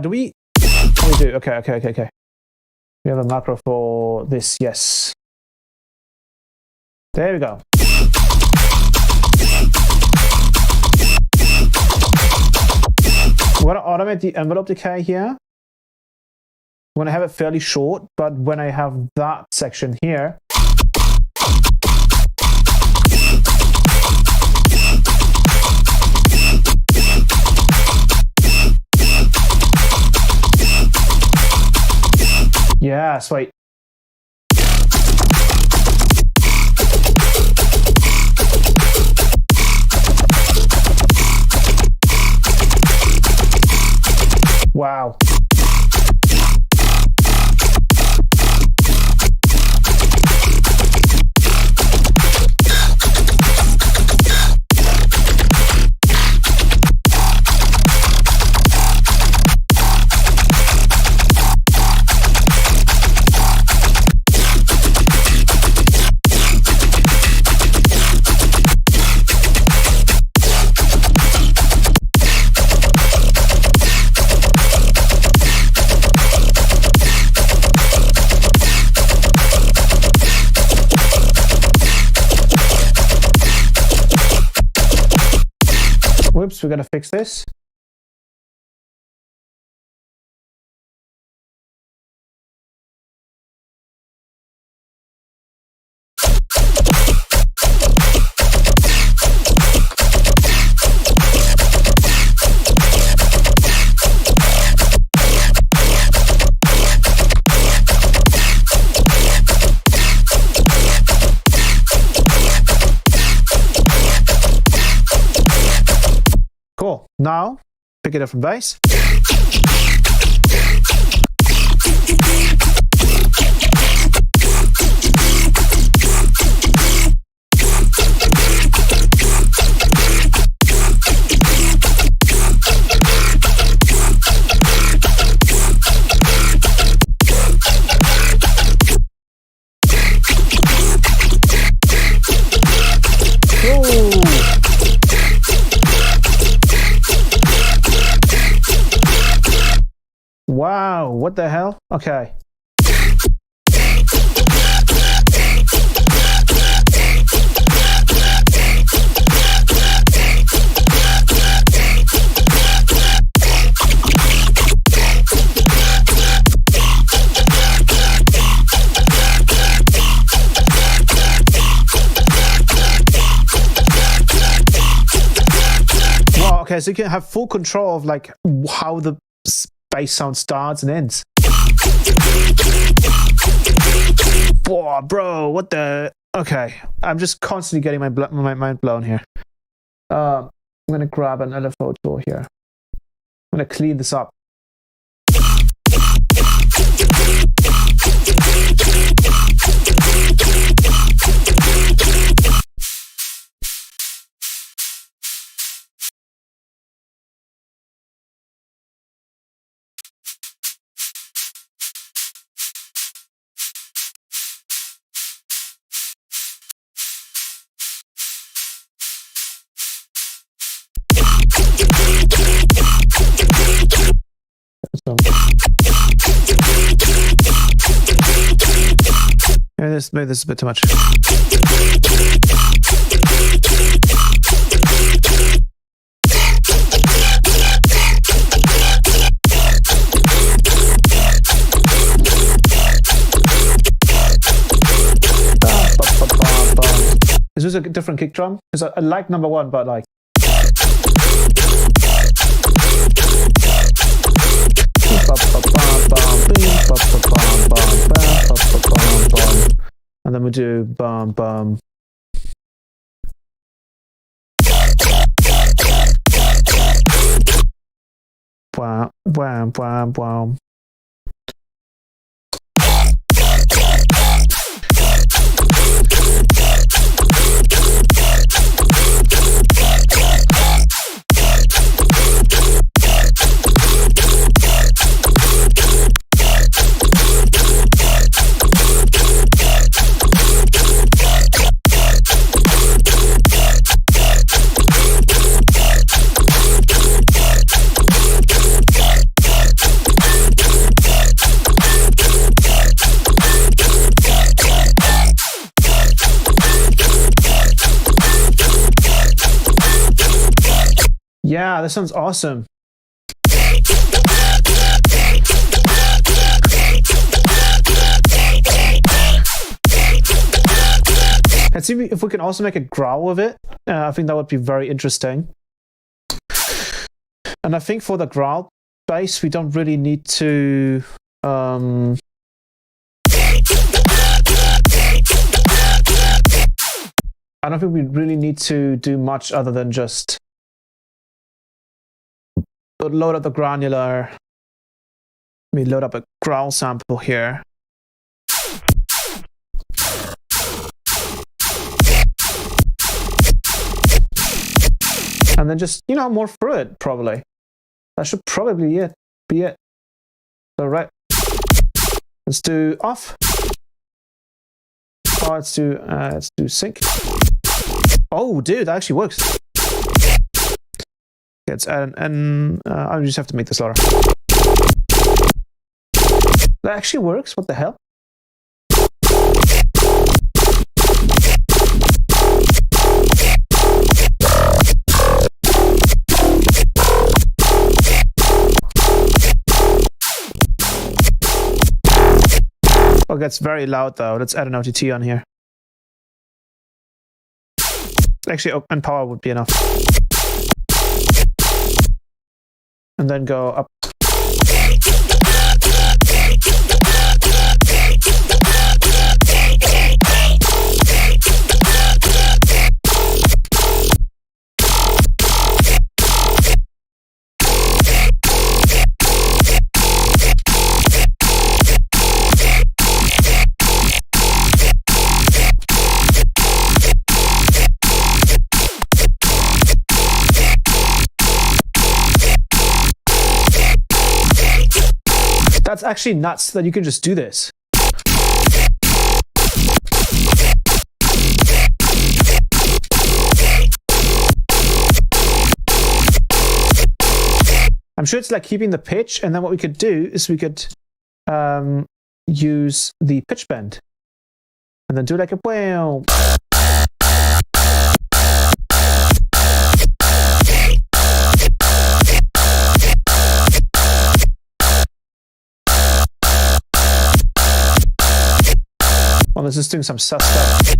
Do we? Oh, we do. Okay. We have a macro for this. Yes. There we go. We want to automate the envelope decay here. We want to have it fairly short, but when I have that section here, yeah, sweet. Wow. Whoops, we gotta fix this. Cool. Now, pick it up from base. Wow, what the hell? Okay. Wow, okay, so you can have full control of like how the bass sound starts and ends. Whoa, bro, what the? Okay, I'm just constantly getting my mind blown here. I'm gonna grab an LFO tool here. I'm gonna clean this up. So, maybe this is a bit too much. Is this a different kick drum? Because I like number one, but like. And then we do bum bum. Wow, wow, wow, wow. Yeah, this sounds awesome. Let's see if we can also make a growl with it. I think that would be very interesting. And I think for the growl bass, we don't really need to... I don't think we really need to do much other than just load up the granular. Let me load up a growl sample here. And then just, you know, more through it, probably. That should probably be it. So, right. Let's do off. Oh, let's do sync. Oh, dude, that actually works. Let's add an I just have to make this louder. That actually works. What the hell? Oh, it gets very loud though. Let's add an OTT on here. Actually, and power would be enough. And then go up. That's actually nuts that you can just do this. I'm sure it's like keeping the pitch, and then what we could do is we could use the pitch bend and then do like a wow. Well, this is doing some sus stuff.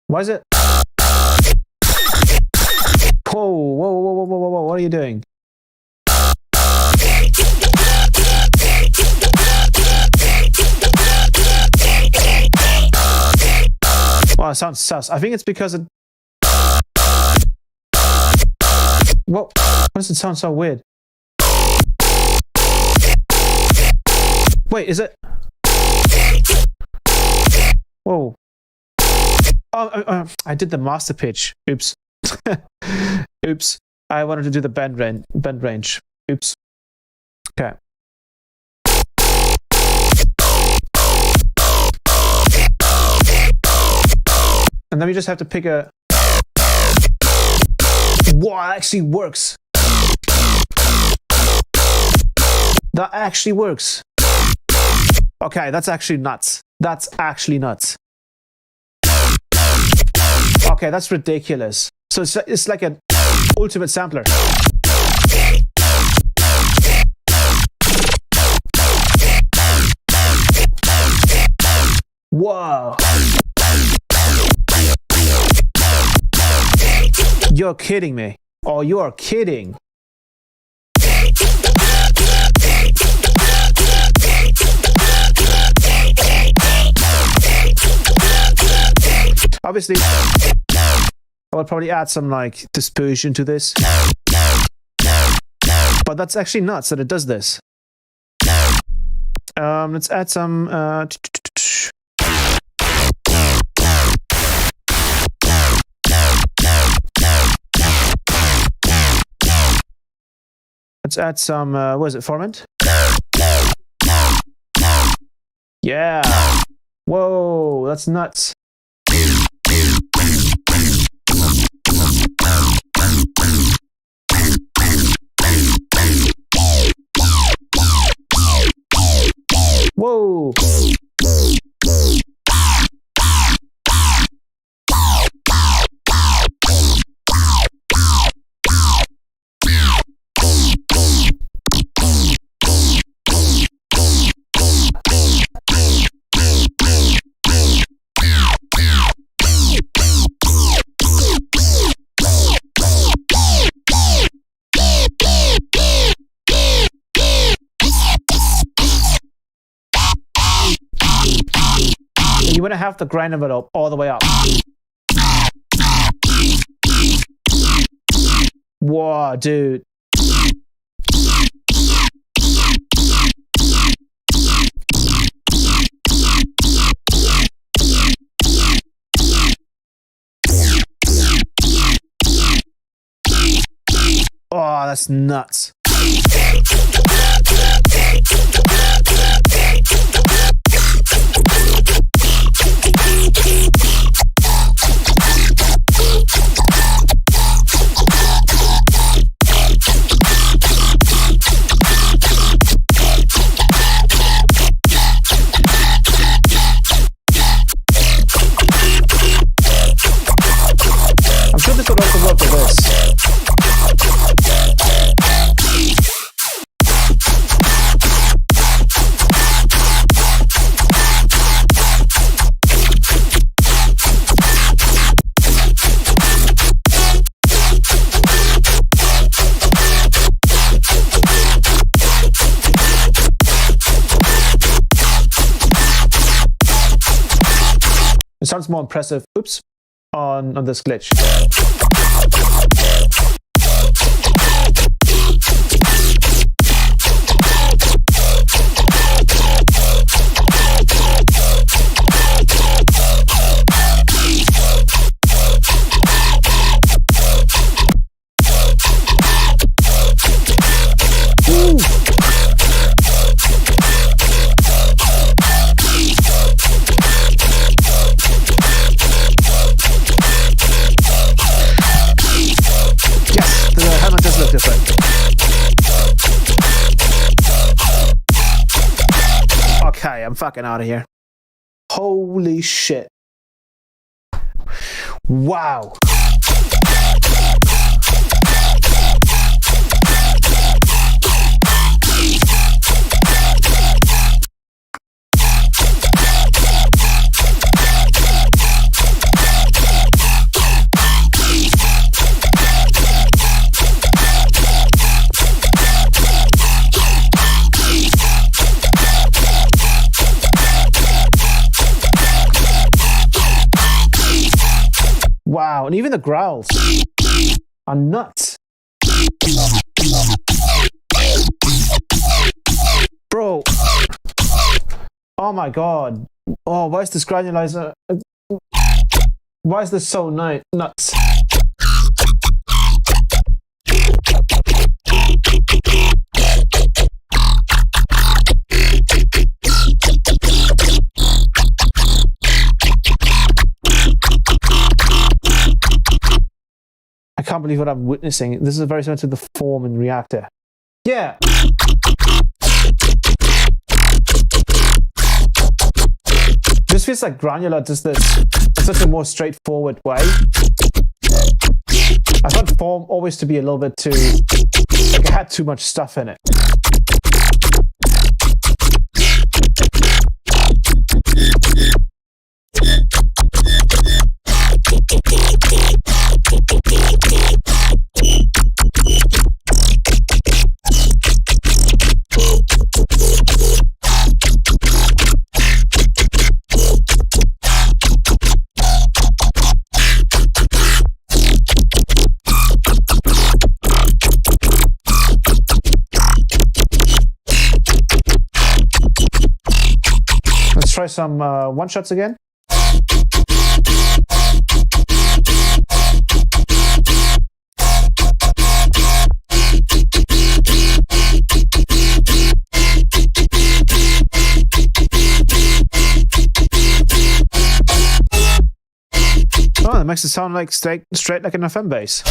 Why is it? Whoa, whoa, whoa, whoa, whoa, whoa, what are you doing? Wow, it sounds sus. I think it's because it... Whoa, why does it sound so weird? Wait, is it? Whoa. Oh, I did the master pitch. Oops. Oops. I wanted to do the bend range. Oops. Okay. And then we just have to pick a... Wow, that actually works. That actually works. Okay, that's actually nuts. That's actually nuts. Okay, that's ridiculous. So it's like an ultimate sampler. Whoa. You're kidding me. Oh, you are kidding. Obviously, I would probably add some like dispersion to this. But that's actually nuts that it does this. Let's add some let's add some what is it, formant? Yeah. Whoa, that's nuts. Whoa. you want to have the grain envelope all the way up. Whoa, dude. Oh, that's nuts. I'm sure this would also work for this. It sounds more impressive, oops, on this glitch. Okay, I'm fucking out of here. Holy shit. Wow. Wow, and even the growls are nuts. Bro. Oh my god. Oh, why is this granulizer? Why is this so nuts? I can't believe what I'm witnessing. This is very similar to the form in Reactor. Yeah. This feels like Granular does this in such a more straightforward way. I thought form always to be a little bit too, like it had too much stuff in it. Let's try some one-shots again. Oh, that makes it sound like straight like an FM bass.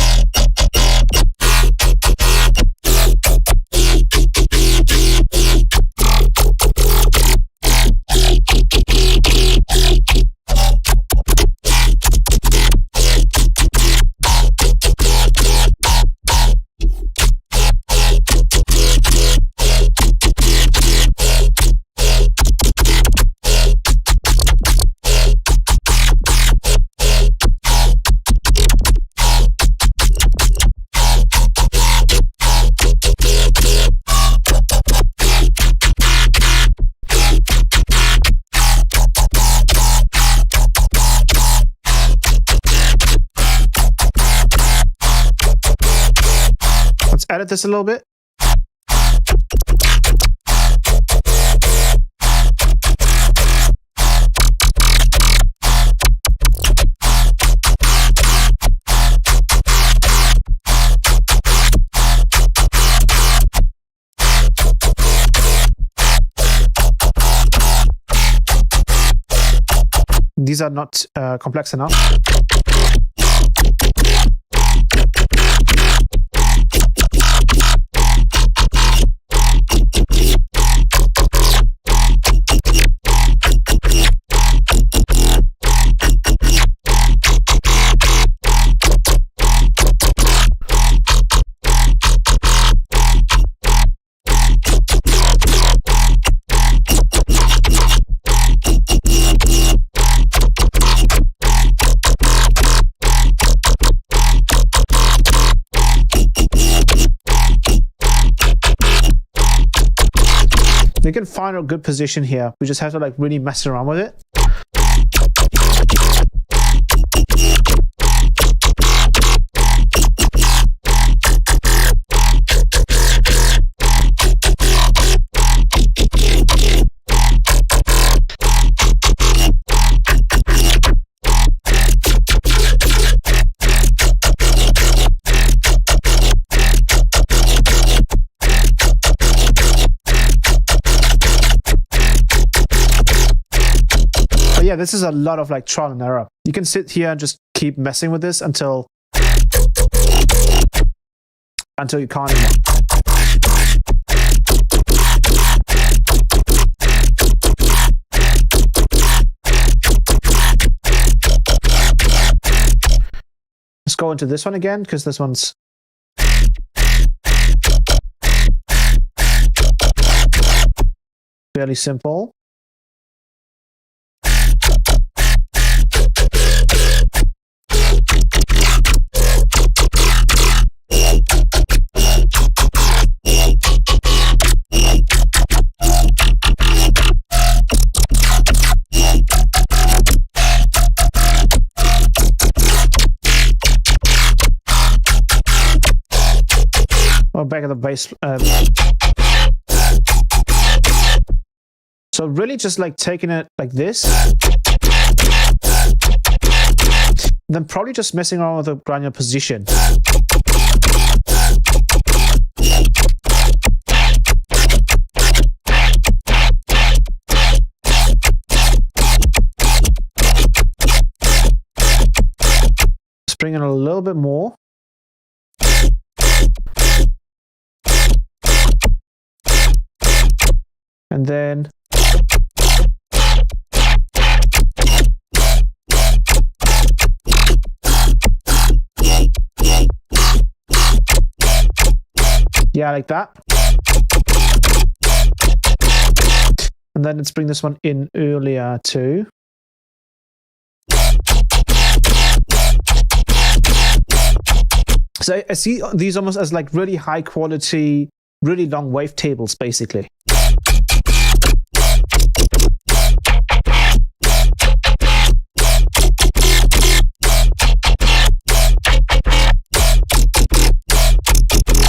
edit this a little bit. These are not complex enough. We can find a good position here. We just have to like really mess around with it. Yeah, this is a lot of like trial and error. You can sit here and just keep messing with this until you can't anymore. Let's go into this one again, because this one's fairly simple. Back at the base. So really just like taking it like this, then probably just messing around with the granular position. Just bring in a little bit more. And then yeah, like that. And then let's bring this one in earlier too. So I see these almost as like really high quality, really long wave tables basically.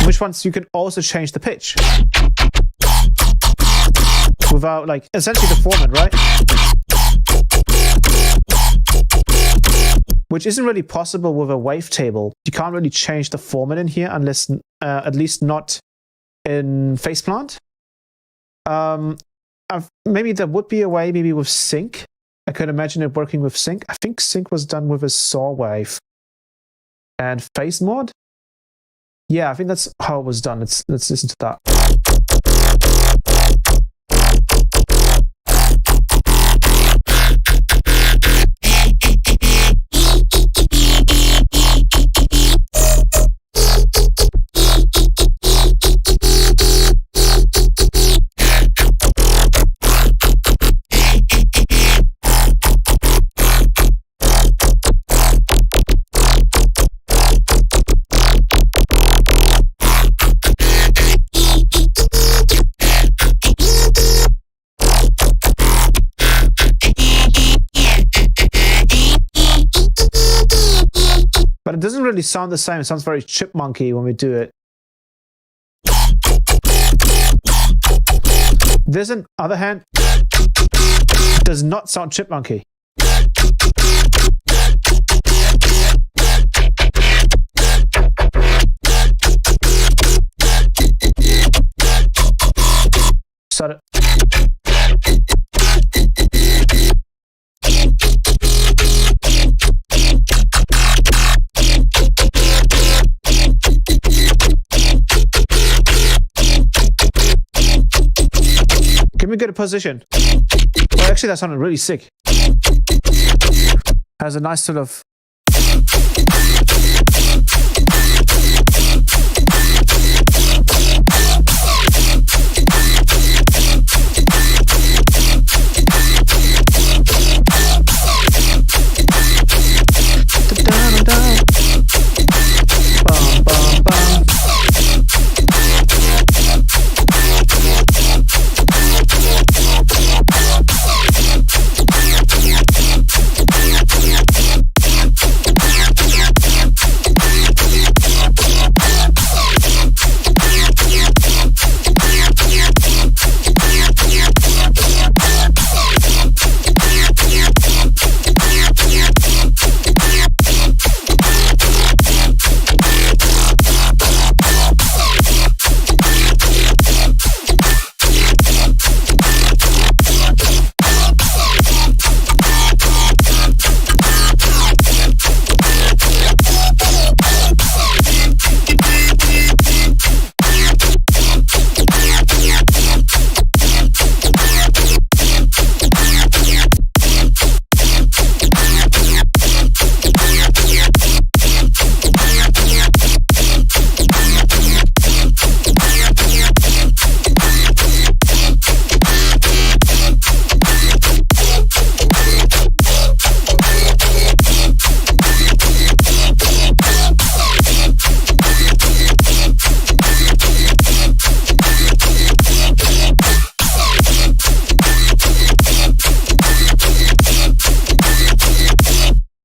Which ones you can also change the pitch without like essentially the format, right? Which isn't really possible with a wavetable. You can't really change the format in here unless at least not in PHASEPLANT. Maybe there would be a way, maybe with sync. I could imagine it working with sync. I think sync was done with a saw wave and phase mod. Yeah, I think that's how it was done. Let's listen to that. But it doesn't really sound the same. It sounds very chipmunky when we do it. This, on the other hand, does not sound chipmunky. So give me a good position. Well, actually, that sounded really sick. Has a nice sort of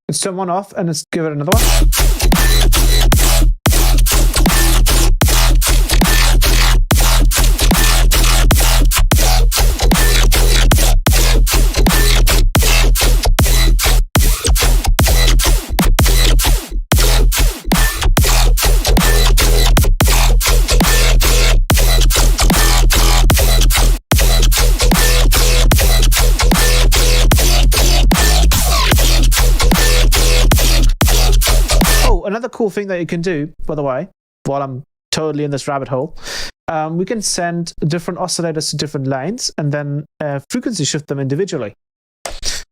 let's turn one off and let's give it another one. Another cool thing that you can do, by the way, while I'm totally in this rabbit hole, we can send different oscillators to different lanes and then frequency shift them individually.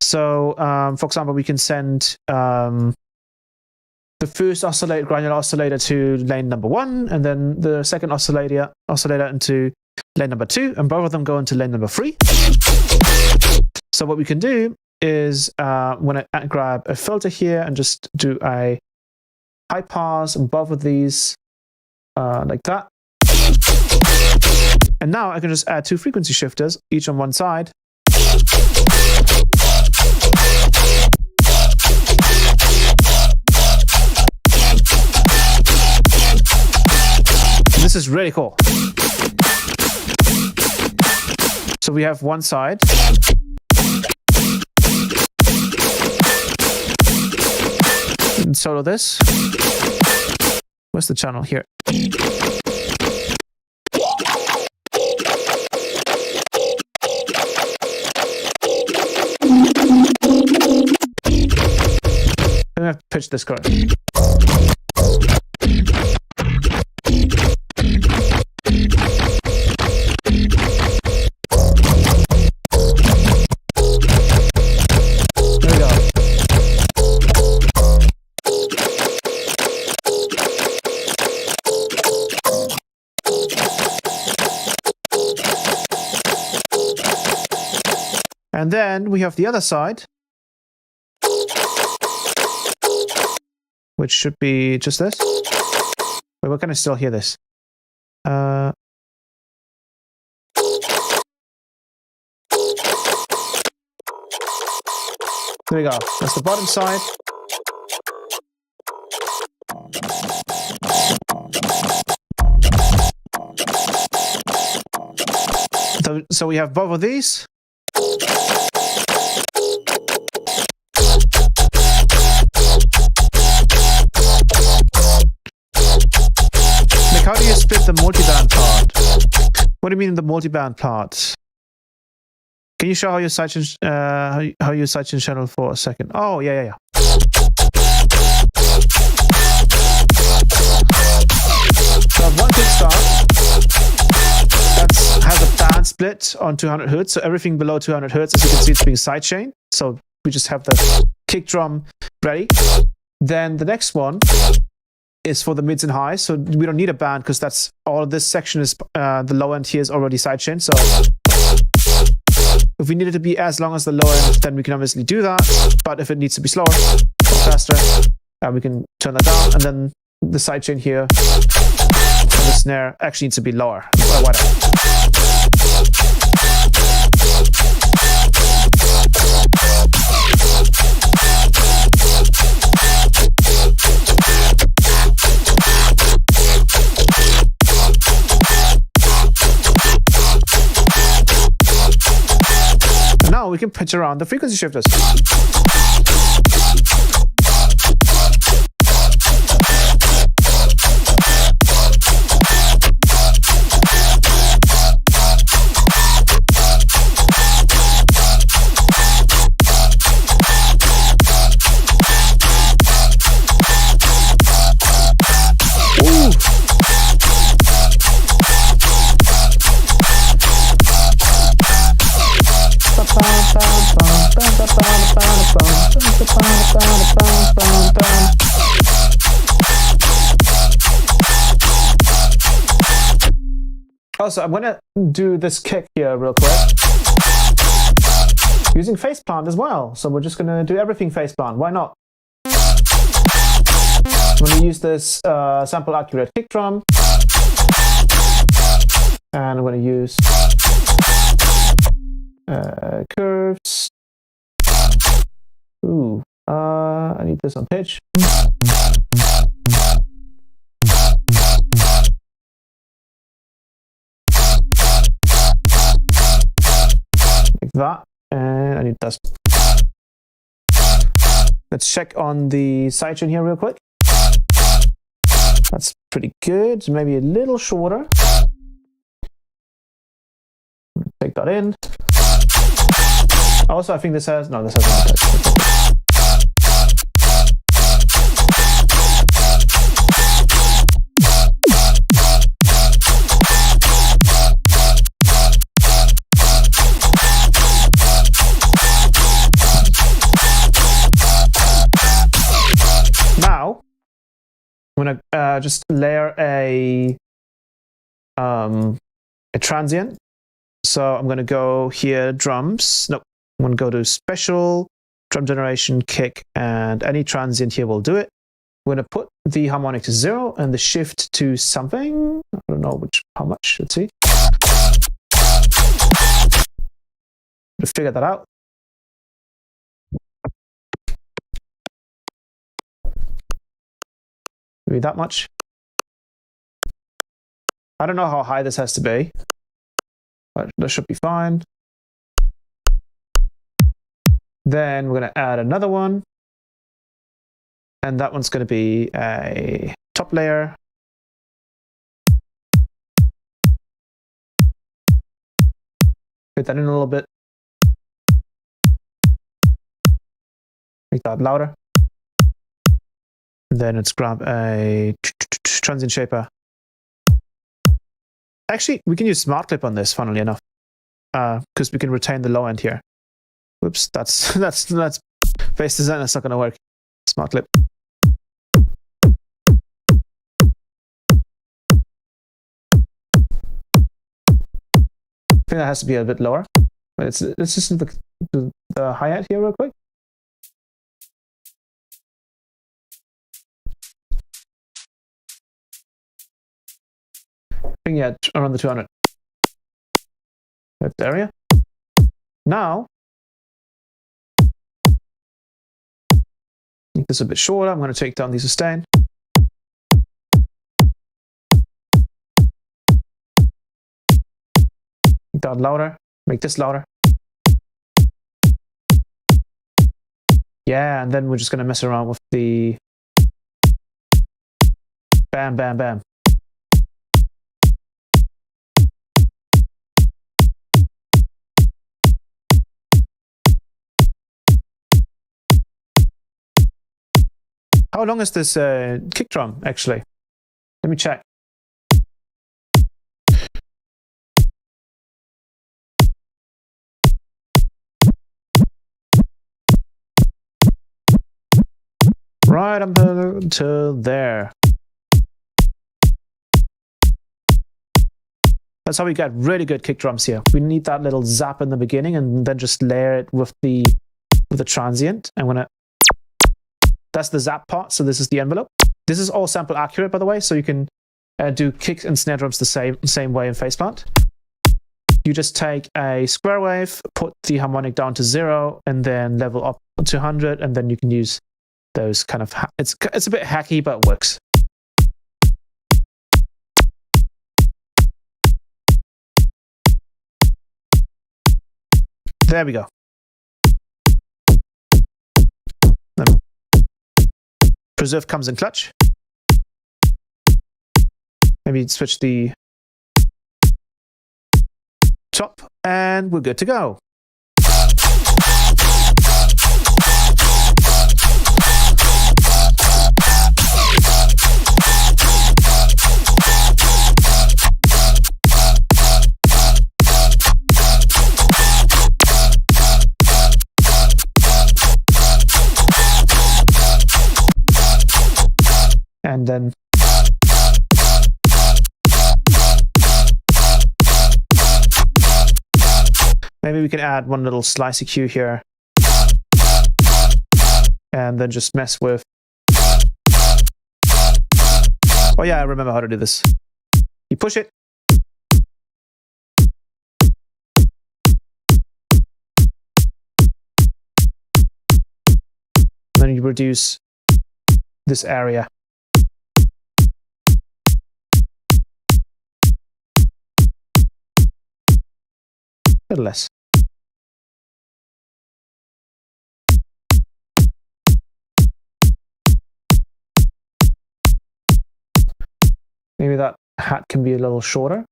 So, for example, we can send the first granular oscillator to lane number 1, and then the second oscillator into lane number 2, and both of them go into lane number 3. So what we can do is when I grab a filter here and just do a high pass on both of these like that. And now I can just add 2 frequency shifters, each on one side. This is really cool. So we have one side. And solo this. Where's the channel? Here. I'm gonna have to pitch this card. And then we have the other side, which should be just this. Wait, where can I still hear this? There we go. That's the bottom side. So So we have both of these. Like, how do you split the multiband part? What do you mean the multiband part? Can you show how you sidechain how you sidechain channel for a second? Oh yeah. So I have one quick start that has a band split on 200 Hz. So everything below 200 Hz, as you can see, it's being sidechained. So we just have the kick drum ready. Then the next one is for the mids and highs. So we don't need a band because that's all of this section is the low end here is already sidechained. So if we need it to be as long as the low end, then we can obviously do that. But if it needs to be slower or faster, we can turn that down. And then the sidechain here for the snare actually needs to be lower. Whatever. And now we can pitch around the frequency shifters. Also, I'm gonna do this kick here real quick using PHASEPLANT as well. So we're just gonna do everything PHASEPLANT. Why not? I'm gonna use this sample accurate kick drum, and I'm gonna use curves. Ooh, I need this on pitch. Like that, and I need this. Let's check on the sidechain here real quick. That's pretty good. Maybe a little shorter. Take that in. Also, I think this has no. This has. Now, I'm gonna just layer a transient. So I'm gonna go here, drums. Nope. I'm going to go to special, drum generation, kick, and any transient here will do it. We're going to put the harmonic to 0 and the shift to something. I don't know how much. Let's see. To figure that out. Maybe that much. I don't know how high this has to be, but that should be fine. Then we're going to add another one, and that one's going to be a top layer. Fit that in a little bit. Make that louder. Then let's grab a transient shaper. Actually, we can use smart clip on this, funnily enough, because we can retain the low end here. Whoops, that's face design. That's not going to work. Smart clip. I think that has to be a bit lower. But let's just do the hi-hat here real quick. I think yeah, around the 200. That's the area. Now, make this a bit shorter. I'm going to take down the sustain. Make that louder. Make this louder. Yeah, and then we're just going to mess around with the bam, bam, bam. How long is this kick drum, actually? Let me check. Right up until there. That's how we get really good kick drums here. We need that little zap in the beginning and then just layer it with the transient. I'm gonna. That's the zap part. So this is the envelope. This is all sample accurate, by the way. So you can do kick and snare drums the same way in PHASEPLANT. You just take a square wave, put the harmonic down to 0, and then level up to 100, and then you can use those kind of. It's a bit hacky, but it works. There we go. Preserve comes in clutch. Maybe switch the top, and we're good to go. And then maybe we can add one little slice EQ here and then just mess with. Oh yeah, I remember how to do this. You push it. Then you reduce this area. A little less. Maybe that hat can be a little shorter.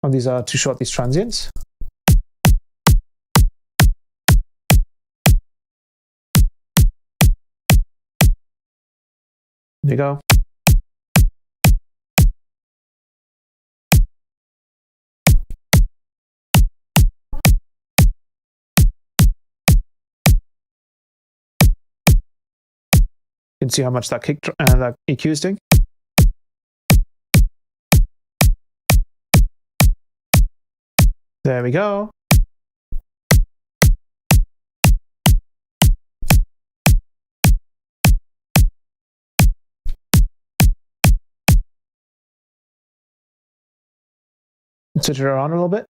Oh, these are too short, these transients. There you go. You can see how much that that EQ is doing. There we go. Switch it around a little bit.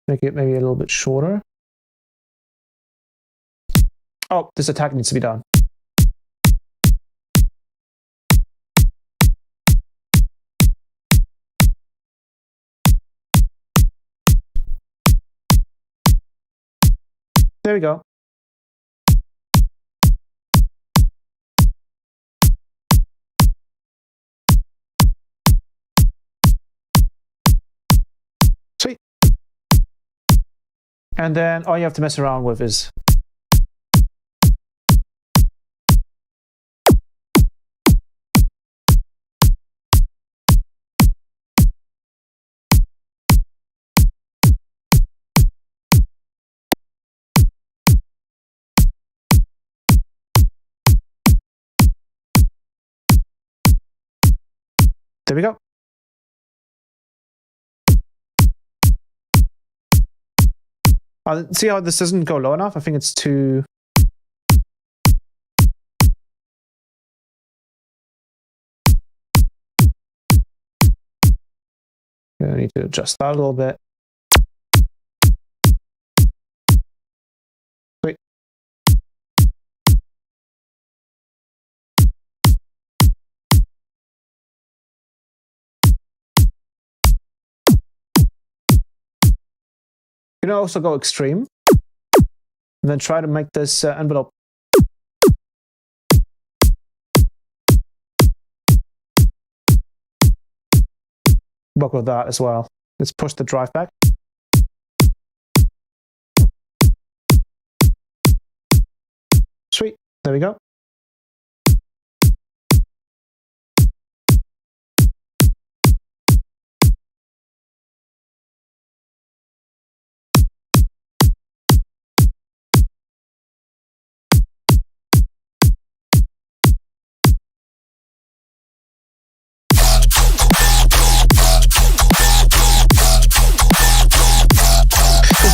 Make it maybe a little bit shorter. Oh, this attack needs to be done. There we go. Sweet. And then all you have to mess around with is there we go. See how this doesn't go low enough? I think it's too... I need to adjust that a little bit. Sweet. You can also go extreme, and then try to make this envelope work with that as well. Let's push the drive back. Sweet, there we go.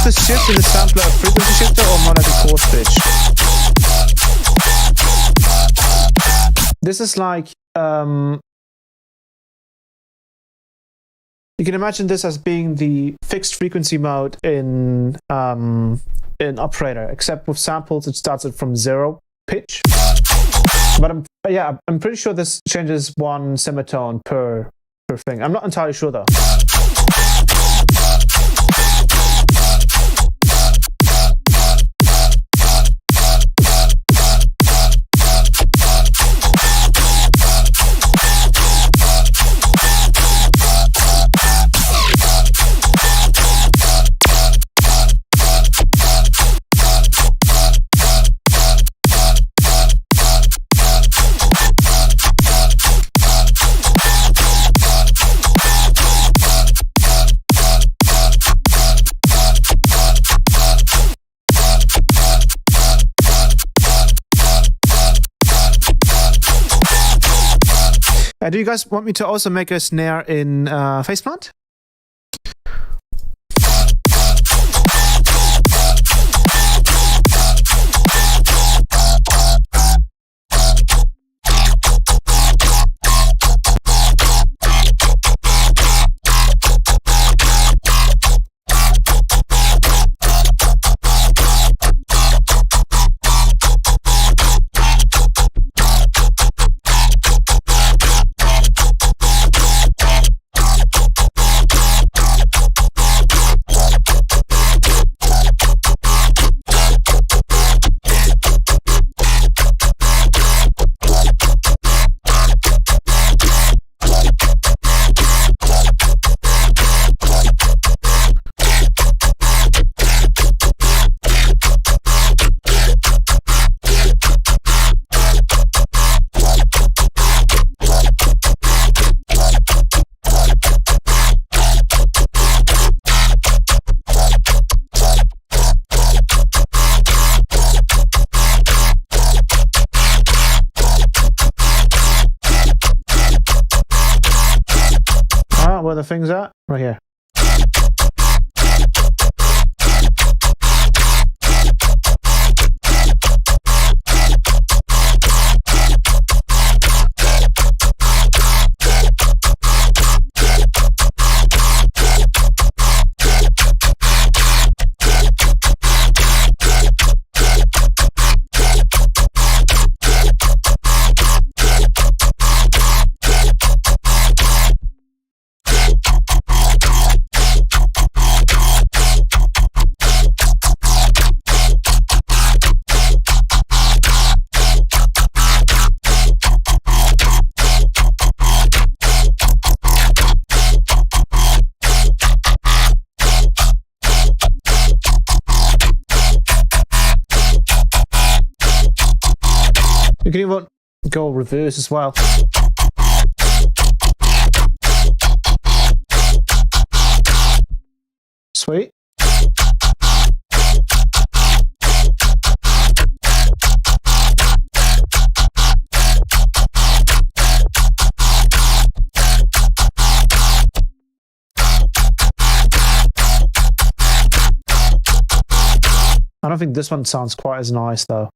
The shift in the sampler a frequency shifter or more like a coarse pitch? This is like you can imagine this as being the fixed frequency mode in Aptrigga3, except with samples it starts it from 0 pitch. But I'm pretty sure this changes 1 semitone per thing. I'm not entirely sure though. Do you guys want me to also make a snare in PHASEPLANT? Where the thing's at? Right here. You can even go reverse as well. Sweet. don't think this one sounds quite as nice though.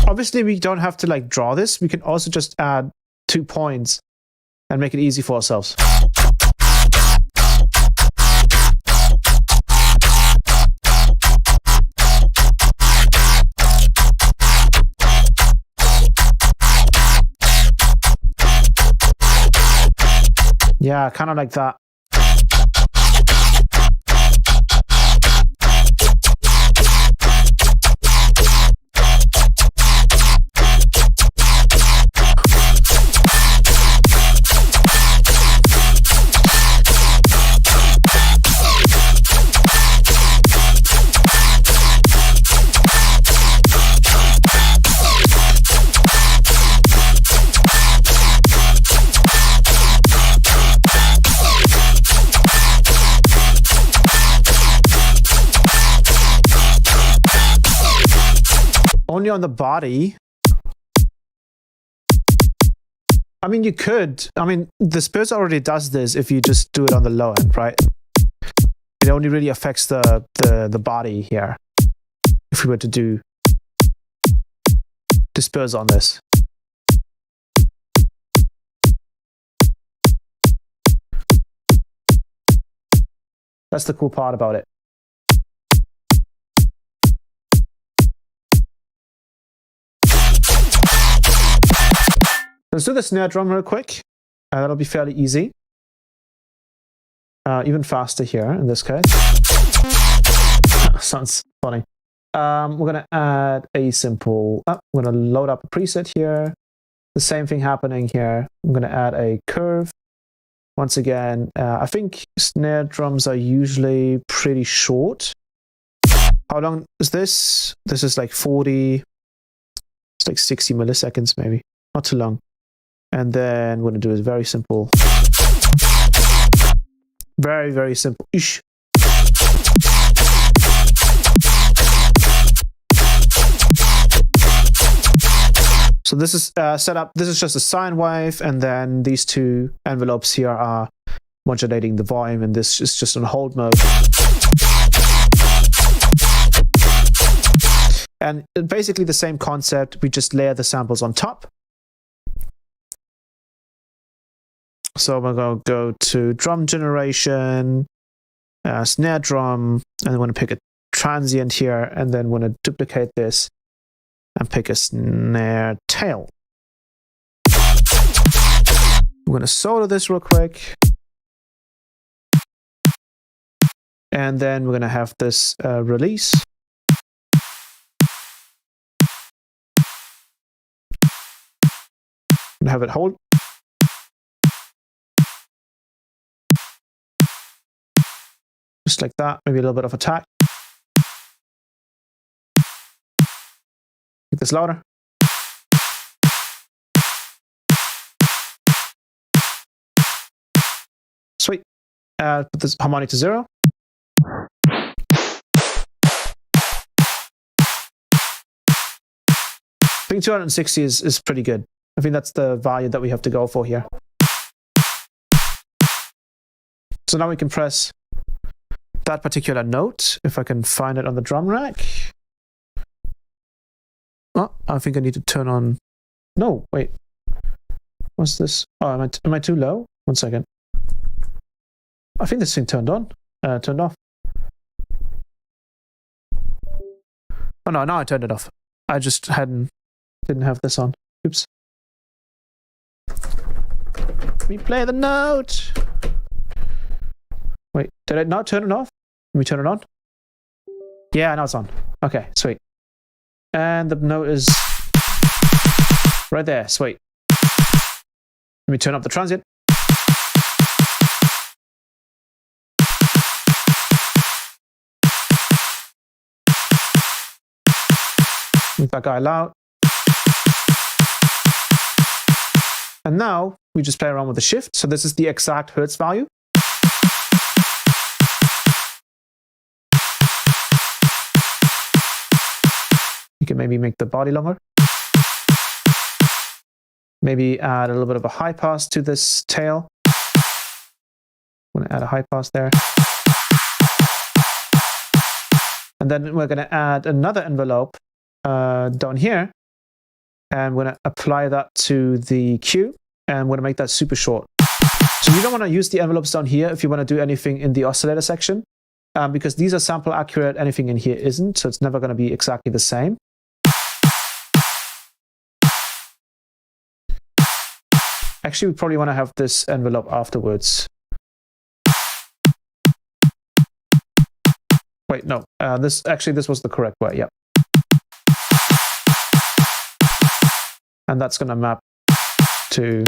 Obviously, we don't have to like draw this. We can also just add 2 points and make it easy for ourselves. Yeah, kind of like that. Only on the body. I mean, you could. I mean, the disperser already does this if you just do it on the low end, right? It only really affects the body here. If we were to do disperse on this. That's the cool part about it. Let's do the snare drum real quick. That'll be fairly easy. Even faster here in this case. Sounds funny. We're going to add a simple... we're going to load up a preset here. The same thing happening here. I'm going to add a curve. Once again, I think snare drums are usually pretty short. How long is this? This is like 40... It's like 60 milliseconds maybe. Not too long. And then we're going to do it very simple. Very, very simple. Ish. So this is set up. This is just a sine wave, and then these two envelopes here are modulating the volume, and this is just on hold mode. And basically the same concept. We just layer the samples on top. So we're going to go to drum generation, snare drum, and I'm going to pick a transient here, and then we're going to duplicate this and pick a snare tail. We're going to solo this real quick. And then we're going to have this release. And have it hold. Just like that, maybe a little bit of attack. Make this louder. Sweet. Put this harmonic to 0. I think 260 is pretty good. I think that's the value that we have to go for here. So now we can press that particular note, if I can find it on the drum rack. Oh, I think I need to turn on... No, wait. What's this? Oh, am I too low? 1 second. I think this thing turned on. Turned off. Oh no, now I turned it off. I just didn't have this on. Oops. Let me play the note. Wait, did I not turn it off? Let me turn it on. Yeah, now it's on. Okay, sweet. And the note is right there. Sweet. Let me turn up the transient. Make that guy loud. And now we just play around with the shift. So this is the exact hertz value. You can maybe make the body longer. Maybe add a little bit of a high pass to this tail. I'm going to add a high pass there. And then we're going to add another envelope down here. And we're going to apply that to the cue. And we're going to make that super short. So you don't want to use the envelopes down here if you want to do anything in the oscillator section. Because these are sample accurate, anything in here isn't. So it's never going to be exactly the same. Actually, we probably want to have this envelope afterwards. Wait, no. This was the correct way. Yep. And that's going to map to.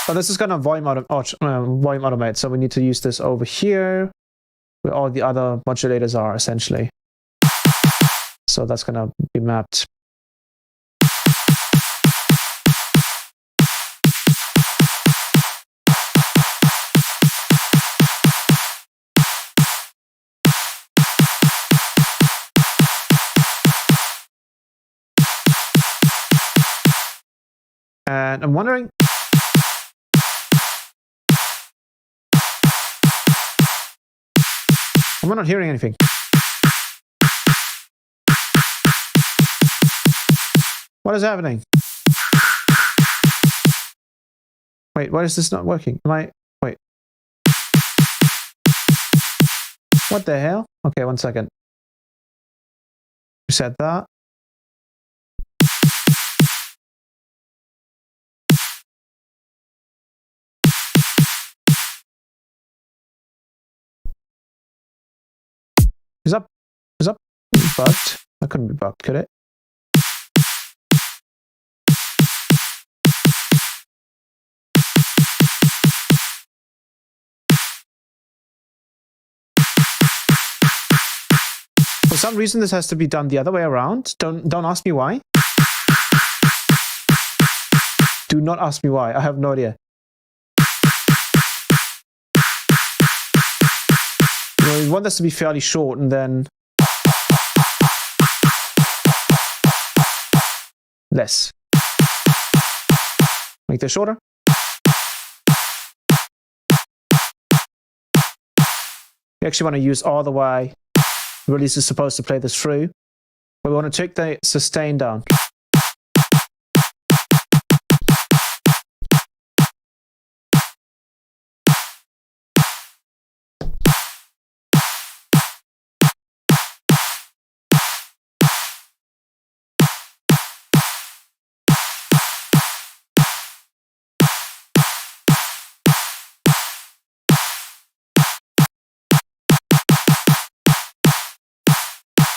But this is going to volume automate. So we need to use this over here, where all the other modulators are essentially. So that's going to be mapped. And I'm wondering, I'm not hearing anything. What is happening? Wait, why is this not working? Wait. What the hell? Okay, 1 second. Reset that. Is that bugged? That couldn't be bugged, could it? For some reason, this has to be done the other way around. Don't ask me why. Do not ask me why. I have no idea. We want this to be fairly short, and then less. Make this shorter. We actually want to use all the way. The release is supposed to play this through, but we want to take the sustain down.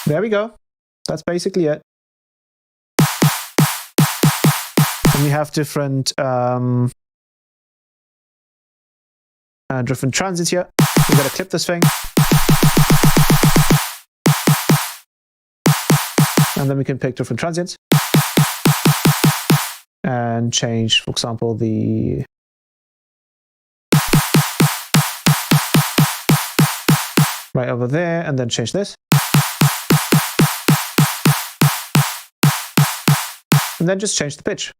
There we go. That's basically it. And we have different different transits here. We're gonna clip this thing, and then we can pick different transients and change, for example, the right over there, and then change this. And then just change the pitch.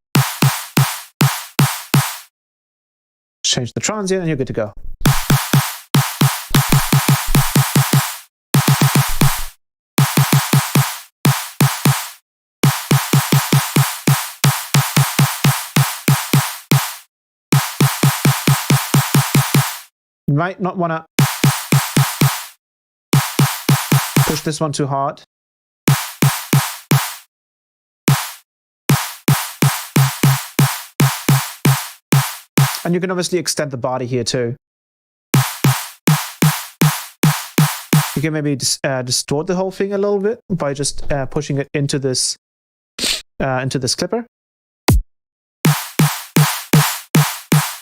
Change the transient and you're good to go. You might not want to push this one too hard. And you can obviously extend the body here too. You can maybe distort the whole thing a little bit by just pushing it into this clipper.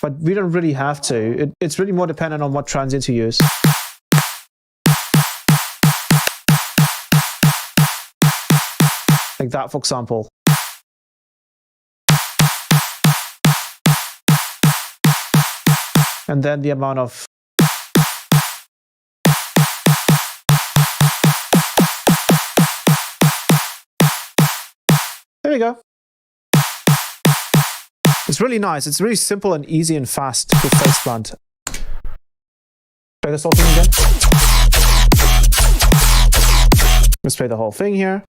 But we don't really have to. It's really more dependent on what transient you use. Like that, for example. And then the amount of There we go. It's really nice. It's really simple and easy and fast with PHASEPLANT. Play this whole thing again. Let's play the whole thing here.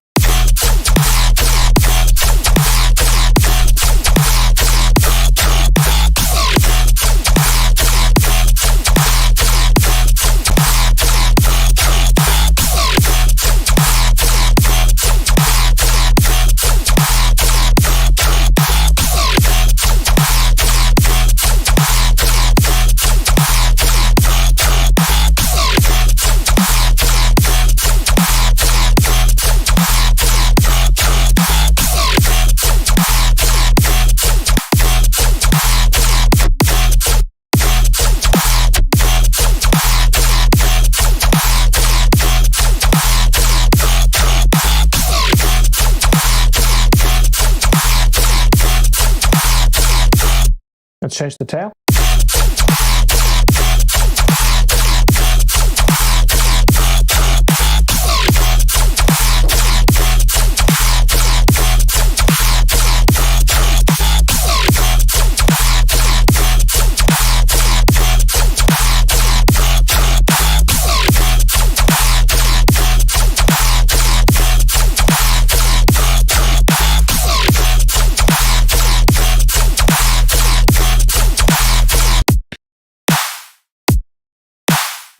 Let's change the tail.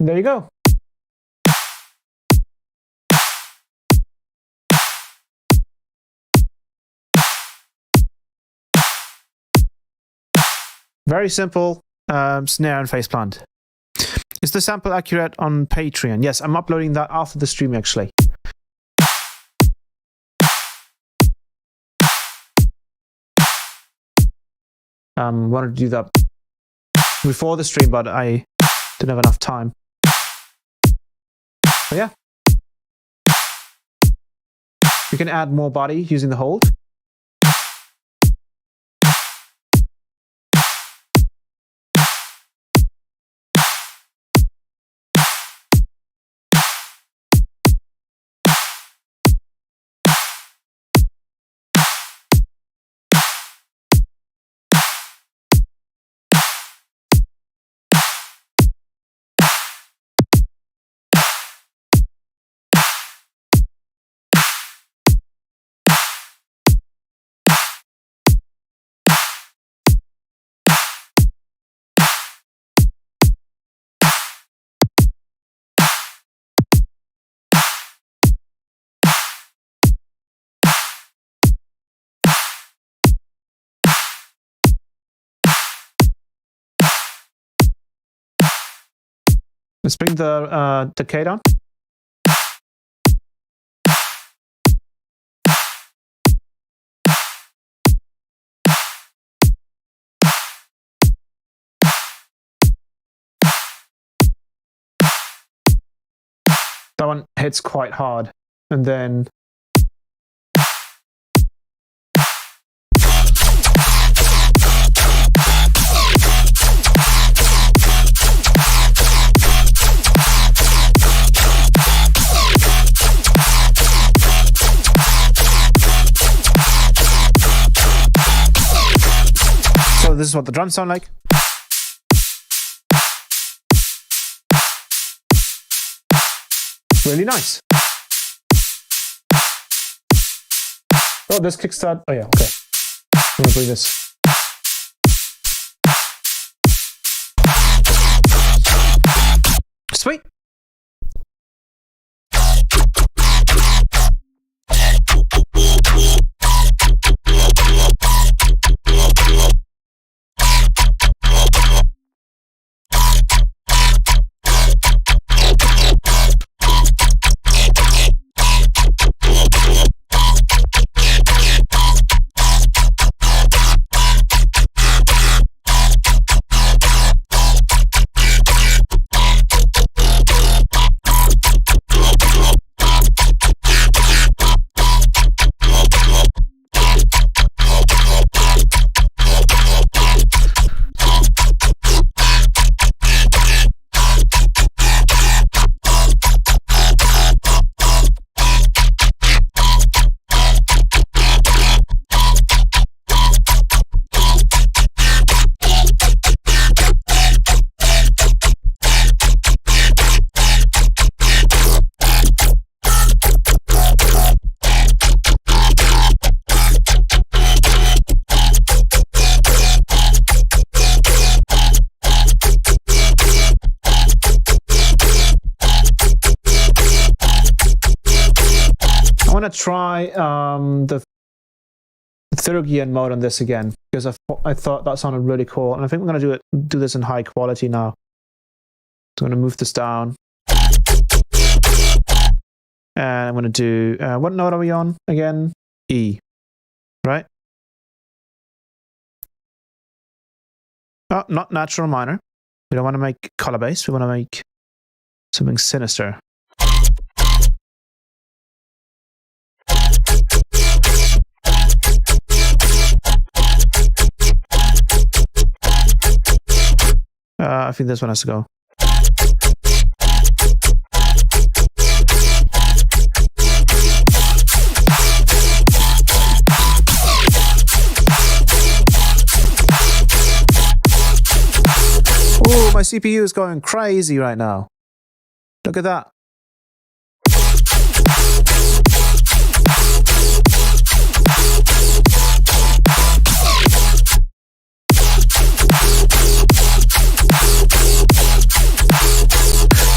There you go. Very simple snare and PHASEPLANT. Is the sample accurate on Patreon? Yes, I'm uploading that after the stream actually. Wanted to do that before the stream, but I didn't have enough time. But yeah, you can add more body using the hold. Let's bring the decay down. That one hits quite hard, and then this is what the drums sound like. Really nice. Oh, this kickstart. Oh yeah, okay. I'm gonna bring this. Sweet. I want to try the Aptrigga mode on this again because I thought that sounded really cool, and I think we're going to do this in high quality now. So I'm going to move this down, and I'm going to do what note are we on again? E, right? Oh, not natural minor. We don't want to make color based. We want to make something sinister. I think this one has to go. Oh, my CPU is going crazy right now. Look at that.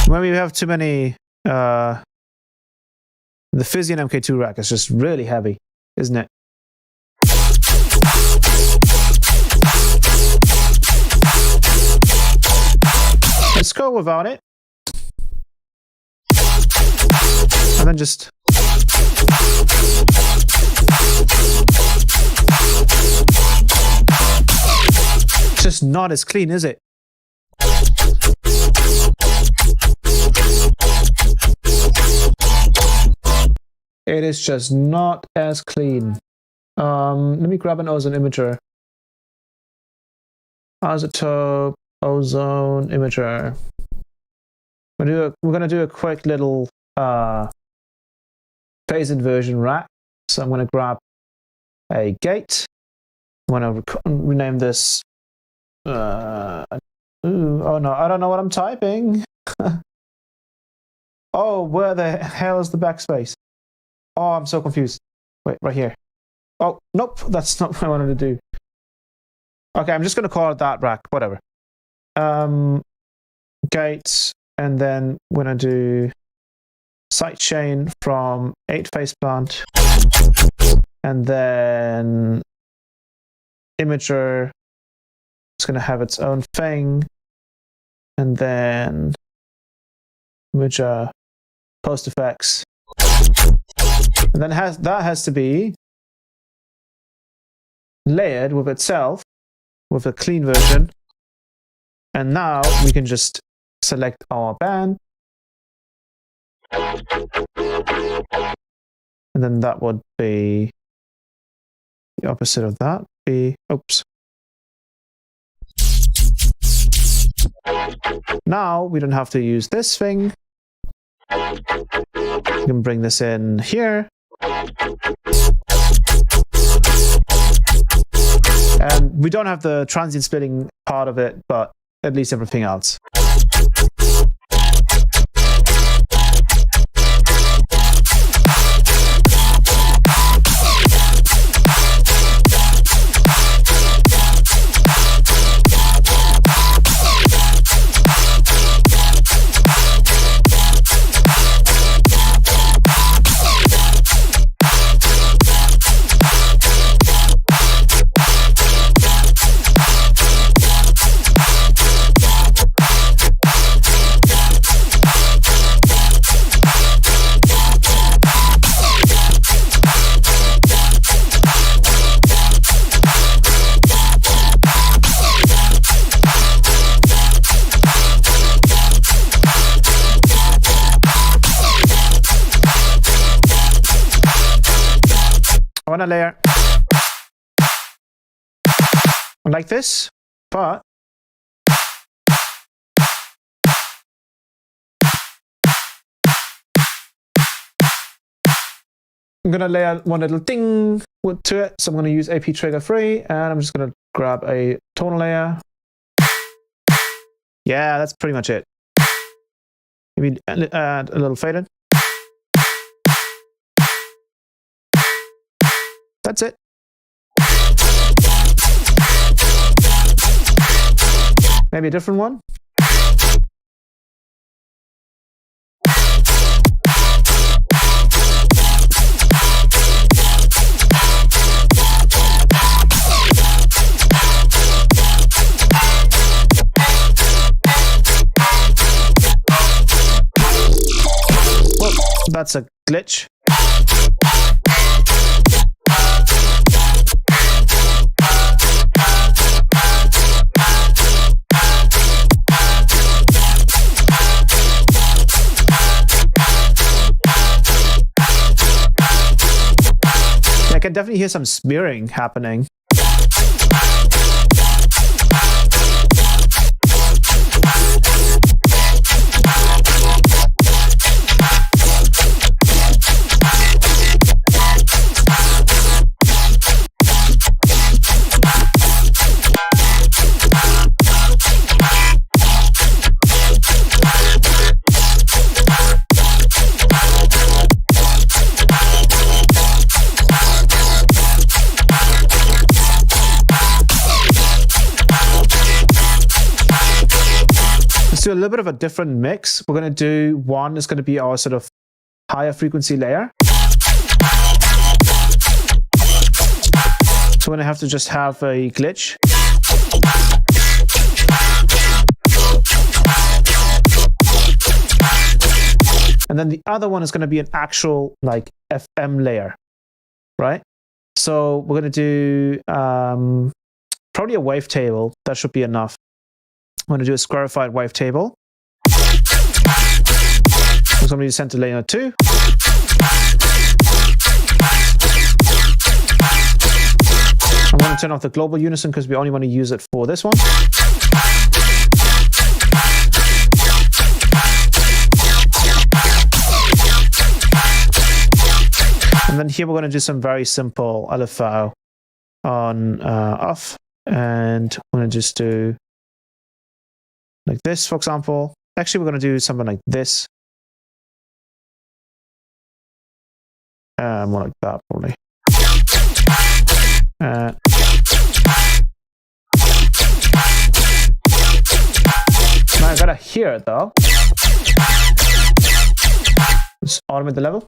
When we have too many, the Physian MK2 rack is just really heavy, isn't it? Let's go without it. And then just... It's just not as clean, is it? It is just not as clean. Let me grab an ozone imager. Isotope, ozone imager. We're gonna do a quick little phase inversion rack. So I'm gonna grab a gate. I'm gonna rename this. Oh no, I don't know what I'm typing. Oh, where the hell is the backspace? Oh, I'm so confused. Wait, right here. Oh, nope, that's not what I wanted to do. Okay, I'm just going to call it that rack, whatever. Gates, and then we're going to do sidechain from 8 PHASEPLANT, and then imager. It's going to have its own thing, and then imager, post effects. And then that has to be layered with itself, with a clean version. And now we can just select our band. And then that would be the opposite of that. Oops. Now we don't have to use this thing. We can bring this in here. And we don't have the transient splitting part of it, but at least everything else. I want a layer like this, but I'm going to layer one little thing to it. So I'm going to use Aptrigga3, and I'm just going to grab a tonal layer. Yeah, that's pretty much it. Maybe add a little faded. That's it. Maybe a different one. glitch. I can definitely hear some smearing happening. Do a little bit of a different mix. We're going to do one is going to be our sort of higher frequency layer. So we're going to have to just have a glitch. And then the other one is going to be an actual like FM layer, right? So we're going to do probably a wavetable. That should be enough. I'm going to do a squarified wavetable. I'm going to do center layer 2. I'm going to turn off the global unison because we only want to use it for this one. And then here we're going to do some very simple LFO on off. And I'm going to just do like this, for example. Actually, we're going to do something like this. More like that, probably. Now I gotta hear it, though. Let's automate the level.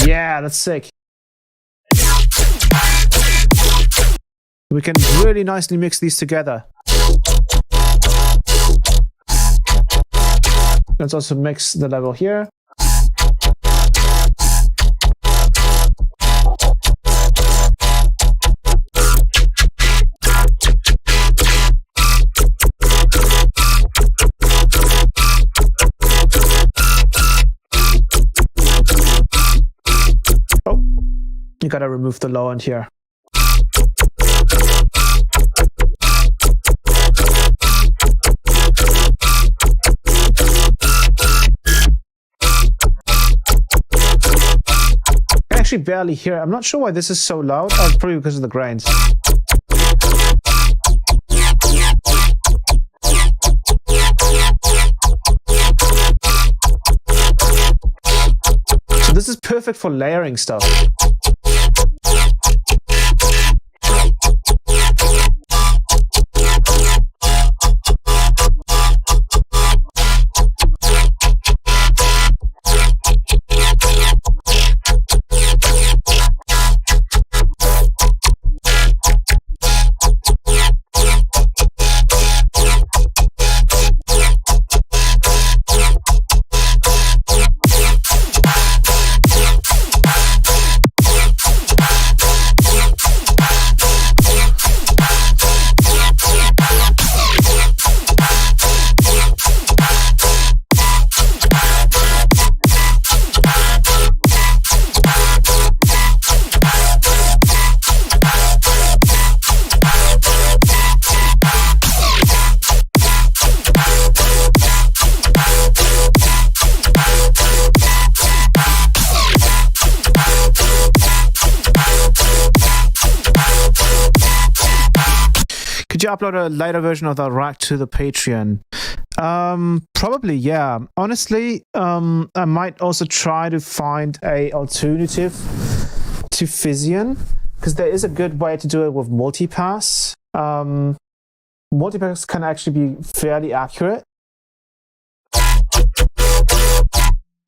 Yeah, that's sick. We can really nicely mix these together. Let's also mix the level here. Oh, you gotta remove the low end here. Actually barely hear. I'm not sure why this is so loud. Oh, it's probably because of the grains. So this is perfect for layering stuff. Could you upload a later version of that rack to the Patreon? Probably, yeah. Honestly, I might also try to find a alternative to Physian, because there is a good way to do it with multipass. Multipass can actually be fairly accurate.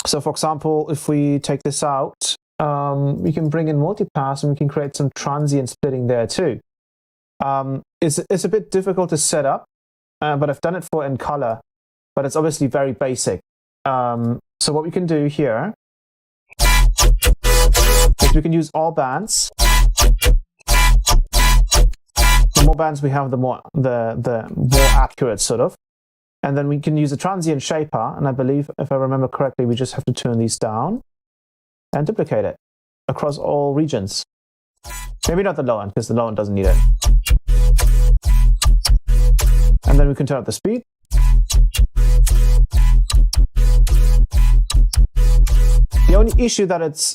So for example, if we take this out, we can bring in multipass and we can create some transient splitting there too. It's a bit difficult to set up, but I've done it for in color, but it's obviously very basic. So what we can do here is we can use all bands. The more bands we have, the more accurate sort of. And then we can use a transient shaper, and I believe, if I remember correctly, we just have to turn these down and duplicate it across all regions. Maybe not the low end, because the low end doesn't need it. And then we can turn up the speed. The only issue that is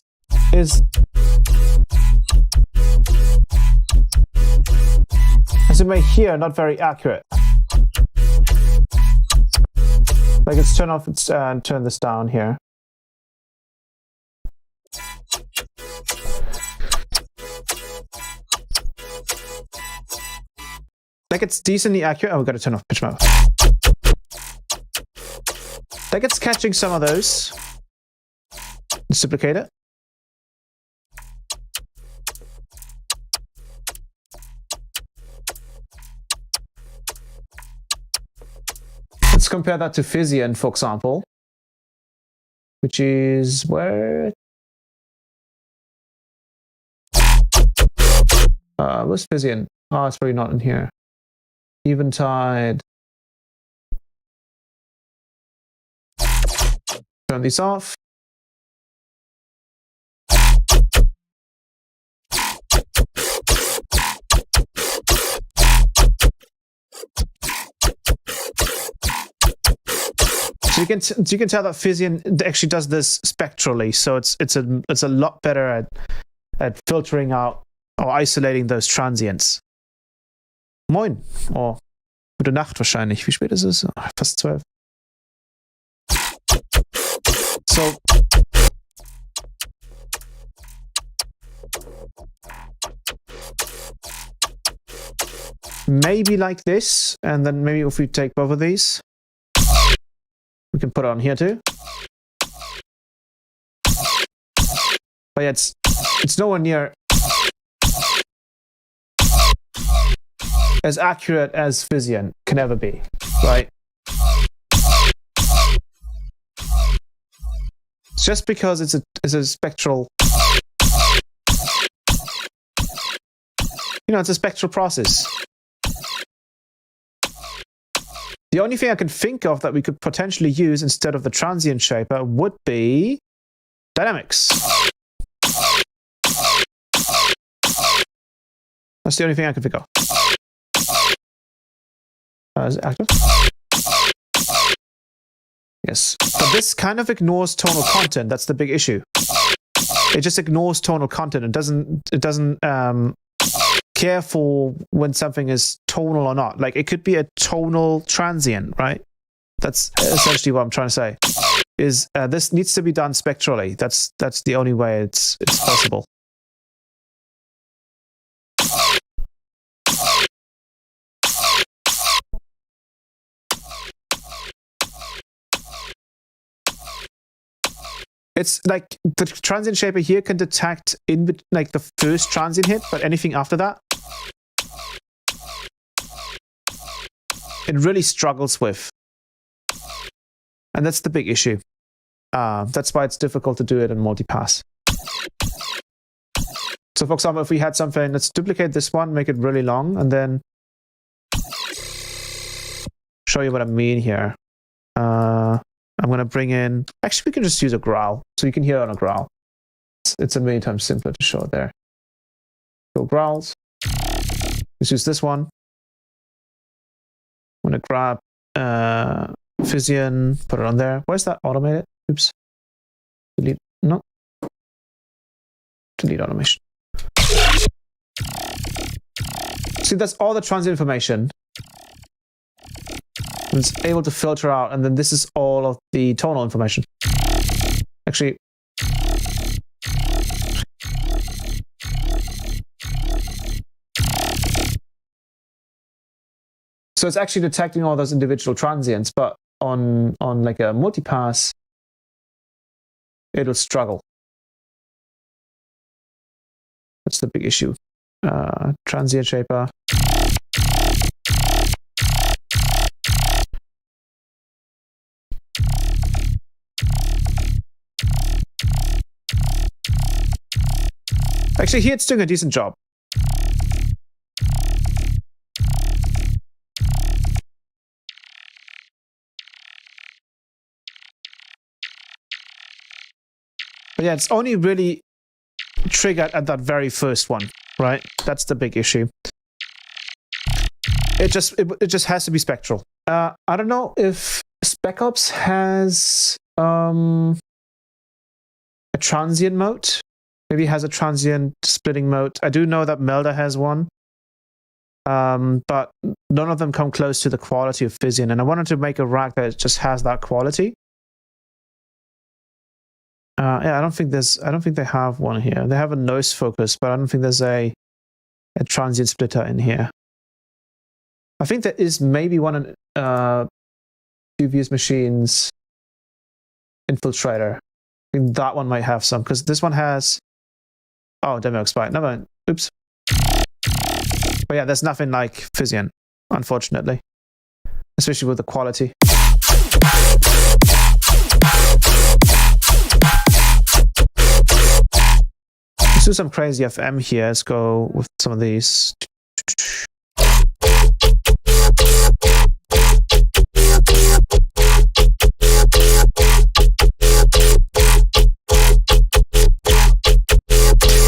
as you may hear, not very accurate. Like, let's turn off, turn this down here. Like, it's decently accurate. Oh, we've got to turn off pitch mode. Like, it's catching some of those. Let's duplicate it. Let's compare that to Physian, for example, which is where... where's Physian? Oh, it's probably not in here. Eventide. Turn these off. So you can tell that Physian actually does this spectrally, so it's a lot better at filtering out or isolating those transients. Moin, oh, gute Nacht wahrscheinlich. Wie spät ist es? Fast 12. So maybe like this, and then maybe if we take both of these, we can put it on here too. But yeah, it's nowhere near as accurate as Physian can ever be, right? It's just because it's a spectral, it's a spectral process. The only thing I can think of that we could potentially use instead of the transient shaper would be dynamics. That's the only thing I can think of. Is it active? Yes. But this kind of ignores tonal content. That's the big issue. It just ignores tonal content. It doesn't care for when something is tonal or not. Like, it could be a tonal transient, right? That's essentially what I'm trying to say. Is this needs to be done spectrally. That's the only way it's possible. It's like the transient shaper here can detect like the first transient hit, but anything after that, it really struggles with. And that's the big issue. That's why it's difficult to do it in multipass. So for example, if we had something, let's duplicate this one, make it really long, and then show you what I mean here. I'm going to bring in... Actually, we can just use a growl. So you can hear it on a growl. It's a million times simpler to show it there. So growls. Let's use this one. I'm going to grab Physian, put it on there. Where's that automated? Oops. Delete. No. Delete automation. See, that's all the transient information. It's able to filter out, and then this is all of the tonal information. Actually, so it's actually detecting all those individual transients, but on like a multipass, it'll struggle. That's the big issue. Transient shaper. Actually, here it's doing a decent job. But yeah, it's only really triggered at that very first one, right? That's the big issue. It just has to be spectral. I don't know if SpecOps has a transient mode. Maybe it has a transient splitting mode. I do know that Melda has one. But none of them come close to the quality of Physian. And I wanted to make a rack that just has that quality. Yeah, I don't think they have one here. They have a noise focus, but I don't think there's a transient splitter in here. I think there is maybe one in previous machines infiltrator. I think that one might have some, because this one has demo expired. Never. Oops. But yeah, there's nothing like Physian, unfortunately, especially with the quality. Let's do some crazy FM here. Let's go with some of these.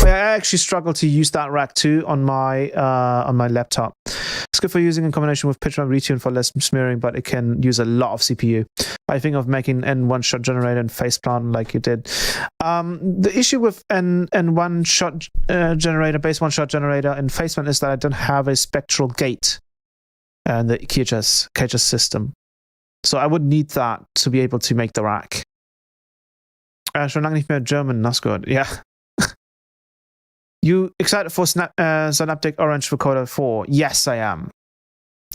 I actually struggle to use that rack too on my laptop. It's good for using in combination with pitch map retune for less smearing, but it can use a lot of CPU. I think of making N one-shot generator and PHASEPLANT like you did. The issue with N one-shot generator, base one-shot generator, and PHASEPLANT is that I don't have a spectral gate and the KHS system. So I would need that to be able to make the rack. Schon lange nicht mehr German, that's good. Yeah. You excited for Synaptic Orange Vocoder 4? Yes, I am.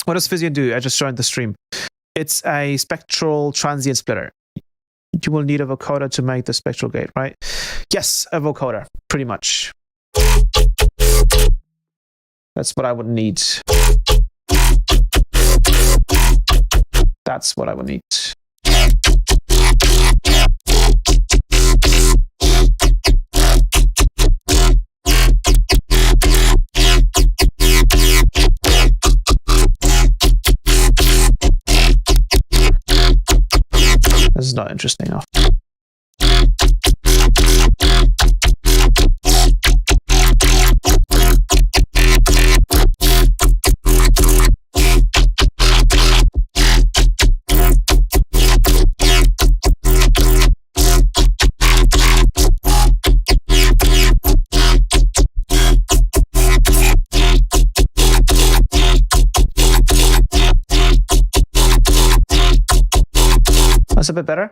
What does Physian do? I just joined the stream. It's a spectral transient splitter. You will need a vocoder to make the spectral gate, right? Yes, a vocoder, pretty much. That's what I would need. That's what I would need. This is not interesting enough. That's a bit better.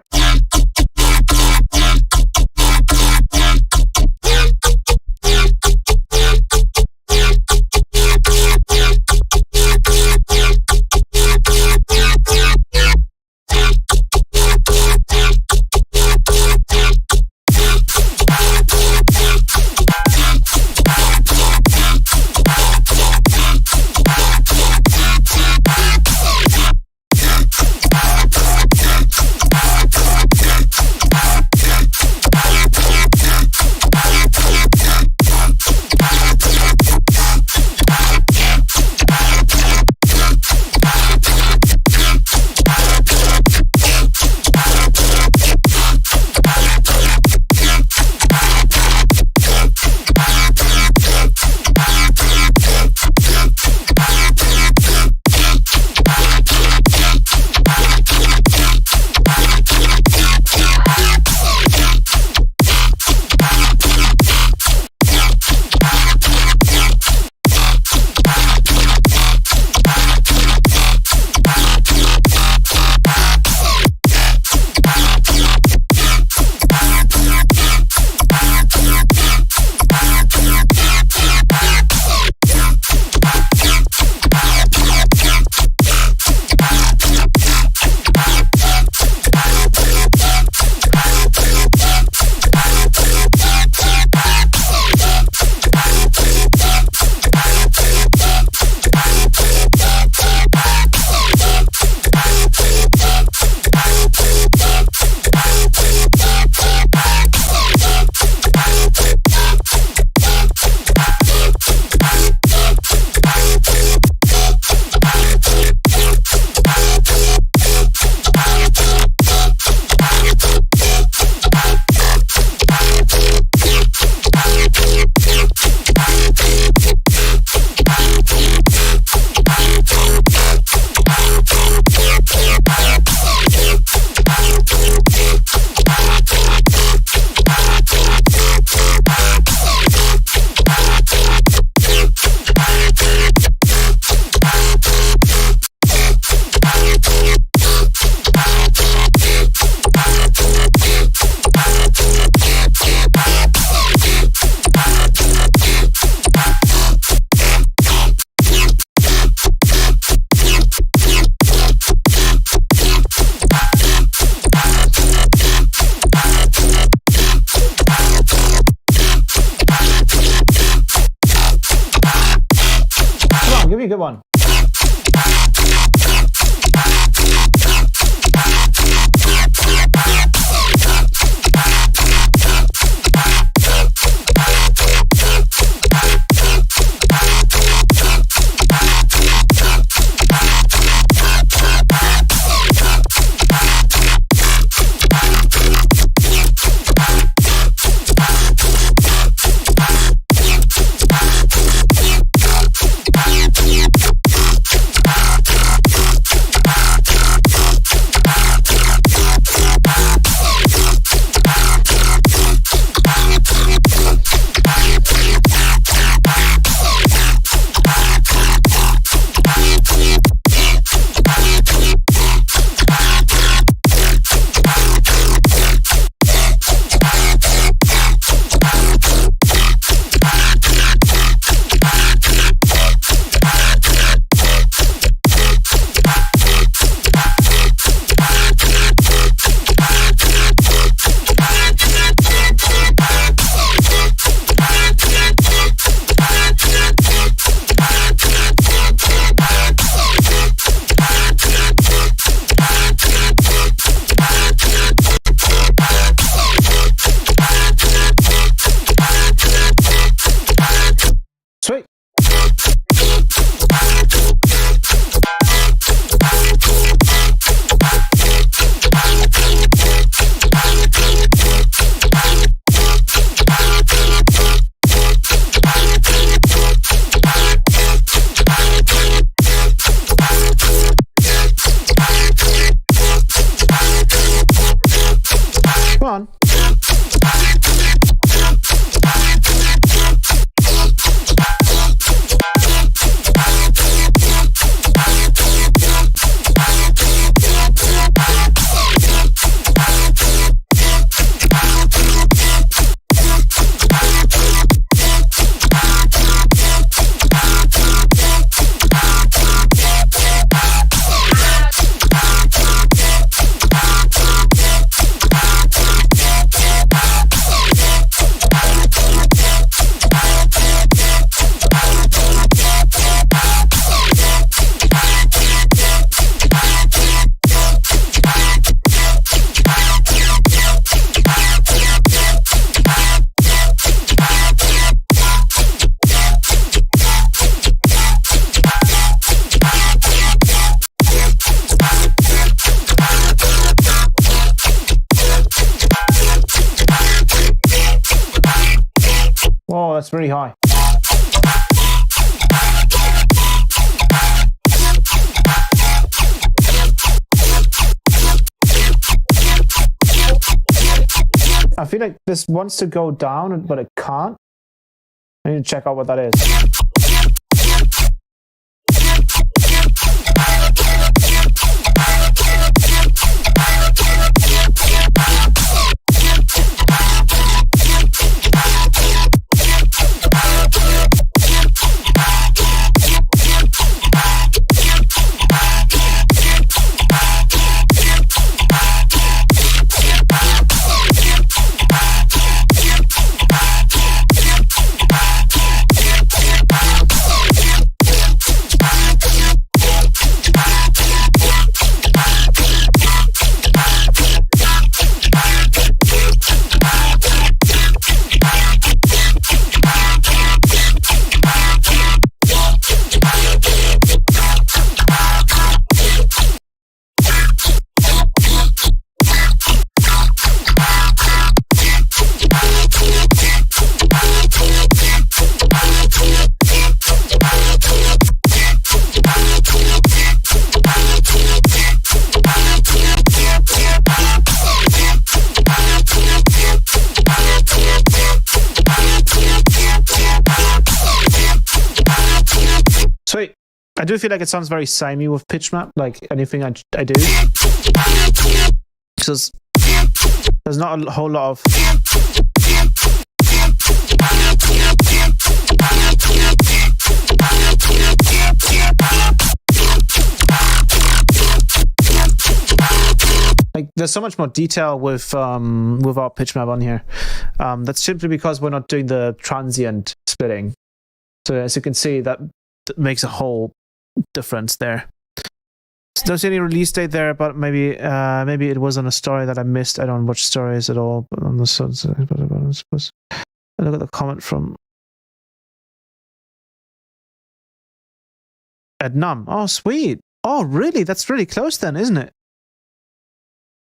good one. Sweet. Come on. Oh, that's really high. I feel like this wants to go down, but it can't. I need to check out what that is. Sweet. I do feel like it sounds very samey with pitch map, like anything I do. Because there's not a whole lot of... Like, there's so much more detail with our pitch map on here. That's simply because we're not doing the transient splitting. So as you can see, that makes a whole difference there. So don't see any release date there, but maybe it was on a story that I missed. I don't watch stories at all. But on the look at the comment from Adnam. Oh, sweet. Oh, really? That's really close then, isn't it?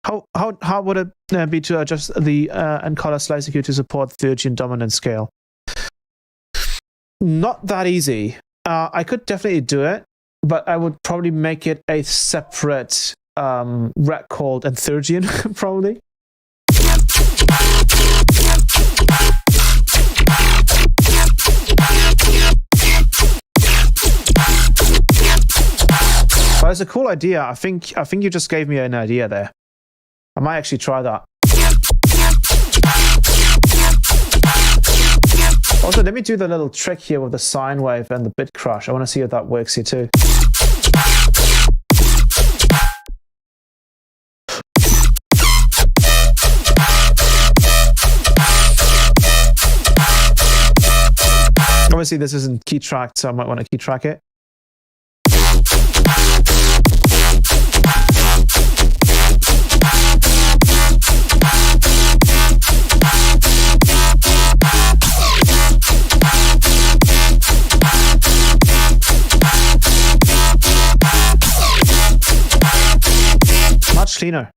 How would it be to adjust the encoder slice EQ to support 13 dominant scale? Not that easy. I could definitely do it, but I would probably make it a separate rec called Enthurgian, probably. But it's a cool idea. I think you just gave me an idea there. I might actually try that. Also, let me do the little trick here with the sine wave and the bit crush. I want to see if that works here too. Obviously, this isn't key tracked, so I might want to key track it. Much cleaner.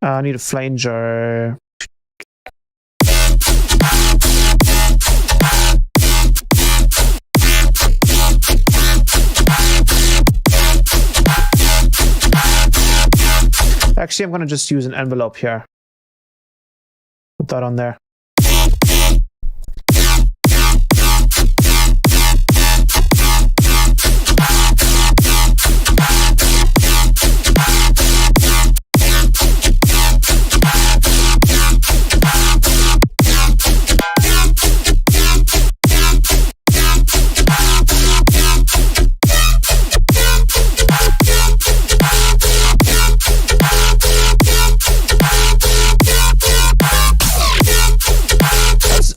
I need a flanger. Actually, I'm going to just use an envelope here. Put that on there.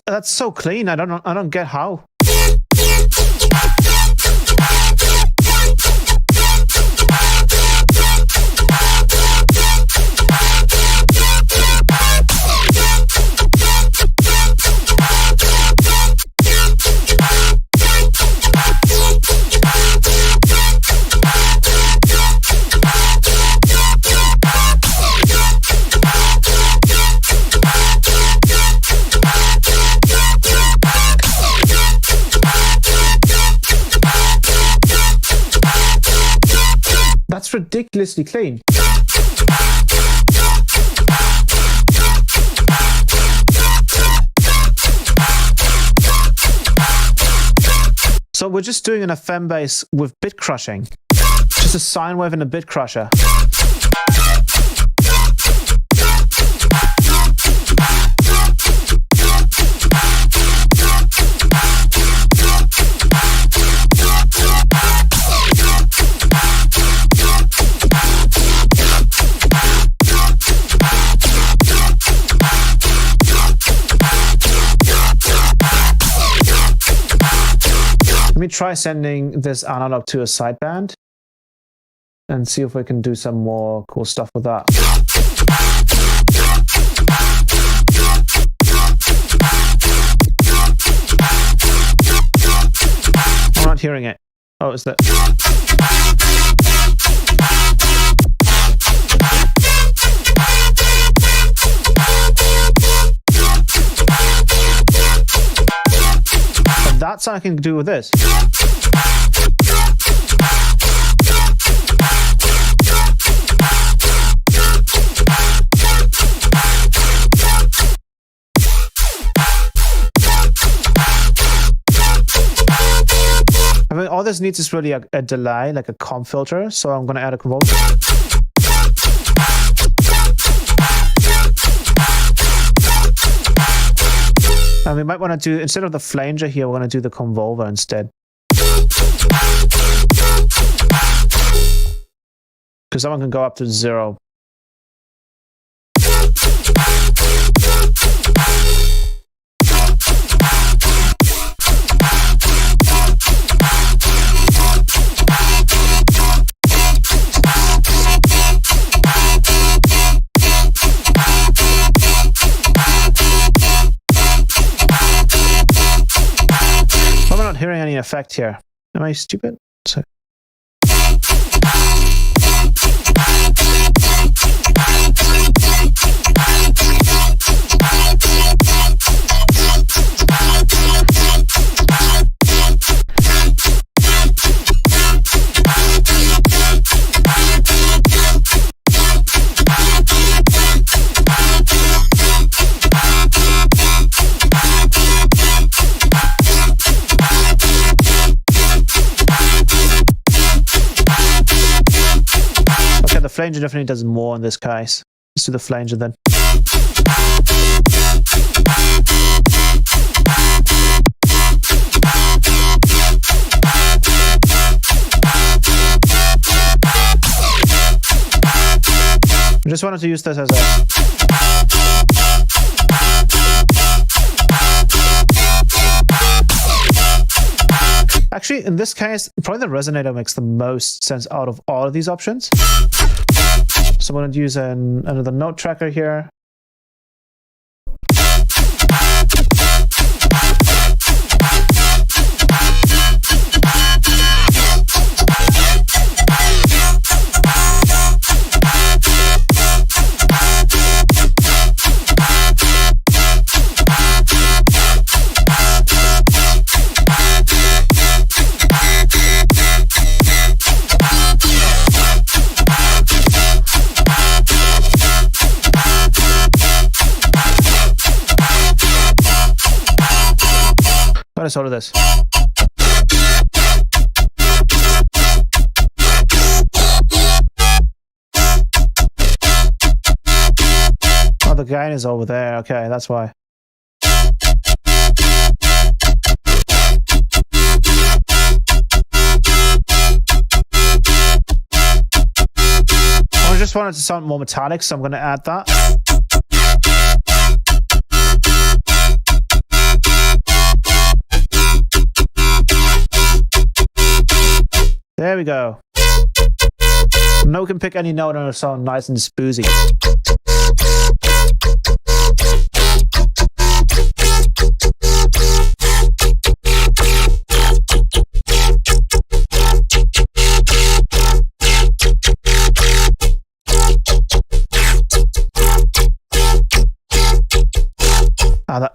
That's so clean. I don't get how. That's ridiculously clean. So we're just doing an FM bass with bit crushing. Just a sine wave and a bit crusher. Let me try sending this analog to a sideband and see if we can do some more cool stuff with that. I'm not hearing it. Oh, is that? That's what I can do with this. I mean, all this needs is really a delay, like a comp filter. So I'm going to add a convolver. And we might want to do, instead of the flanger here, we're going to do the convolver instead. Because someone can go up to 0. any effect here. Am I stupid? So. The flanger definitely does more in this case. Let's do the flanger then. I just wanted to use this as a... Actually, in this case, probably the resonator makes the most sense out of all of these options. So I'm going to use another note tracker here. Let's order this. Oh, the gain is over there. Okay, that's why. I just wanted to sound more metallic, so I'm going to add that. There we go. Now we can pick any note and it'll sound nice and spoozy. That.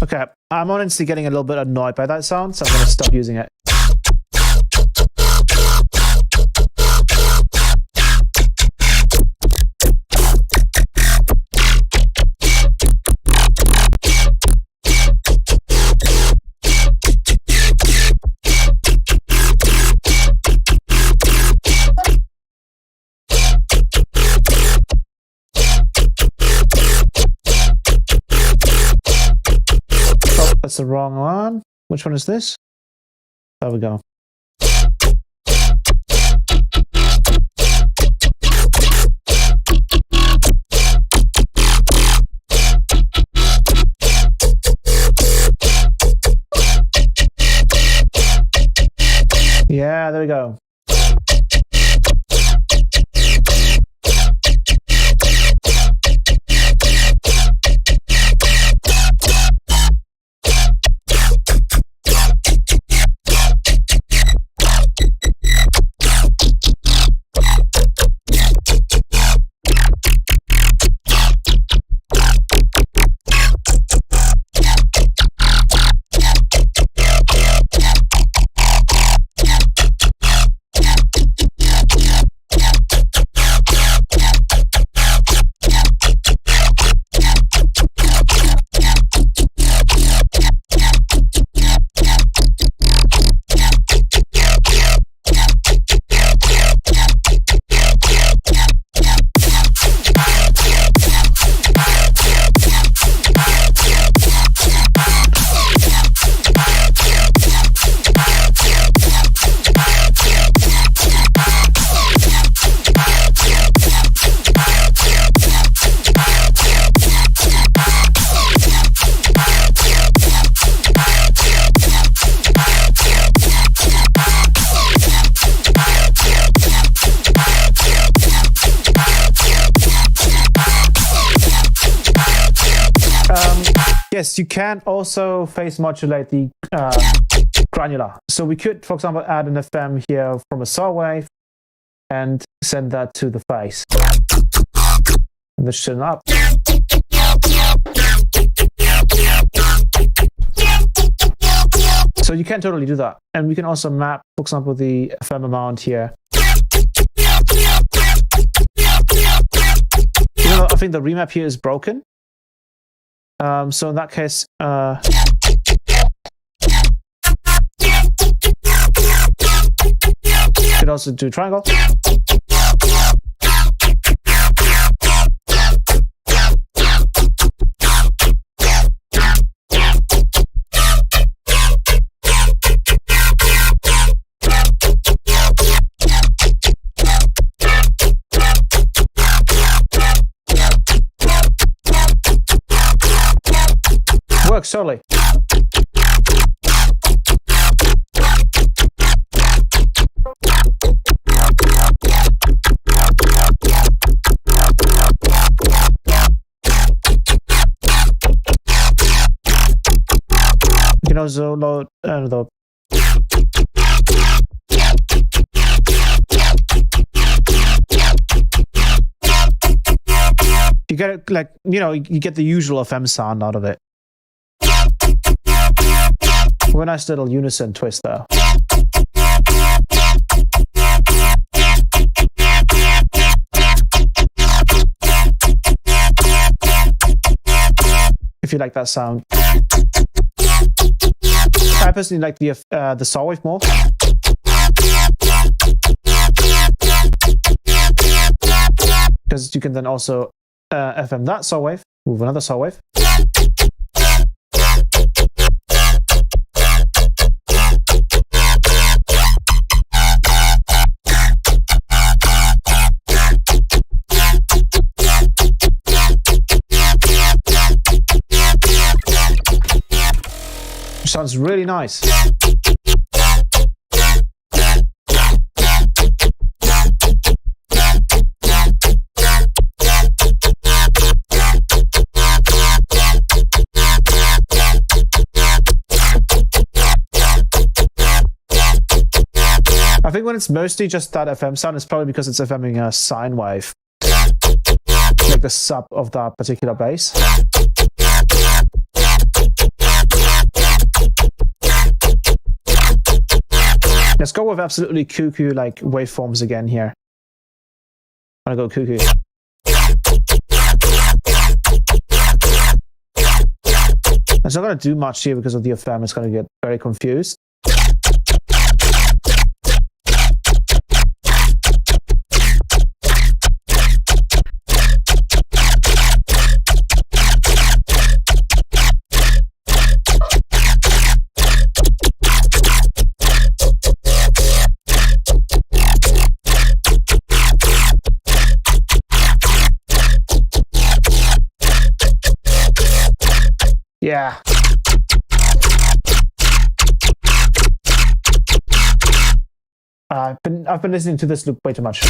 Okay, I'm honestly getting a little bit annoyed by that sound, so I'm going to stop using it. That's the wrong one. Which one is this? There we go. Yeah, there we go. yes, you can also phase modulate the granular. So we could, for example, add an FM here from a saw wave and send that to the phase. And this should up. So you can totally do that. And we can also map, for example, the FM amount here. Even though I think the remap here is broken. So in that case, you could also do triangle. Works totally. You can also load the you get it, like, you know, you get the usual FM sound out of it. A nice little unison twist though. If you like that sound. I personally like the saw wave more. Because you can then also FM that saw wave with another saw wave. Sounds really nice. I think when it's mostly just that FM sound, it's probably because it's FMing a sine wave, like the sub of that particular bass. Let's go with absolutely cuckoo like waveforms again here. I'm gonna go cuckoo. It's not gonna do much here because of the FM. It's gonna get very confused. Yeah. I've been listening to this loop way too much.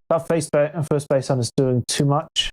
That first bass sound is doing too much.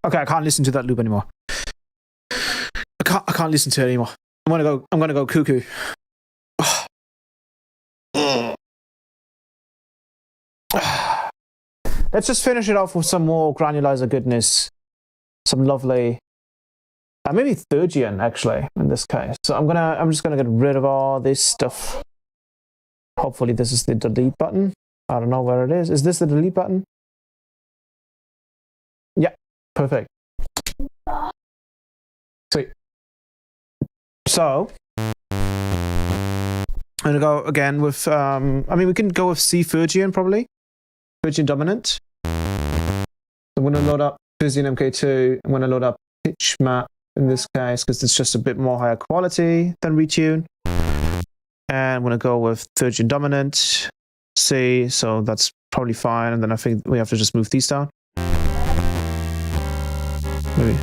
Okay, I can't listen to that loop anymore. I can't listen to it anymore. I'm gonna go cuckoo. Let's just finish it off with some more granulizer goodness. some lovely, maybe third gen actually in this case. So I'm just gonna get rid of all this stuff. Hopefully this is the delete button. I don't know where it is. Is this the delete button? Yeah, perfect. Sweet. So I'm gonna go again with, I mean, we can go with C third gen probably. Third gen dominant. I'm gonna load up Physien MK2. I'm gonna load up pitch map in this case because it's just a bit more higher quality than retune. And I'm gonna go with third gen dominant C, so that's probably fine. And then I think we have to just move these down. Maybe.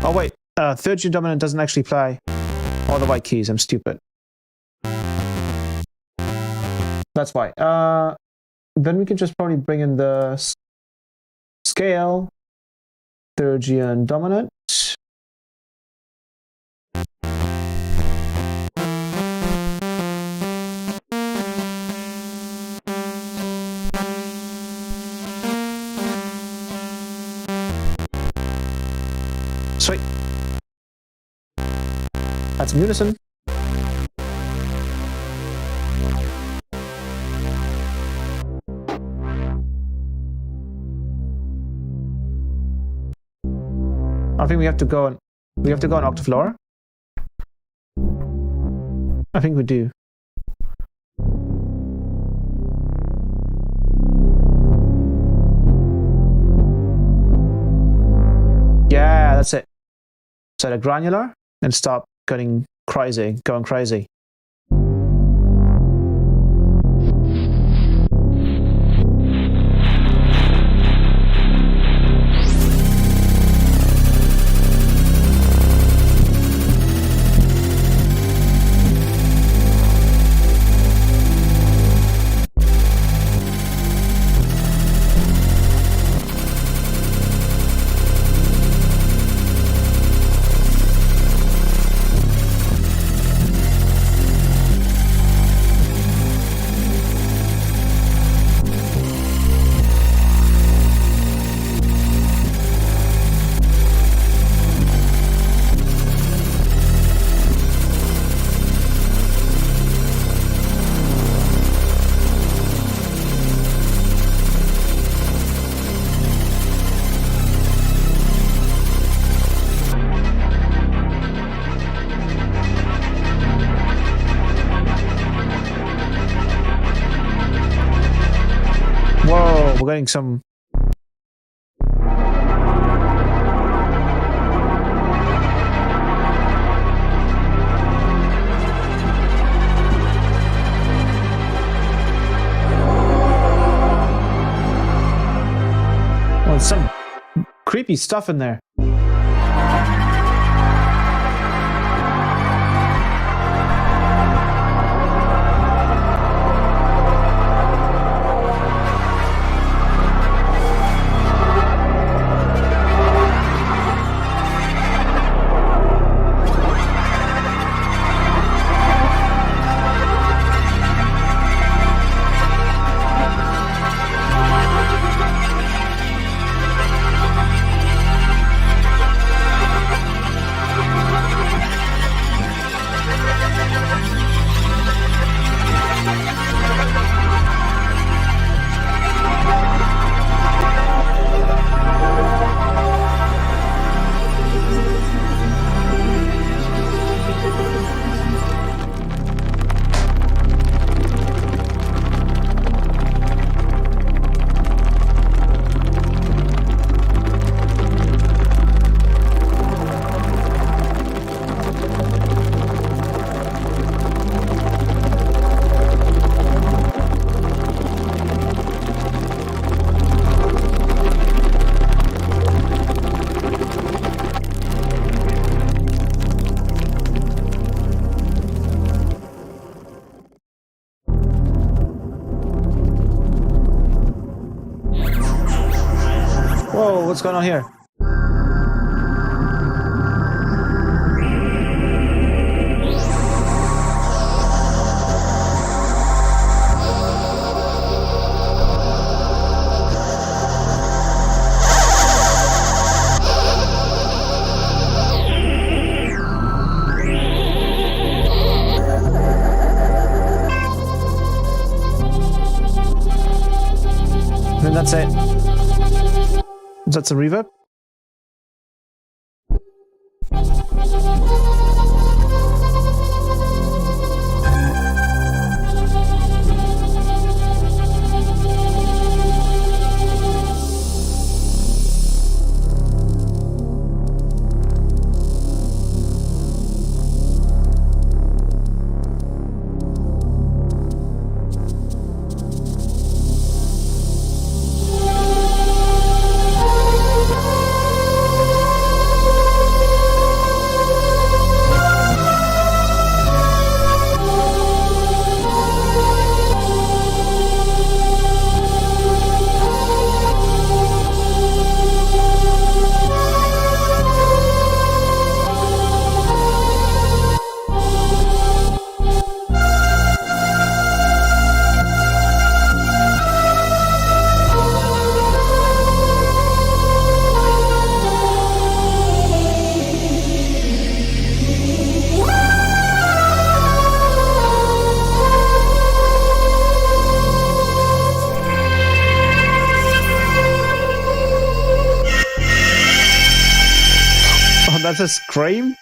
Oh wait, third gen dominant doesn't actually play all the white keys. I'm stupid. That's why. Then we can just probably bring in the scale, third gen dominant. Sweet. That's unison. I think we have to go on octave lower. I think we do. Yeah, that's it. Set a granular and stop going crazy. Whoa, we're getting some. Well, some creepy stuff in there. What's going on here? And that's it. That's a reverb. That's a scream?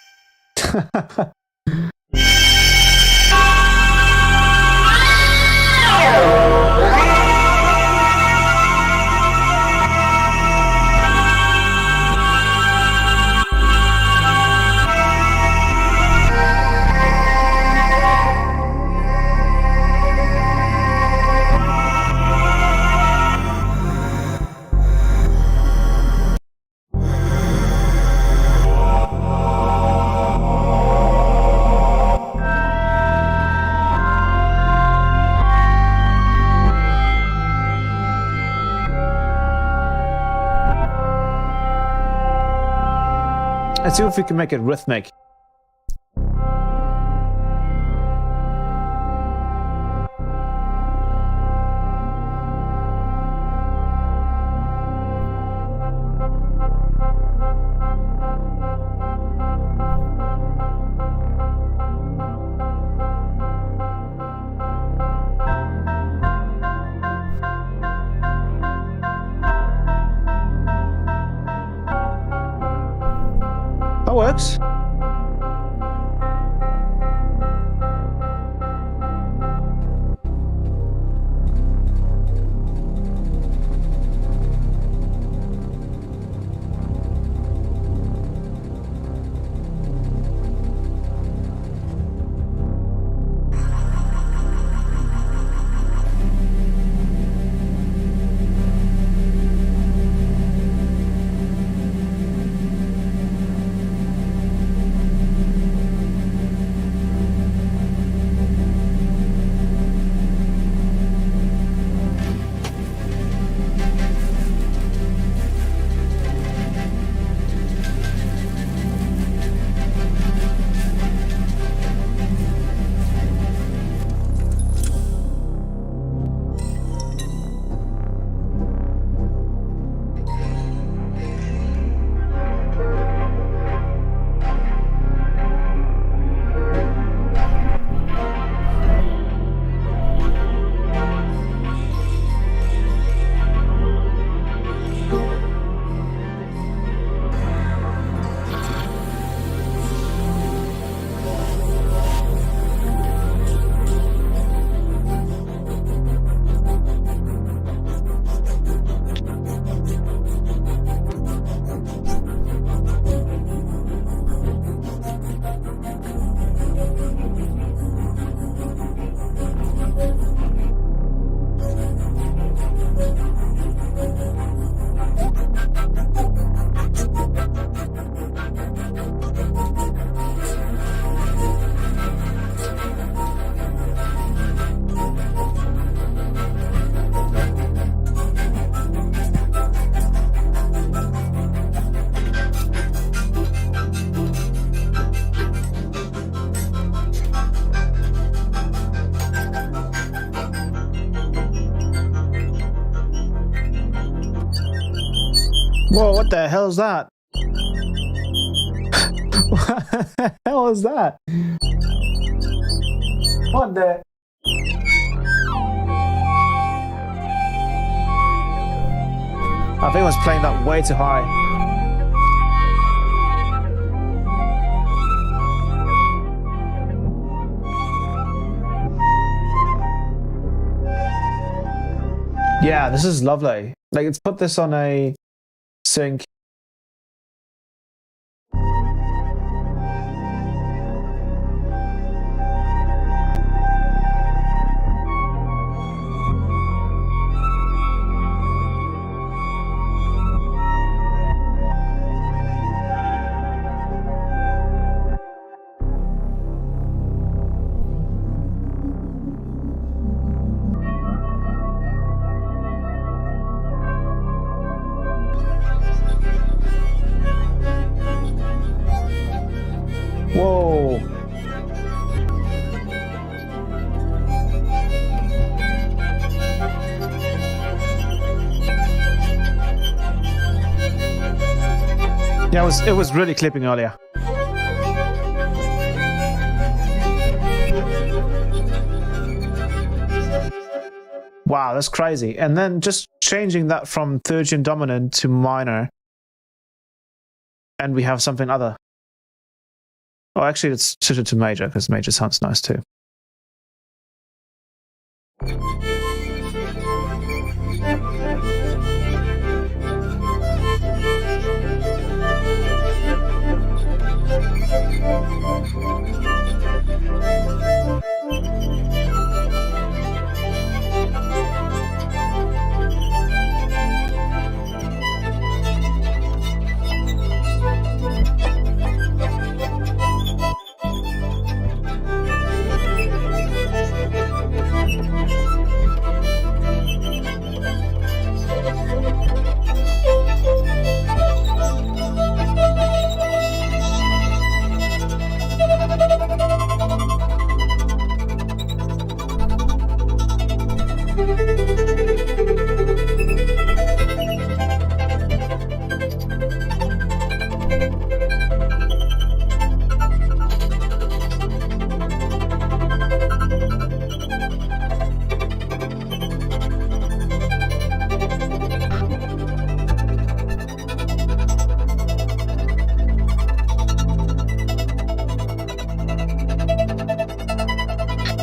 Let's see if we can make it rhythmic. That works. What the hell is that? What the hell is that? What the? I think I was playing that way too high. Yeah, this is lovely. Like, let's put this on a sync. Whoa. Yeah, it was really clipping earlier. Wow, that's crazy. And then just changing that from third string dominant to minor, and we have something other. Oh, actually, let's switch it to major, because major sounds nice too.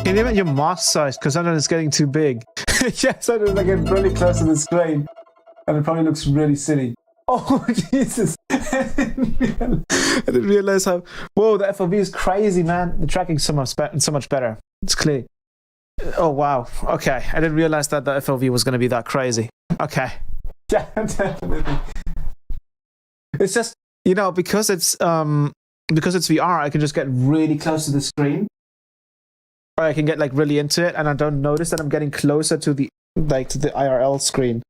Can you limit your mask size? Because sometimes it's getting too big. Yeah, sometimes I get really close to the screen and it probably looks really silly. Oh, Jesus. I didn't realize how... Whoa, the FOV is crazy, man. The tracking's so much better. It's clear. Oh, wow. Okay. I didn't realize that the FOV was going to be that crazy. Okay. Yeah, definitely. It's just, you know, because it's VR, I can just get really close to the screen. Or I can get like really into it and I don't notice that I'm getting closer to the IRL screen.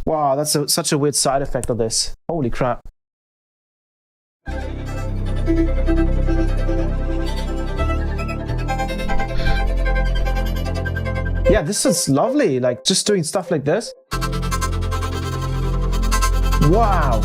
Wow, that's such a weird side effect of this. Holy crap. Yeah, this is lovely. Like just doing stuff like this. Wow.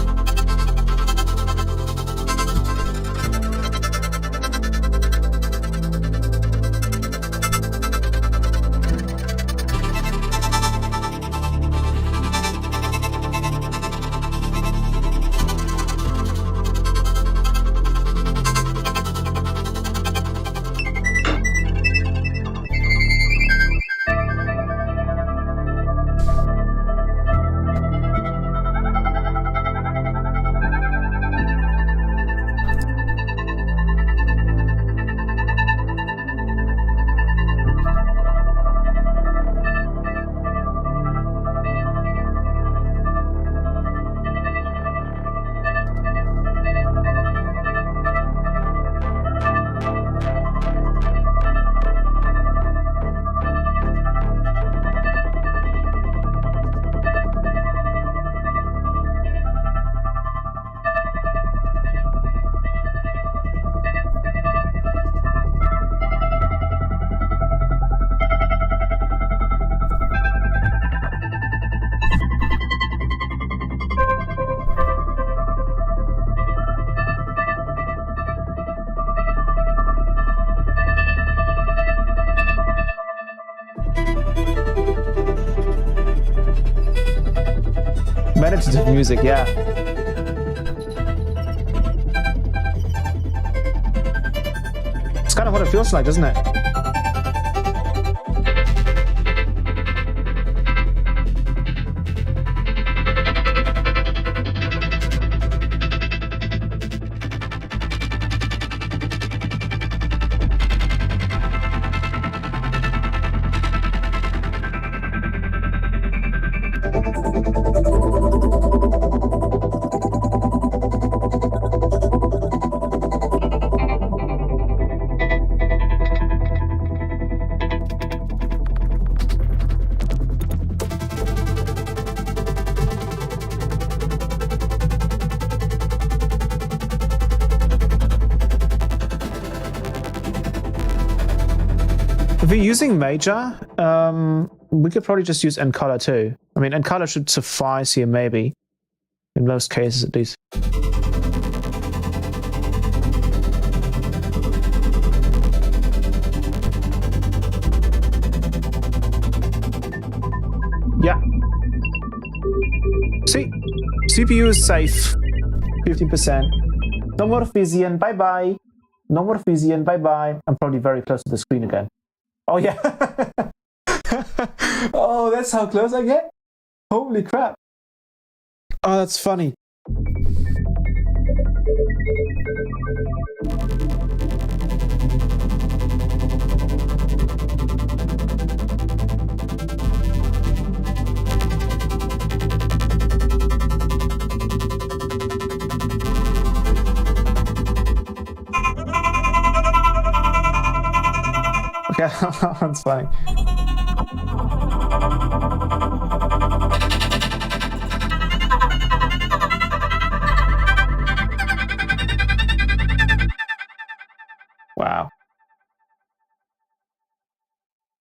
meditative music, yeah. It's kind of what it feels like, doesn't it? If we're using major, we could probably just use encolor too. I mean, encolor should suffice here, maybe. In most cases, at least. Yeah. See? CPU is safe. 50%. No more Physian, bye-bye. No more Physian, bye-bye. I'm probably very close to the screen again. Oh, yeah. Oh, that's how close I get? Holy crap. Oh, that's funny. Okay, that's funny. Wow.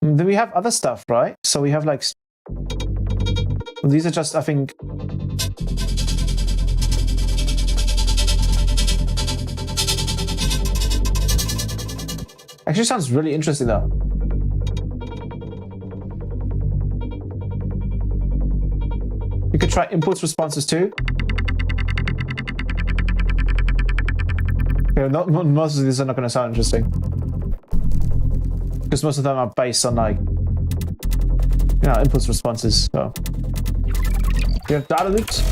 Then we have other stuff, right? So we have like... These are just, I think... Actually sounds really interesting though. You could try impulse responses too. Okay, most of these are not going to sound interesting. Because most of them are based on like, you know, impulse responses, so. You have data loops.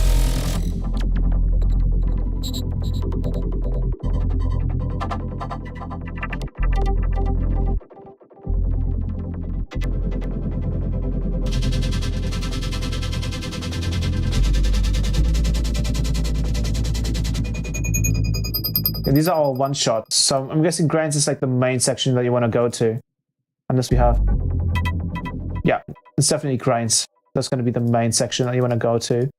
And these are all one shots, so I'm guessing grants is like the main section that you want to go to. Unless we have... Yeah, it's definitely grinds. That's going to be the main section that you want to go to.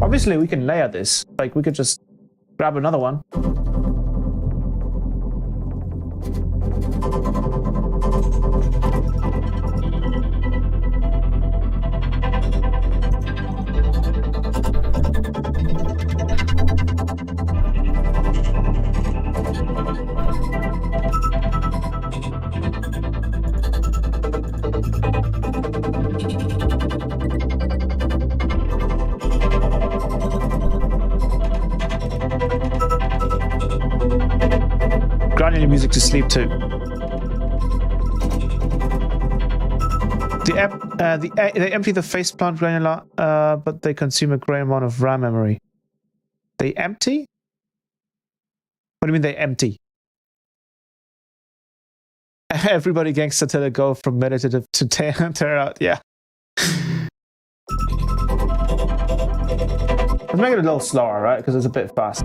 Obviously, we can layer this. Like, we could just grab another one. Granular music to sleep to. They empty the faceplant granular, but they consume a great amount of RAM memory. They empty? What do you mean they empty? Everybody gangster till they go from meditative to tear out, yeah. Let's make it a little slower, right? Because it's a bit fast.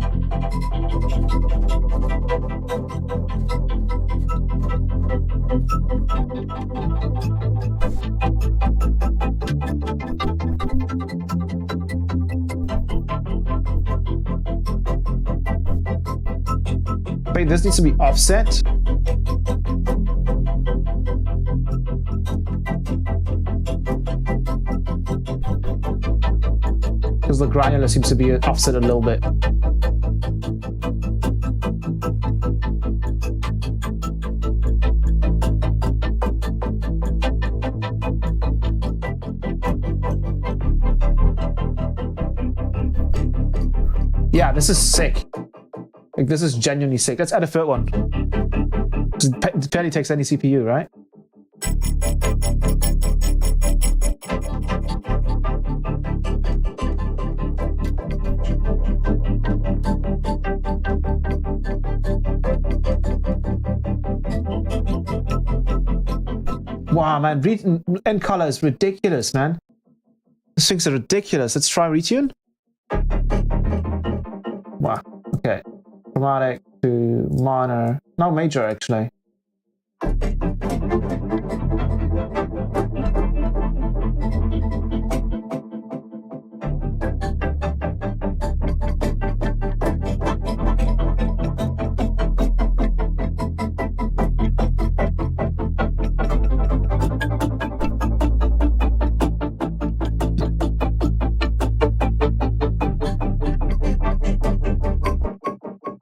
Wait, this needs to be offset. because the granular seems to be offset a little bit. Yeah, this is sick. Like, this is genuinely sick. Let's add a third one. It barely takes any CPU, right? Wow, man, end color is ridiculous, man. These things are ridiculous. Let's try retune. Wow, okay. Chromatic to minor, no, major actually.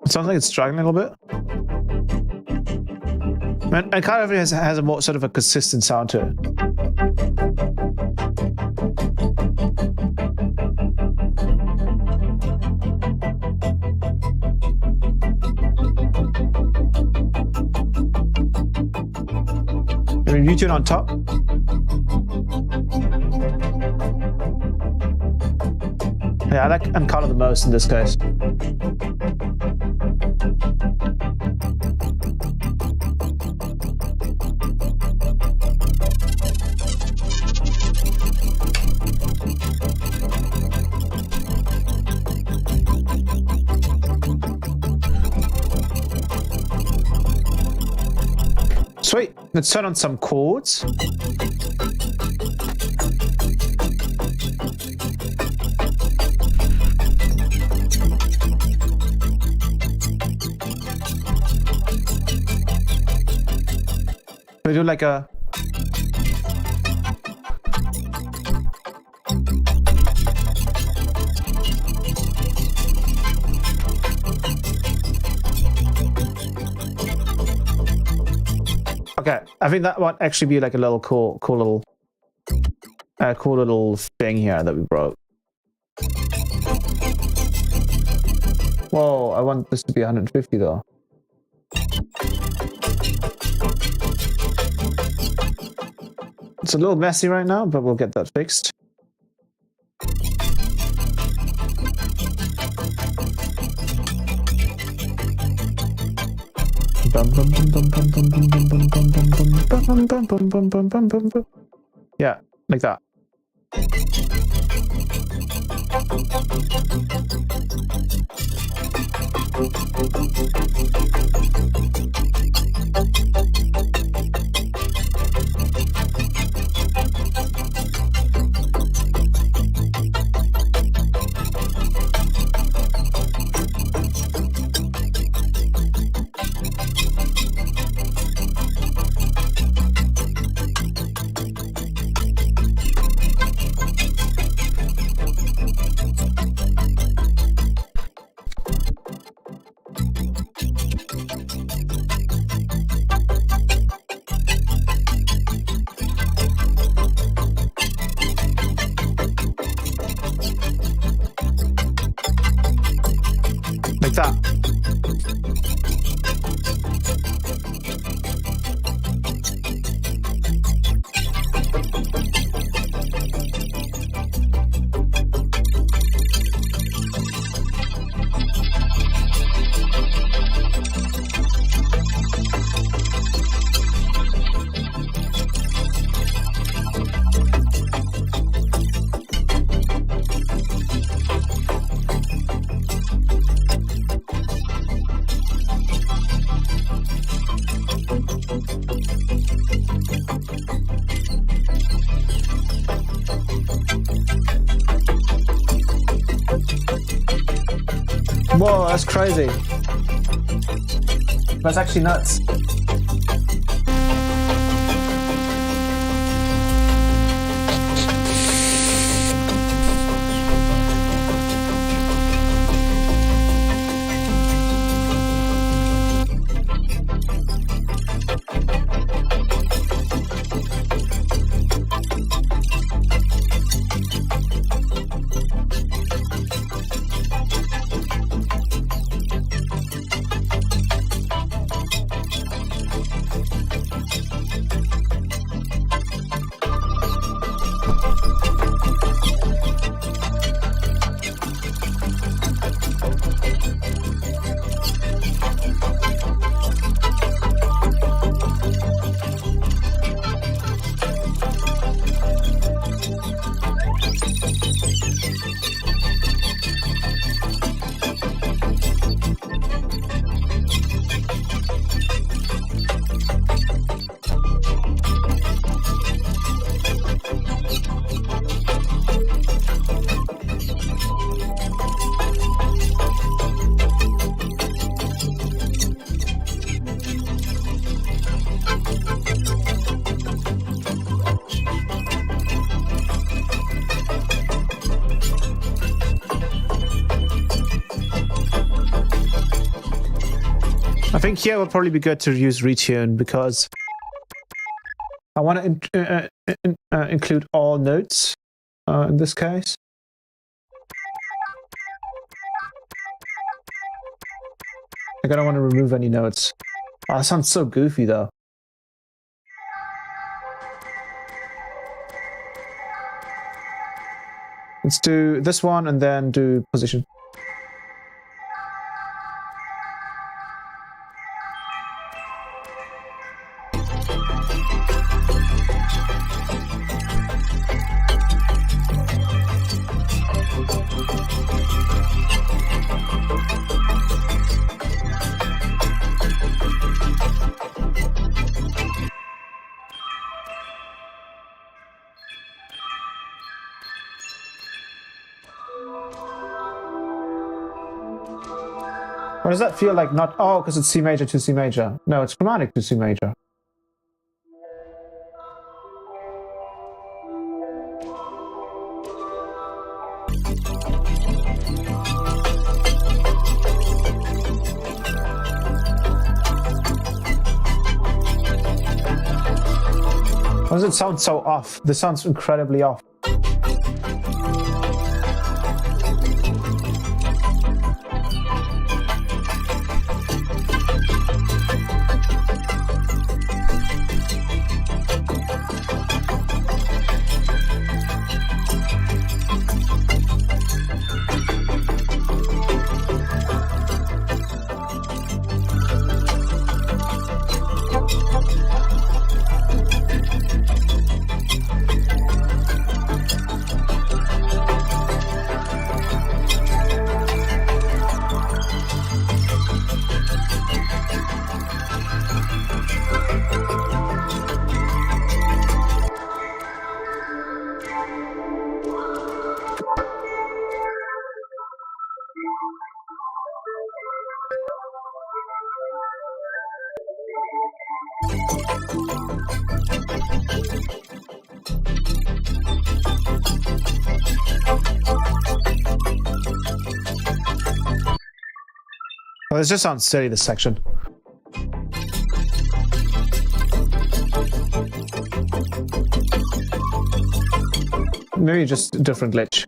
Sounds like it's struggling a little bit. And kind of has a more sort of a consistent sound to it. Retune on top. Yeah, I like Uncolor the most in this case. Sweet, let's turn on some chords. We do like a... Okay, I think that might actually be like a little cool little thing here that we broke. Whoa, I want this to be 150 though. It's a little messy right now, but we'll get that fixed. Yeah, like that. Like that. Whoa, that's crazy. That's actually nuts. think here would probably be good to use retune because I want to include all notes in this case. Like I don't want to remove any notes. Oh, that sounds so goofy though. Let's do this one and then do position. Or does that feel like not? Oh, because it's C major to C major. No, it's chromatic to C major. Why does it sound so off? This sounds incredibly off. Well, this just sounds silly, this section. Maybe just a different glitch.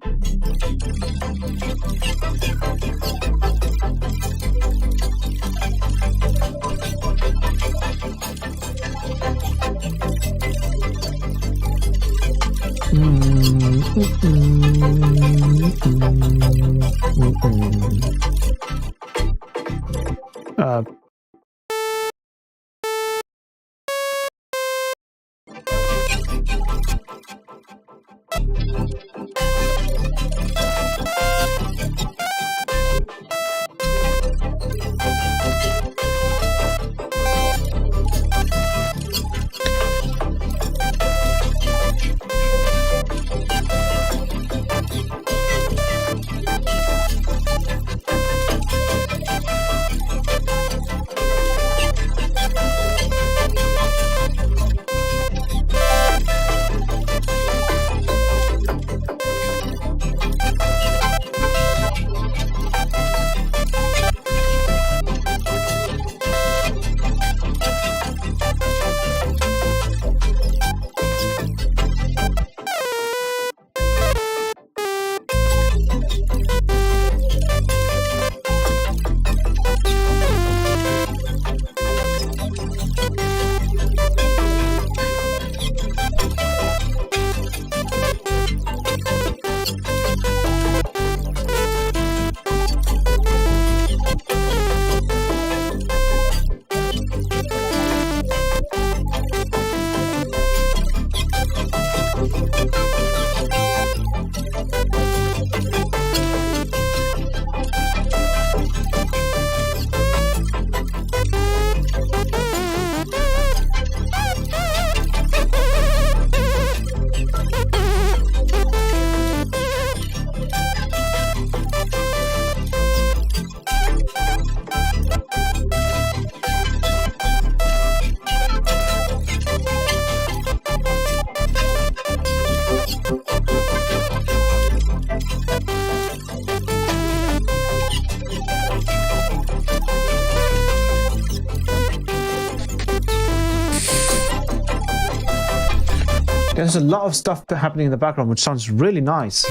there's a lot of stuff happening in the background, which sounds really nice.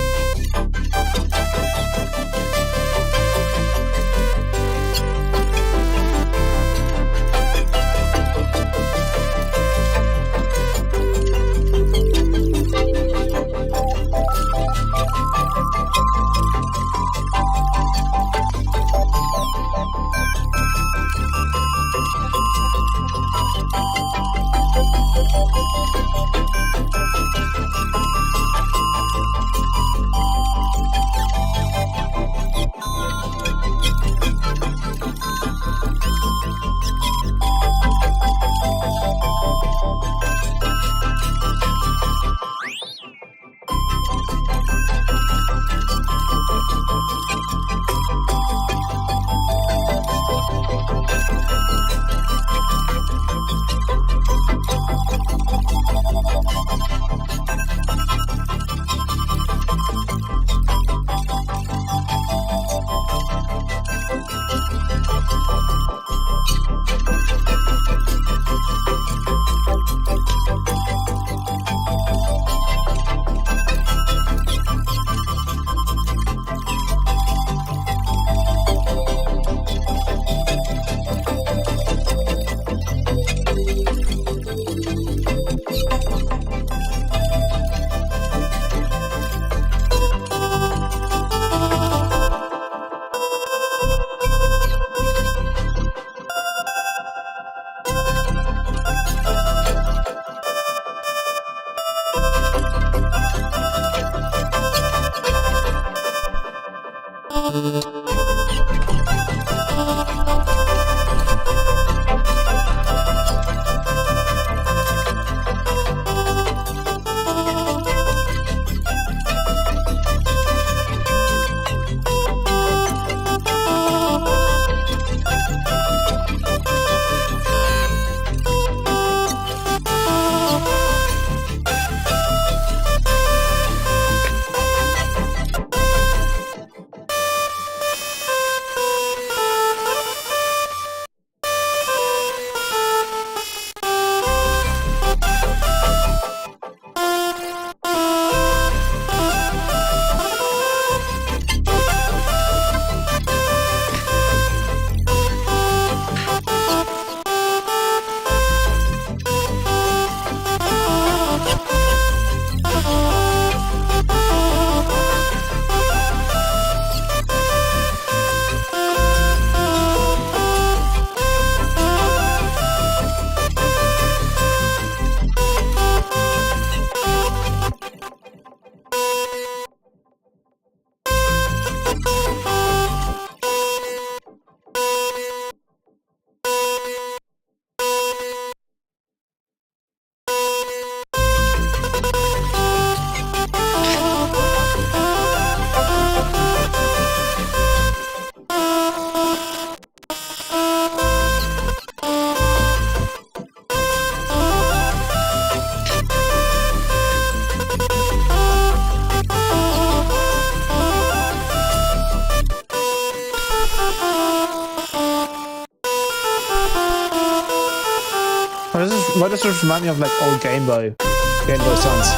Why does this remind me of like old Game Boy sounds?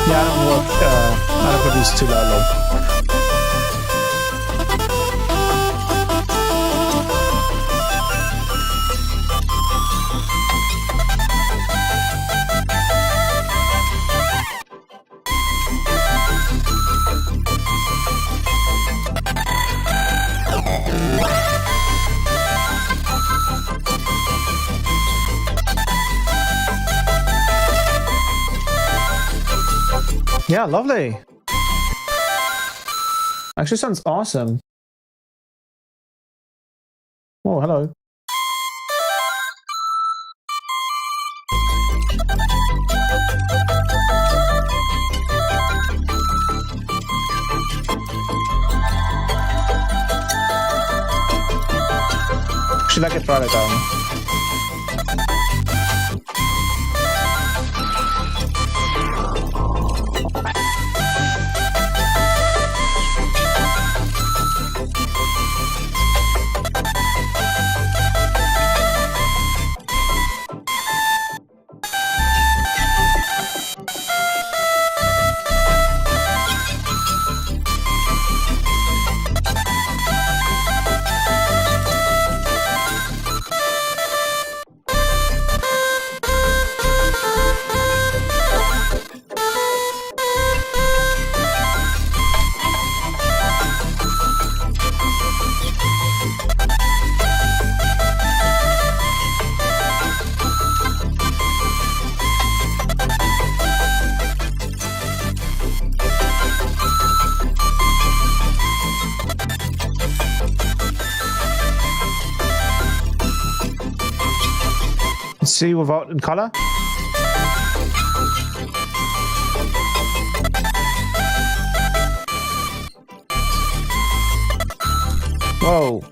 Yeah, I don't produce too loudly. Yeah, lovely. Actually sounds awesome. Oh, hello. should like it further down. See without in color. Whoa.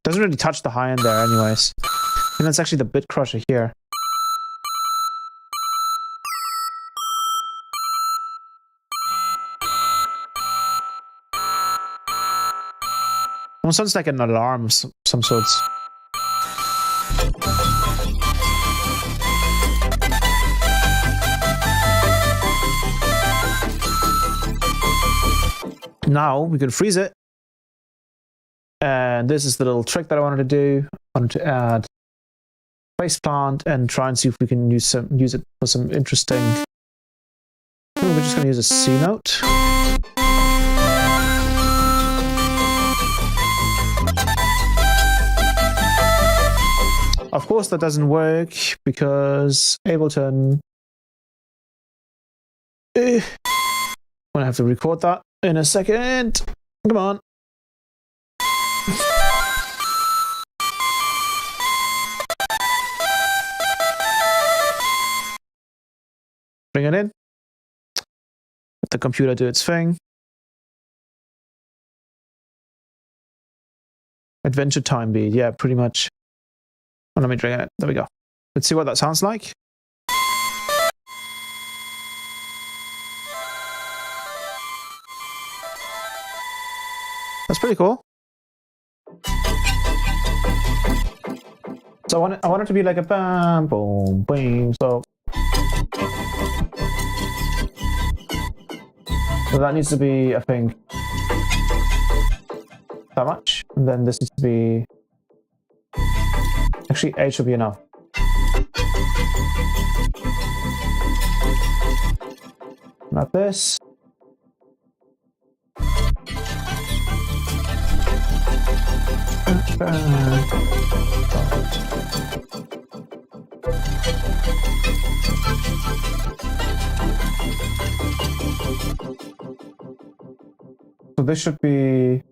Doesn't really touch the high end there anyways. And that's actually the bit crusher here. Almost sounds like an alarm of some sorts. Now we can freeze it. And this is the little trick that I wanted to do. I wanted to add PHASEPLANT and try and see if we can use it for some interesting... Oh, we're just going to use a C note. Of course that doesn't work because Ableton... I'm gonna have to record that in a second. Come on. Bring it in. Let the computer do its thing. Adventure Time beat, yeah, pretty much. Oh, let me bring it. There we go. Let's see what that sounds like. That's pretty cool. So I want it to be like a bam, boom, boom. So that needs to be, I think, that much. And then this needs to be... Actually, 8 should be enough. Like this. So this should be...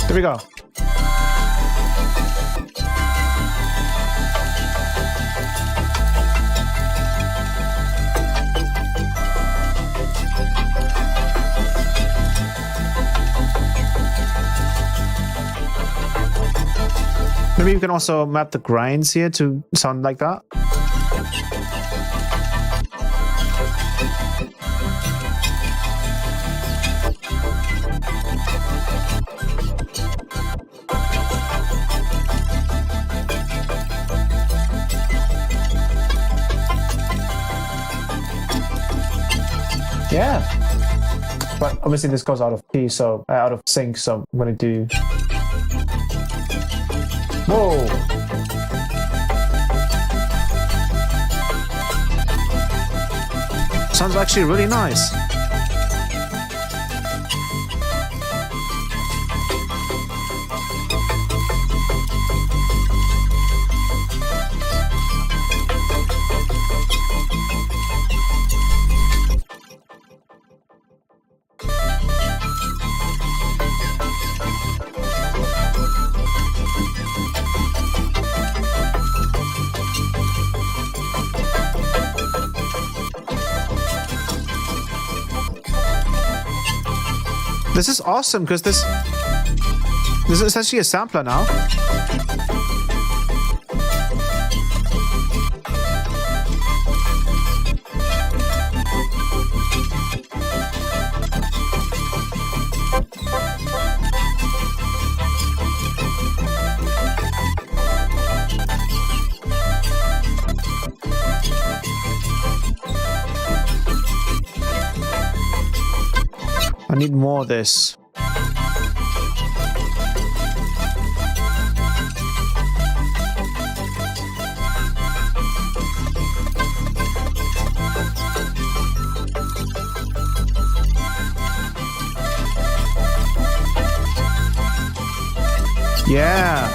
There we go. Maybe you can also map the grinds here to sound like that. Yeah. But obviously this goes out of key, so out of sync, so I'm gonna do... Whoa! Sounds actually really nice. This is awesome because this is essentially a sampler now. I need more of this. Yeah.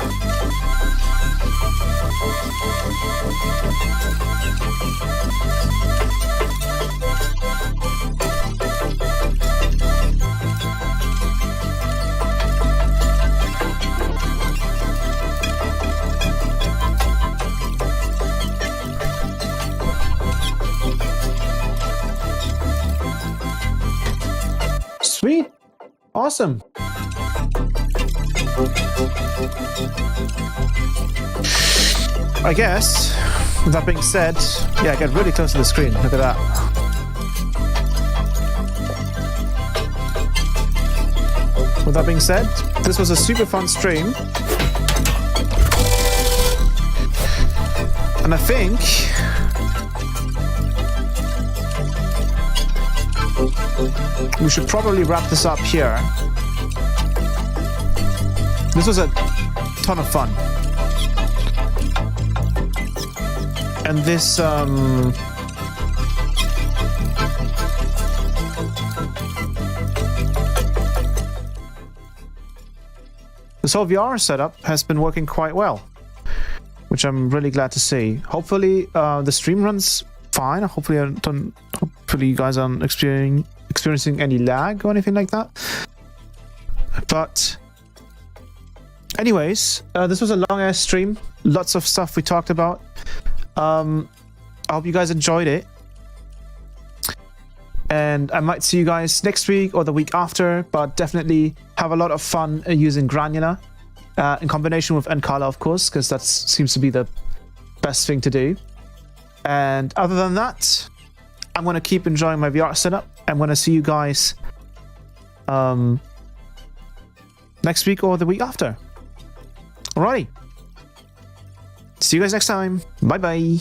Sweet. Awesome. I guess, with that being said, yeah, get really close to the screen. Look at that. With that being said, this was a super fun stream. And I think we should probably wrap this up here. This was a ton of fun. And this this whole VR setup has been working quite well, which I'm really glad to see. Hopefully the stream runs fine. Hopefully you guys aren't experiencing any lag or anything like that. But anyways, this was a long ass stream. Lots of stuff we talked about. I hope you guys enjoyed it. And I might see you guys next week or the week after, but definitely have a lot of fun using Granular in combination with Encala, of course, because that seems to be the best thing to do. And other than that, I'm going to keep enjoying my VR setup. I'm going to see you guys next week or the week after. Alrighty. See you guys next time. Bye bye.